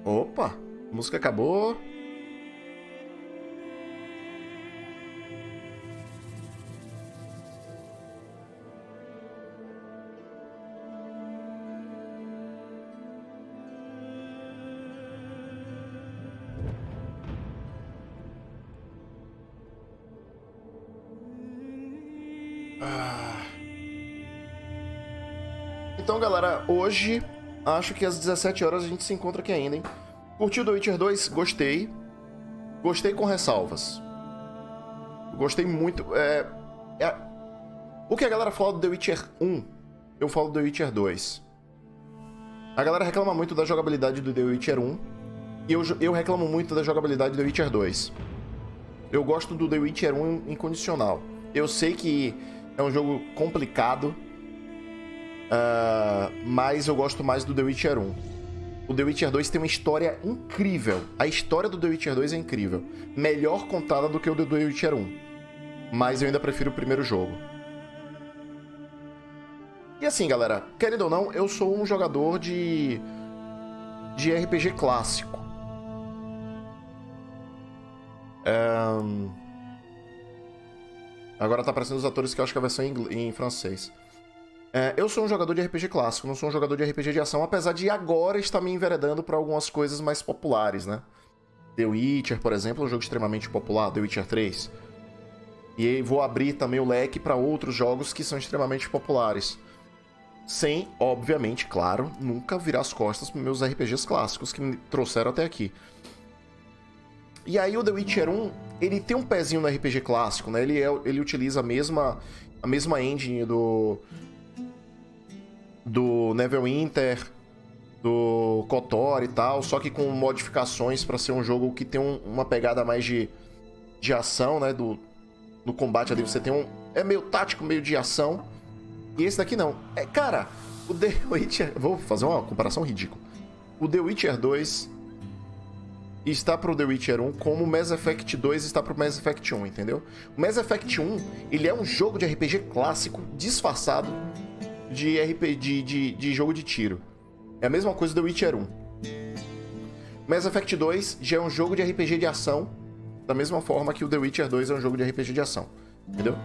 Opa, a música acabou. Então, galera, hoje acho que às 17 horas a gente se encontra aqui ainda, hein? Curtiu The Witcher 2? Gostei. Gostei com ressalvas. Gostei muito. O que a galera fala do The Witcher 1, eu falo do The Witcher 2. A galera reclama muito da jogabilidade do The Witcher 1 e eu reclamo muito da jogabilidade do The Witcher 2. Eu gosto do The Witcher 1 incondicional. Eu sei que é um jogo complicado, mas eu gosto mais do The Witcher 1. O The Witcher 2 tem uma história incrível. A história do The Witcher 2 é incrível. Melhor contada do que o do The Witcher 1. Mas eu ainda prefiro o primeiro jogo. E assim, galera, querendo ou não, eu sou um jogador de RPG clássico. Agora tá aparecendo os atores que eu acho que a versão em francês. Eu sou um jogador de RPG clássico, não sou um jogador de RPG de ação, apesar de agora estar me enveredando para algumas coisas mais populares, né? The Witcher, por exemplo, é um jogo extremamente popular, The Witcher 3. E aí vou abrir também o leque para outros jogos que são extremamente populares. Sem, obviamente, claro, nunca virar as costas para meus RPGs clássicos que me trouxeram até aqui. E aí o The Witcher 1, ele tem um pezinho no RPG clássico, né? Ele utiliza a mesma engine do Neverwinter, do KOTOR e tal, só que com modificações para ser um jogo que tem uma pegada mais de ação, né? No combate ali você tem um... É meio tático, meio de ação. E esse daqui não. Cara, o The Witcher... Vou fazer uma comparação ridícula. O The Witcher 2 está pro The Witcher 1 como o Mass Effect 2 está pro Mass Effect 1, entendeu? O Mass Effect 1, ele é um jogo de RPG clássico disfarçado de jogo de tiro. É a mesma coisa do The Witcher 1. Mass Effect 2 já é um jogo de RPG de ação, da mesma forma que o The Witcher 2 é um jogo de RPG de ação. Entendeu?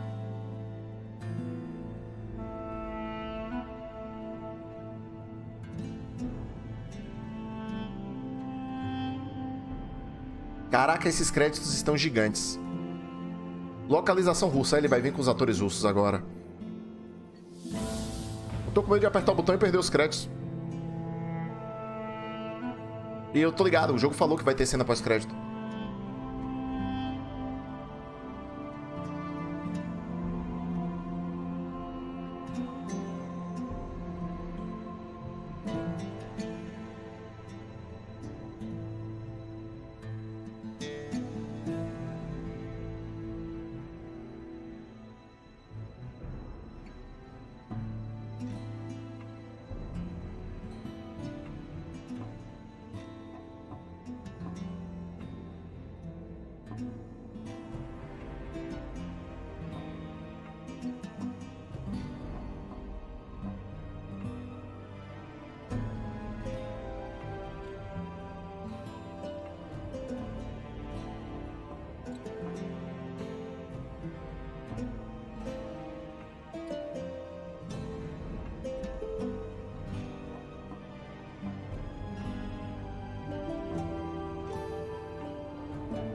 Caraca, esses créditos estão gigantes. Localização russa, ele vai vir com os atores russos agora. Eu tô com medo de apertar o botão e perder os créditos. E eu tô ligado, o jogo falou que vai ter cena pós-crédito.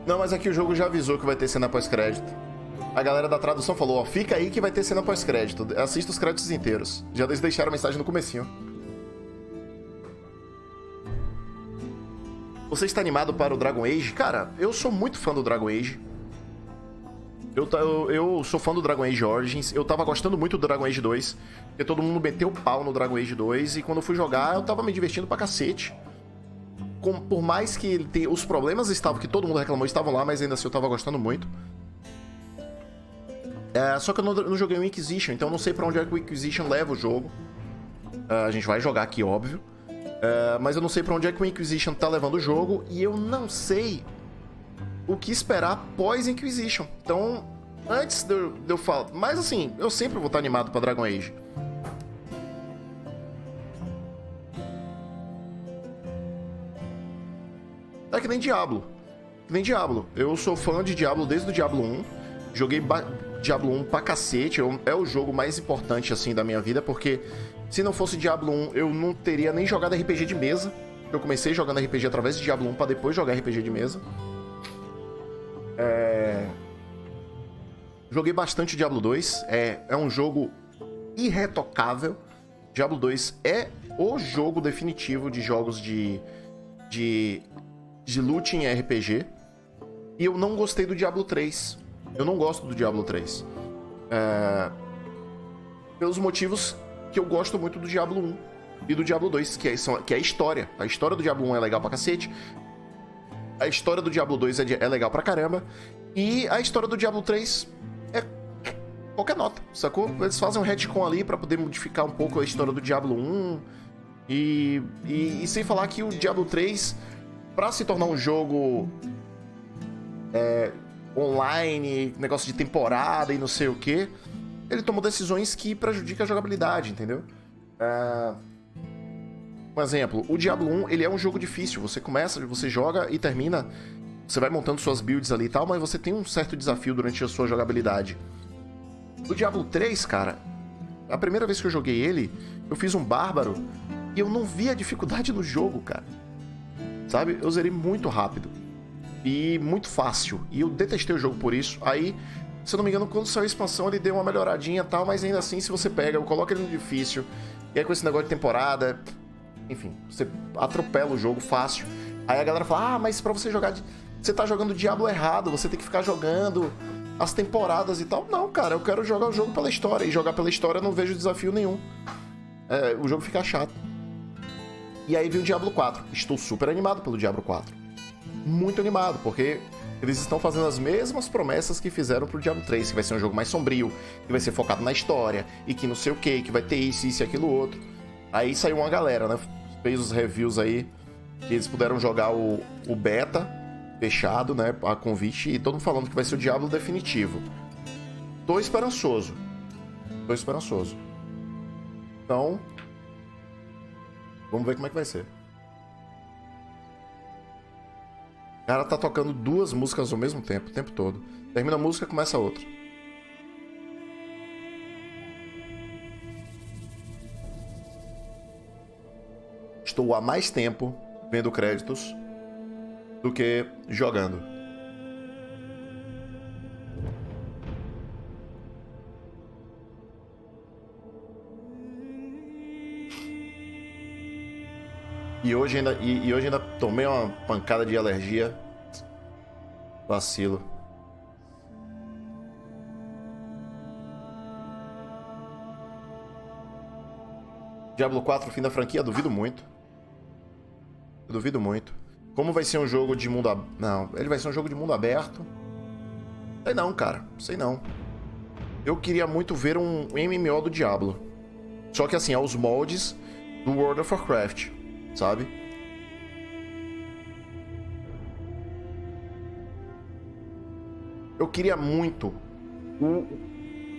Não, mas aqui o jogo já avisou que vai ter cena pós-crédito. A galera da tradução falou, ó, fica aí que vai ter cena pós-crédito. Assista os créditos inteiros. Já eles deixaram a mensagem no comecinho. Você está animado para o Dragon Age? Cara, eu sou muito fã do Dragon Age. Eu sou fã do Dragon Age Origins. Eu tava gostando muito do Dragon Age 2. Porque todo mundo meteu o pau no Dragon Age 2. E quando eu fui jogar, eu tava me divertindo pra cacete. Por mais que ele tenha, os problemas estavam, que todo mundo reclamou, estavam lá, mas ainda assim eu tava gostando muito. Só que eu não joguei o Inquisition, então eu não sei pra onde é que o Inquisition leva o jogo. A gente vai jogar aqui, óbvio. Mas eu não sei pra onde é que o Inquisition tá levando o jogo. E eu não sei o que esperar pós-Inquisition. Então, antes de eu falar... Mas assim, eu sempre vou estar animado pra Dragon Age. É que nem Diablo. Que nem Diablo. Eu sou fã de Diablo desde o Diablo 1. Joguei Diablo 1 pra cacete. É o jogo mais importante, assim, da minha vida. Porque se não fosse Diablo 1, eu não teria nem jogado RPG de mesa. Eu comecei jogando RPG através de Diablo 1 pra depois jogar RPG de mesa. Joguei bastante Diablo 2. É um jogo irretocável. Diablo 2 é o jogo definitivo de jogos de loot em RPG. E eu não gostei do Diablo 3. Eu não gosto do Diablo 3. Pelos motivos que eu gosto muito do Diablo 1 e do Diablo 2, que é a história. A história do Diablo 1 é legal pra cacete. A história do Diablo 2 é legal pra caramba. E a história do Diablo 3 é qualquer nota, sacou? Eles fazem um retcon ali pra poder modificar um pouco a história do Diablo 1. E sem falar que o Diablo 3... Pra se tornar um jogo online, negócio de temporada e não sei o que, ele tomou decisões que prejudicam a jogabilidade, entendeu? Um exemplo, o Diablo 1, ele é um jogo difícil. Você começa, você joga e termina, você vai montando suas builds ali e tal, mas você tem um certo desafio durante a sua jogabilidade. O Diablo 3, cara, a primeira vez que eu joguei ele, eu fiz um bárbaro e eu não vi a dificuldade no jogo, cara. Sabe? Eu zerei muito rápido. E muito fácil. E eu detestei o jogo por isso. Aí, se eu não me engano, quando saiu a expansão, ele deu uma melhoradinha e tal. Mas ainda assim, se você pega, coloca ele no difícil. E aí com esse negócio de temporada... Enfim, você atropela o jogo fácil. Aí a galera fala, mas pra você jogar... Você tá jogando o Diablo errado. Você tem que ficar jogando as temporadas e tal. Não, cara. Eu quero jogar o jogo pela história. E jogar pela história eu não vejo desafio nenhum. o jogo fica chato. E aí vem o Diablo 4. Estou super animado pelo Diablo 4. Muito animado, porque eles estão fazendo as mesmas promessas que fizeram pro Diablo 3, que vai ser um jogo mais sombrio, que vai ser focado na história, e que não sei o que vai ter isso e aquilo outro. Aí saiu uma galera, né? Fez os reviews aí, que eles puderam jogar o beta fechado, né? A convite, e todo mundo falando que vai ser o Diablo definitivo. Tô esperançoso. Então, vamos ver como é que vai ser. O cara tá tocando 2 músicas ao mesmo tempo, o tempo todo. Termina a música, começa a outra. Estou há mais tempo vendo créditos do que jogando. E hoje ainda tomei uma pancada de alergia. Vacilo. Diablo 4, fim da franquia? Duvido muito. Eu duvido muito. Como vai ser um jogo de mundo aberto? Não, ele vai ser um jogo de mundo aberto. Sei não, cara. Sei não. Eu queria muito ver um MMO do Diablo. Só que assim, aos moldes do World of Warcraft. Sabe? Eu queria muito o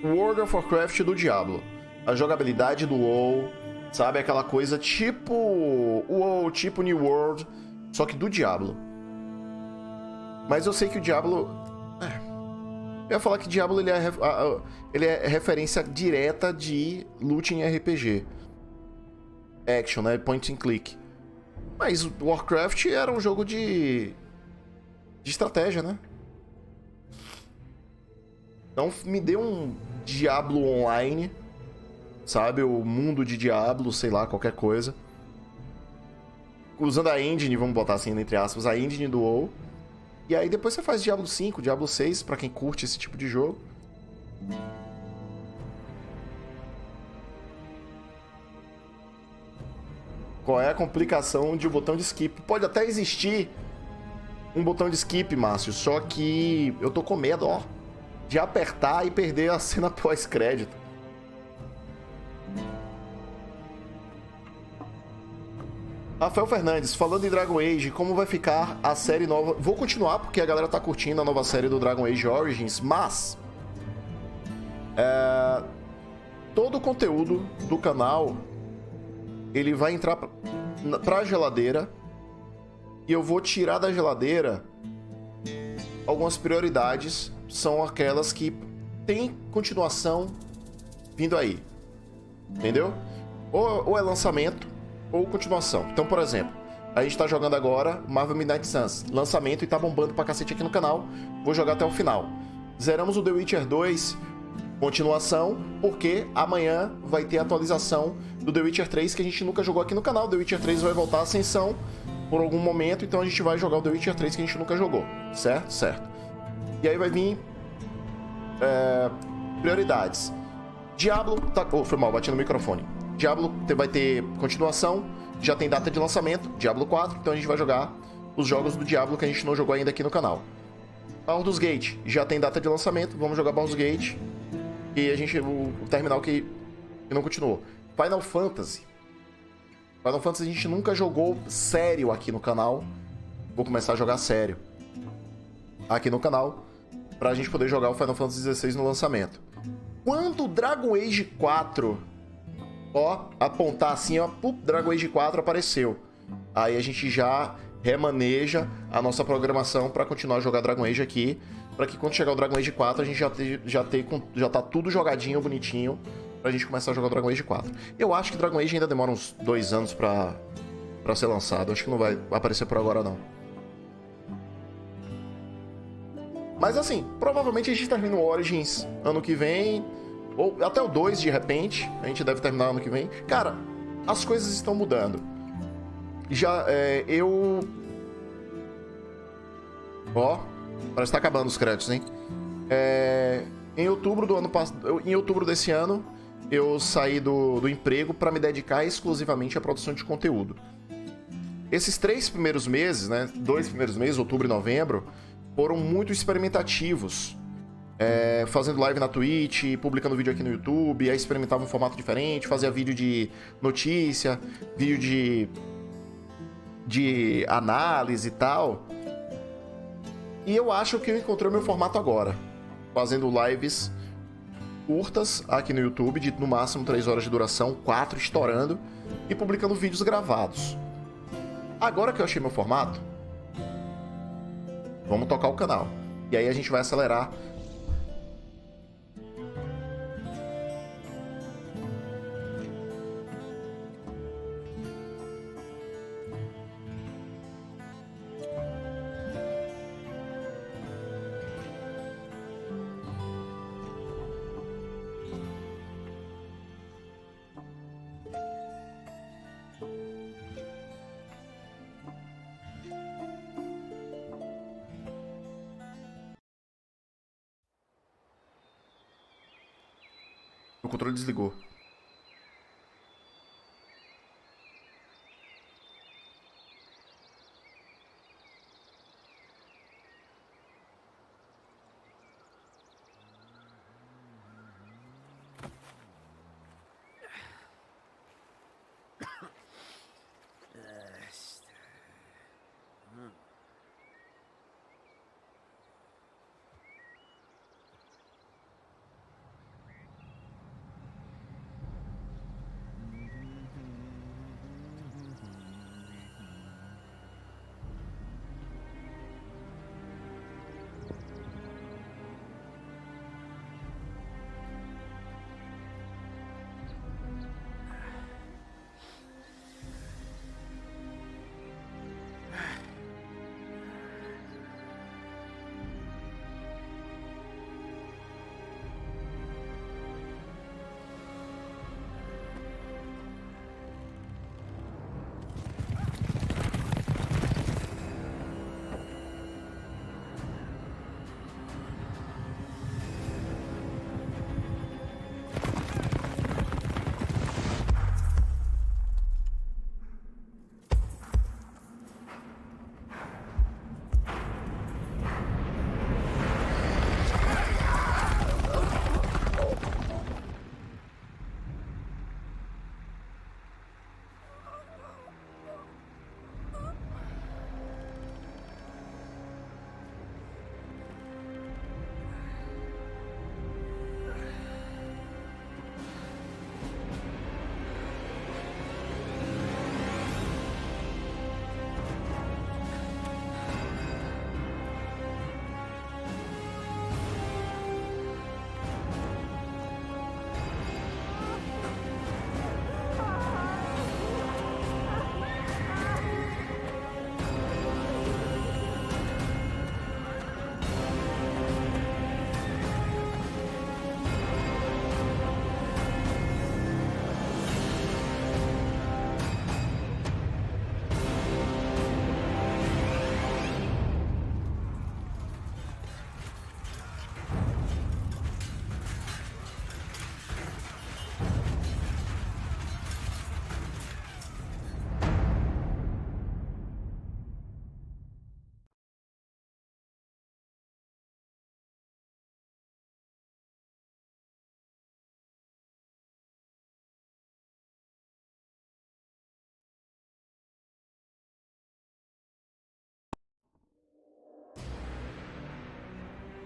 World of Warcraft do Diablo. A jogabilidade do WoW, sabe? Aquela coisa tipo WoW, tipo New World, só que do Diablo. Mas eu sei que o Diablo... Eu ia falar que Diablo ele é referência direta de loot em RPG. Action, né? Point and click. Mas o Warcraft era um jogo de estratégia, né? Então me dê um Diablo online, sabe? O mundo de Diablo, sei lá, qualquer coisa. Usando a engine, vamos botar assim, entre aspas, a engine do WoW. E aí depois você faz Diablo 5, Diablo 6, pra quem curte esse tipo de jogo. Qual é a complicação de um botão de skip? Pode até existir um botão de skip, Márcio, só que eu tô com medo, ó, de apertar e perder a cena pós-crédito. Rafael Fernandes, falando em Dragon Age, como vai ficar a série nova? Vou continuar, porque a galera tá curtindo a nova série do Dragon Age Origins, mas... todo o conteúdo do canal... ele vai entrar pra geladeira e eu vou tirar da geladeira algumas prioridades, são aquelas que tem continuação vindo aí, entendeu? Ou é lançamento ou continuação. Então, por exemplo, a gente tá jogando agora Marvel Midnight Suns, lançamento, e tá bombando pra cacete aqui no canal, vou jogar até o final. Zeramos o The Witcher 2, continuação, porque amanhã vai ter atualização do The Witcher 3, que a gente nunca jogou aqui no canal. The Witcher 3 vai voltar à ascensão por algum momento, então a gente vai jogar o The Witcher 3 que a gente nunca jogou, certo? Certo. E aí vai vir prioridades. Diablo, foi mal, bati no microfone. Diablo vai ter continuação, já tem data de lançamento, Diablo 4, então a gente vai jogar os jogos do Diablo que a gente não jogou ainda aqui no canal. Baldur's Gate, já tem data de lançamento, vamos jogar Baldur's Gate. E a gente, o terminal que não continuou. Final Fantasy a gente nunca jogou sério aqui no canal. Vou começar a jogar sério aqui no canal, pra gente poder jogar o Final Fantasy XVI no lançamento. Quando o Dragon Age 4, ó, apontar assim, ó, Dragon Age 4 apareceu. Aí a gente já remaneja a nossa programação pra continuar a jogar Dragon Age aqui, pra que quando chegar o Dragon Age 4 a gente já tá tudo jogadinho, bonitinho, pra gente começar a jogar o Dragon Age 4. Eu acho que Dragon Age ainda demora uns 2 anos pra ser lançado. Acho que não vai aparecer por agora, não. Mas assim, provavelmente a gente termina o Origins ano que vem, ou até o 2 de repente, a gente deve terminar ano que vem. Cara, as coisas estão mudando. Já, Ó, parece que tá acabando os créditos, hein? Em outubro desse ano, eu saí do emprego para me dedicar exclusivamente à produção de conteúdo. Esses 3 primeiros meses, né, 2 primeiros meses, outubro e novembro, foram muito experimentativos. Fazendo live na Twitch, publicando vídeo aqui no YouTube, aí experimentava um formato diferente, fazia vídeo de notícia, vídeo de análise e tal. E eu acho que eu encontrei o meu formato agora, fazendo lives curtas aqui no YouTube, de no máximo 3 horas de duração, 4 estourando, e publicando vídeos gravados. Agora que eu achei meu formato, vamos tocar o canal. E aí a gente vai acelerar. O controle desligou.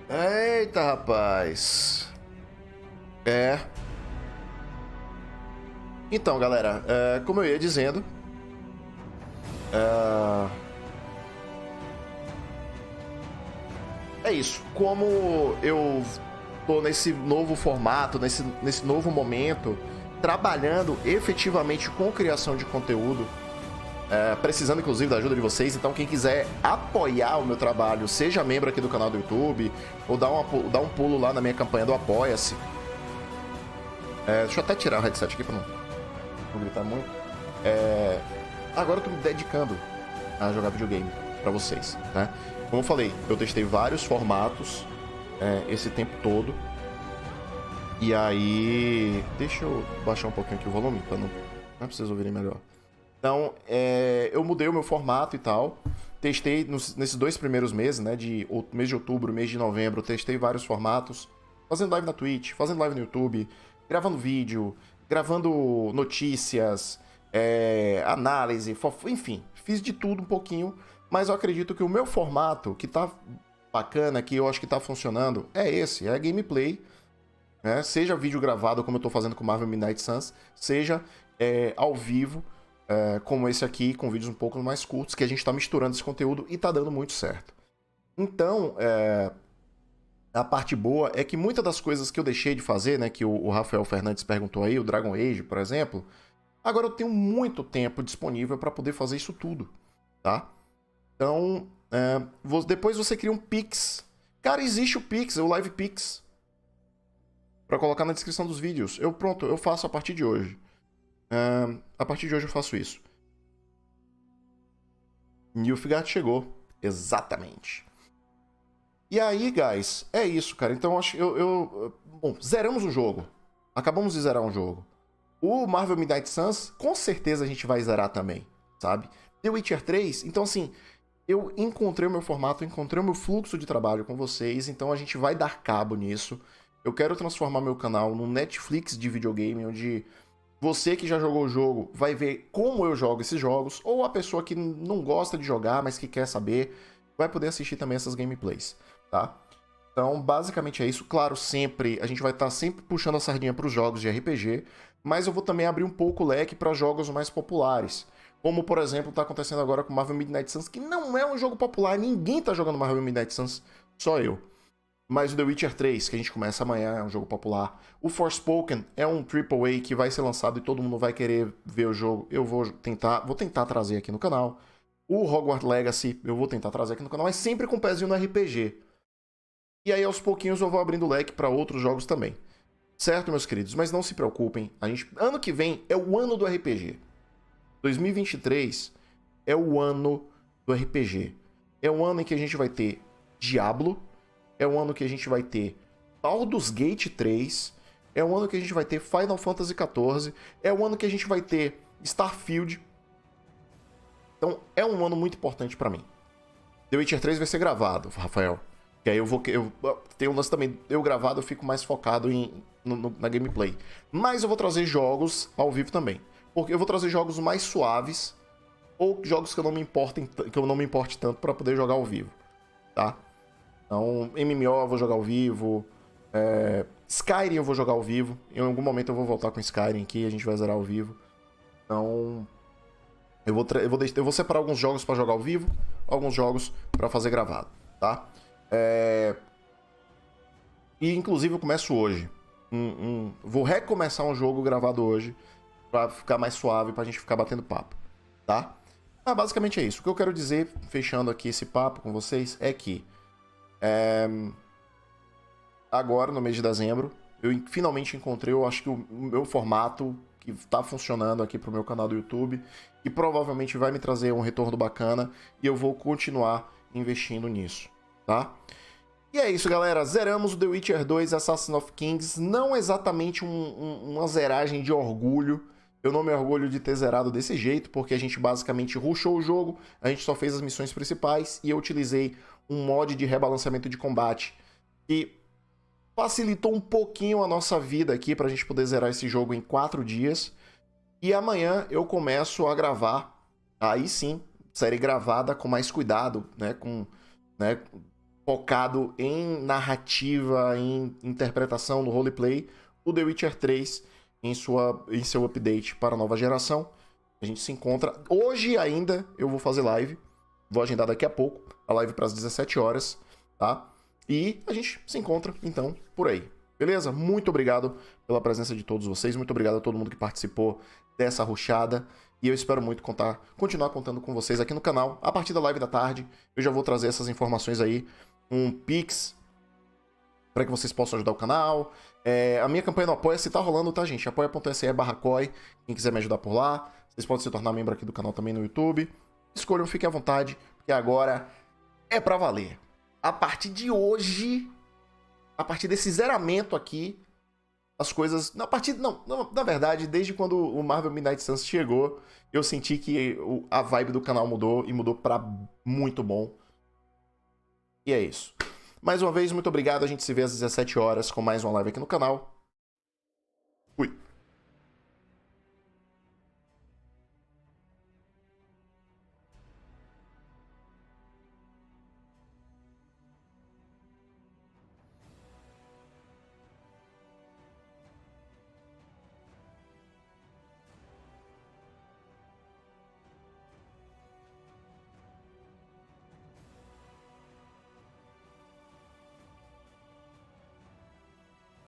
Eita, rapaz. Então, galera, como eu ia dizendo, é isso. Como eu tô nesse novo formato, nesse novo momento, trabalhando efetivamente com criação de conteúdo, precisando inclusive da ajuda de vocês, então quem quiser apoiar o meu trabalho, seja membro aqui do canal do YouTube, ou dar um pulo lá na minha campanha do Apoia-se. Deixa eu até tirar o headset aqui pra não gritar muito. Agora eu tô me dedicando a jogar videogame pra vocês, né? Como eu falei, eu testei vários formatos esse tempo todo. E aí... Deixa eu baixar um pouquinho aqui o volume, pra não pra vocês ouvirem melhor. Então, eu mudei o meu formato e tal. Testei nesses 2 primeiros meses, né? De mês de outubro, mês de novembro, testei vários formatos. Fazendo live na Twitch, fazendo live no YouTube, gravando vídeo, gravando notícias, análise, enfim, fiz de tudo um pouquinho, mas eu acredito que o meu formato, que tá bacana, que eu acho que tá funcionando, é esse, é gameplay, né? Seja vídeo gravado, como eu tô fazendo com Marvel Midnight Suns, seja ao vivo, como esse aqui, com vídeos um pouco mais curtos, que a gente tá misturando esse conteúdo e tá dando muito certo. Então, a parte boa é que muitas das coisas que eu deixei de fazer, né, que o Rafael Fernandes perguntou aí, o Dragon Age, por exemplo, agora eu tenho muito tempo disponível para poder fazer isso tudo, tá? Então, depois você cria um Pix. Cara, existe o Pix, o Live Pix, para colocar na descrição dos vídeos. Eu faço a partir de hoje. A partir de hoje eu faço isso. Nilfgaard chegou. Exatamente. E aí, guys, é isso, cara. Então, bom, zeramos o jogo. Acabamos de zerar um jogo. O Marvel Midnight Suns, com certeza a gente vai zerar também, sabe? The Witcher 3, então assim, eu encontrei o meu formato, encontrei o meu fluxo de trabalho com vocês, então a gente vai dar cabo nisso. Eu quero transformar meu canal num Netflix de videogame, onde você que já jogou o jogo vai ver como eu jogo esses jogos, ou a pessoa que não gosta de jogar, mas que quer saber, vai poder assistir também essas gameplays, tá? Então, basicamente é isso. Claro, a gente vai estar sempre puxando a sardinha para os jogos de RPG, mas eu vou também abrir um pouco o leque para jogos mais populares. Como, por exemplo, está acontecendo agora com Marvel Midnight Suns, que não é um jogo popular, ninguém está jogando Marvel Midnight Suns, só eu. Mas o The Witcher 3, que a gente começa amanhã, é um jogo popular. O Forspoken é um AAA que vai ser lançado e todo mundo vai querer ver o jogo. Eu vou tentar trazer aqui no canal. O Hogwarts Legacy, eu vou tentar trazer aqui no canal, mas sempre com um pezinho no RPG. E aí, aos pouquinhos, eu vou abrindo o leque para outros jogos também. Certo, meus queridos? Mas não se preocupem. Ano que vem é o ano do RPG. 2023 é o ano do RPG. É o ano em que a gente vai ter Diablo. É o ano que a gente vai ter Baldur's Gate 3. É o ano que a gente vai ter Final Fantasy XIV. É o ano que a gente vai ter Starfield. Então, é um ano muito importante pra mim. The Witcher 3 vai ser gravado, Rafael. Que aí tem um lance também, eu gravado, eu fico mais focado na gameplay. Mas eu vou trazer jogos ao vivo também. Porque eu vou trazer jogos mais suaves, ou jogos que eu não me importe tanto para poder jogar ao vivo, tá? Então, MMO eu vou jogar ao vivo, Skyrim eu vou jogar ao vivo. Em algum momento eu vou voltar com Skyrim aqui, a gente vai zerar ao vivo. Então, eu vou separar alguns jogos para jogar ao vivo, alguns jogos para fazer gravado, tá? E inclusive eu começo hoje. Vou recomeçar um jogo gravado hoje pra ficar mais suave, pra gente ficar batendo papo, tá? Basicamente é isso. O que eu quero dizer, fechando aqui esse papo com vocês, é que agora, no mês de dezembro, eu finalmente encontrei, eu acho que o meu formato que tá funcionando aqui pro meu canal do YouTube, e provavelmente vai me trazer um retorno bacana, e eu vou continuar investindo nisso, tá? E é isso, galera. Zeramos o The Witcher 2 Assassin of Kings. Não exatamente uma zeragem de orgulho. Eu não me orgulho de ter zerado desse jeito, porque a gente basicamente rushou o jogo, a gente só fez as missões principais e eu utilizei um mod de rebalanceamento de combate que facilitou um pouquinho a nossa vida aqui pra gente poder zerar esse jogo em 4 dias. E amanhã eu começo a gravar, aí sim, série gravada com mais cuidado, né, focado em narrativa, em interpretação no roleplay, o The Witcher 3 em seu update para a nova geração. A gente se encontra hoje ainda, eu vou fazer live, vou agendar daqui a pouco a live para as 17 horas, tá? E a gente se encontra então por aí, beleza? Muito obrigado pela presença de todos vocês, muito obrigado a todo mundo que participou dessa rushada. E eu espero muito continuar contando com vocês aqui no canal. A partir da live da tarde, eu já vou trazer essas informações aí, um Pix, para que vocês possam ajudar o canal. A minha campanha no Apoia-se tá rolando, tá, gente? apoia.se/Koi. Quem quiser me ajudar por lá. Vocês podem se tornar membro aqui do canal também no YouTube. Escolham, fiquem à vontade, porque agora é pra valer. A partir de hoje, a partir desse zeramento aqui, as coisas... Na verdade, desde quando o Marvel Midnight Suns chegou, eu senti que a vibe do canal mudou, e mudou pra muito bom. E é isso. Mais uma vez, muito obrigado. A gente se vê às 17 horas com mais uma live aqui no canal.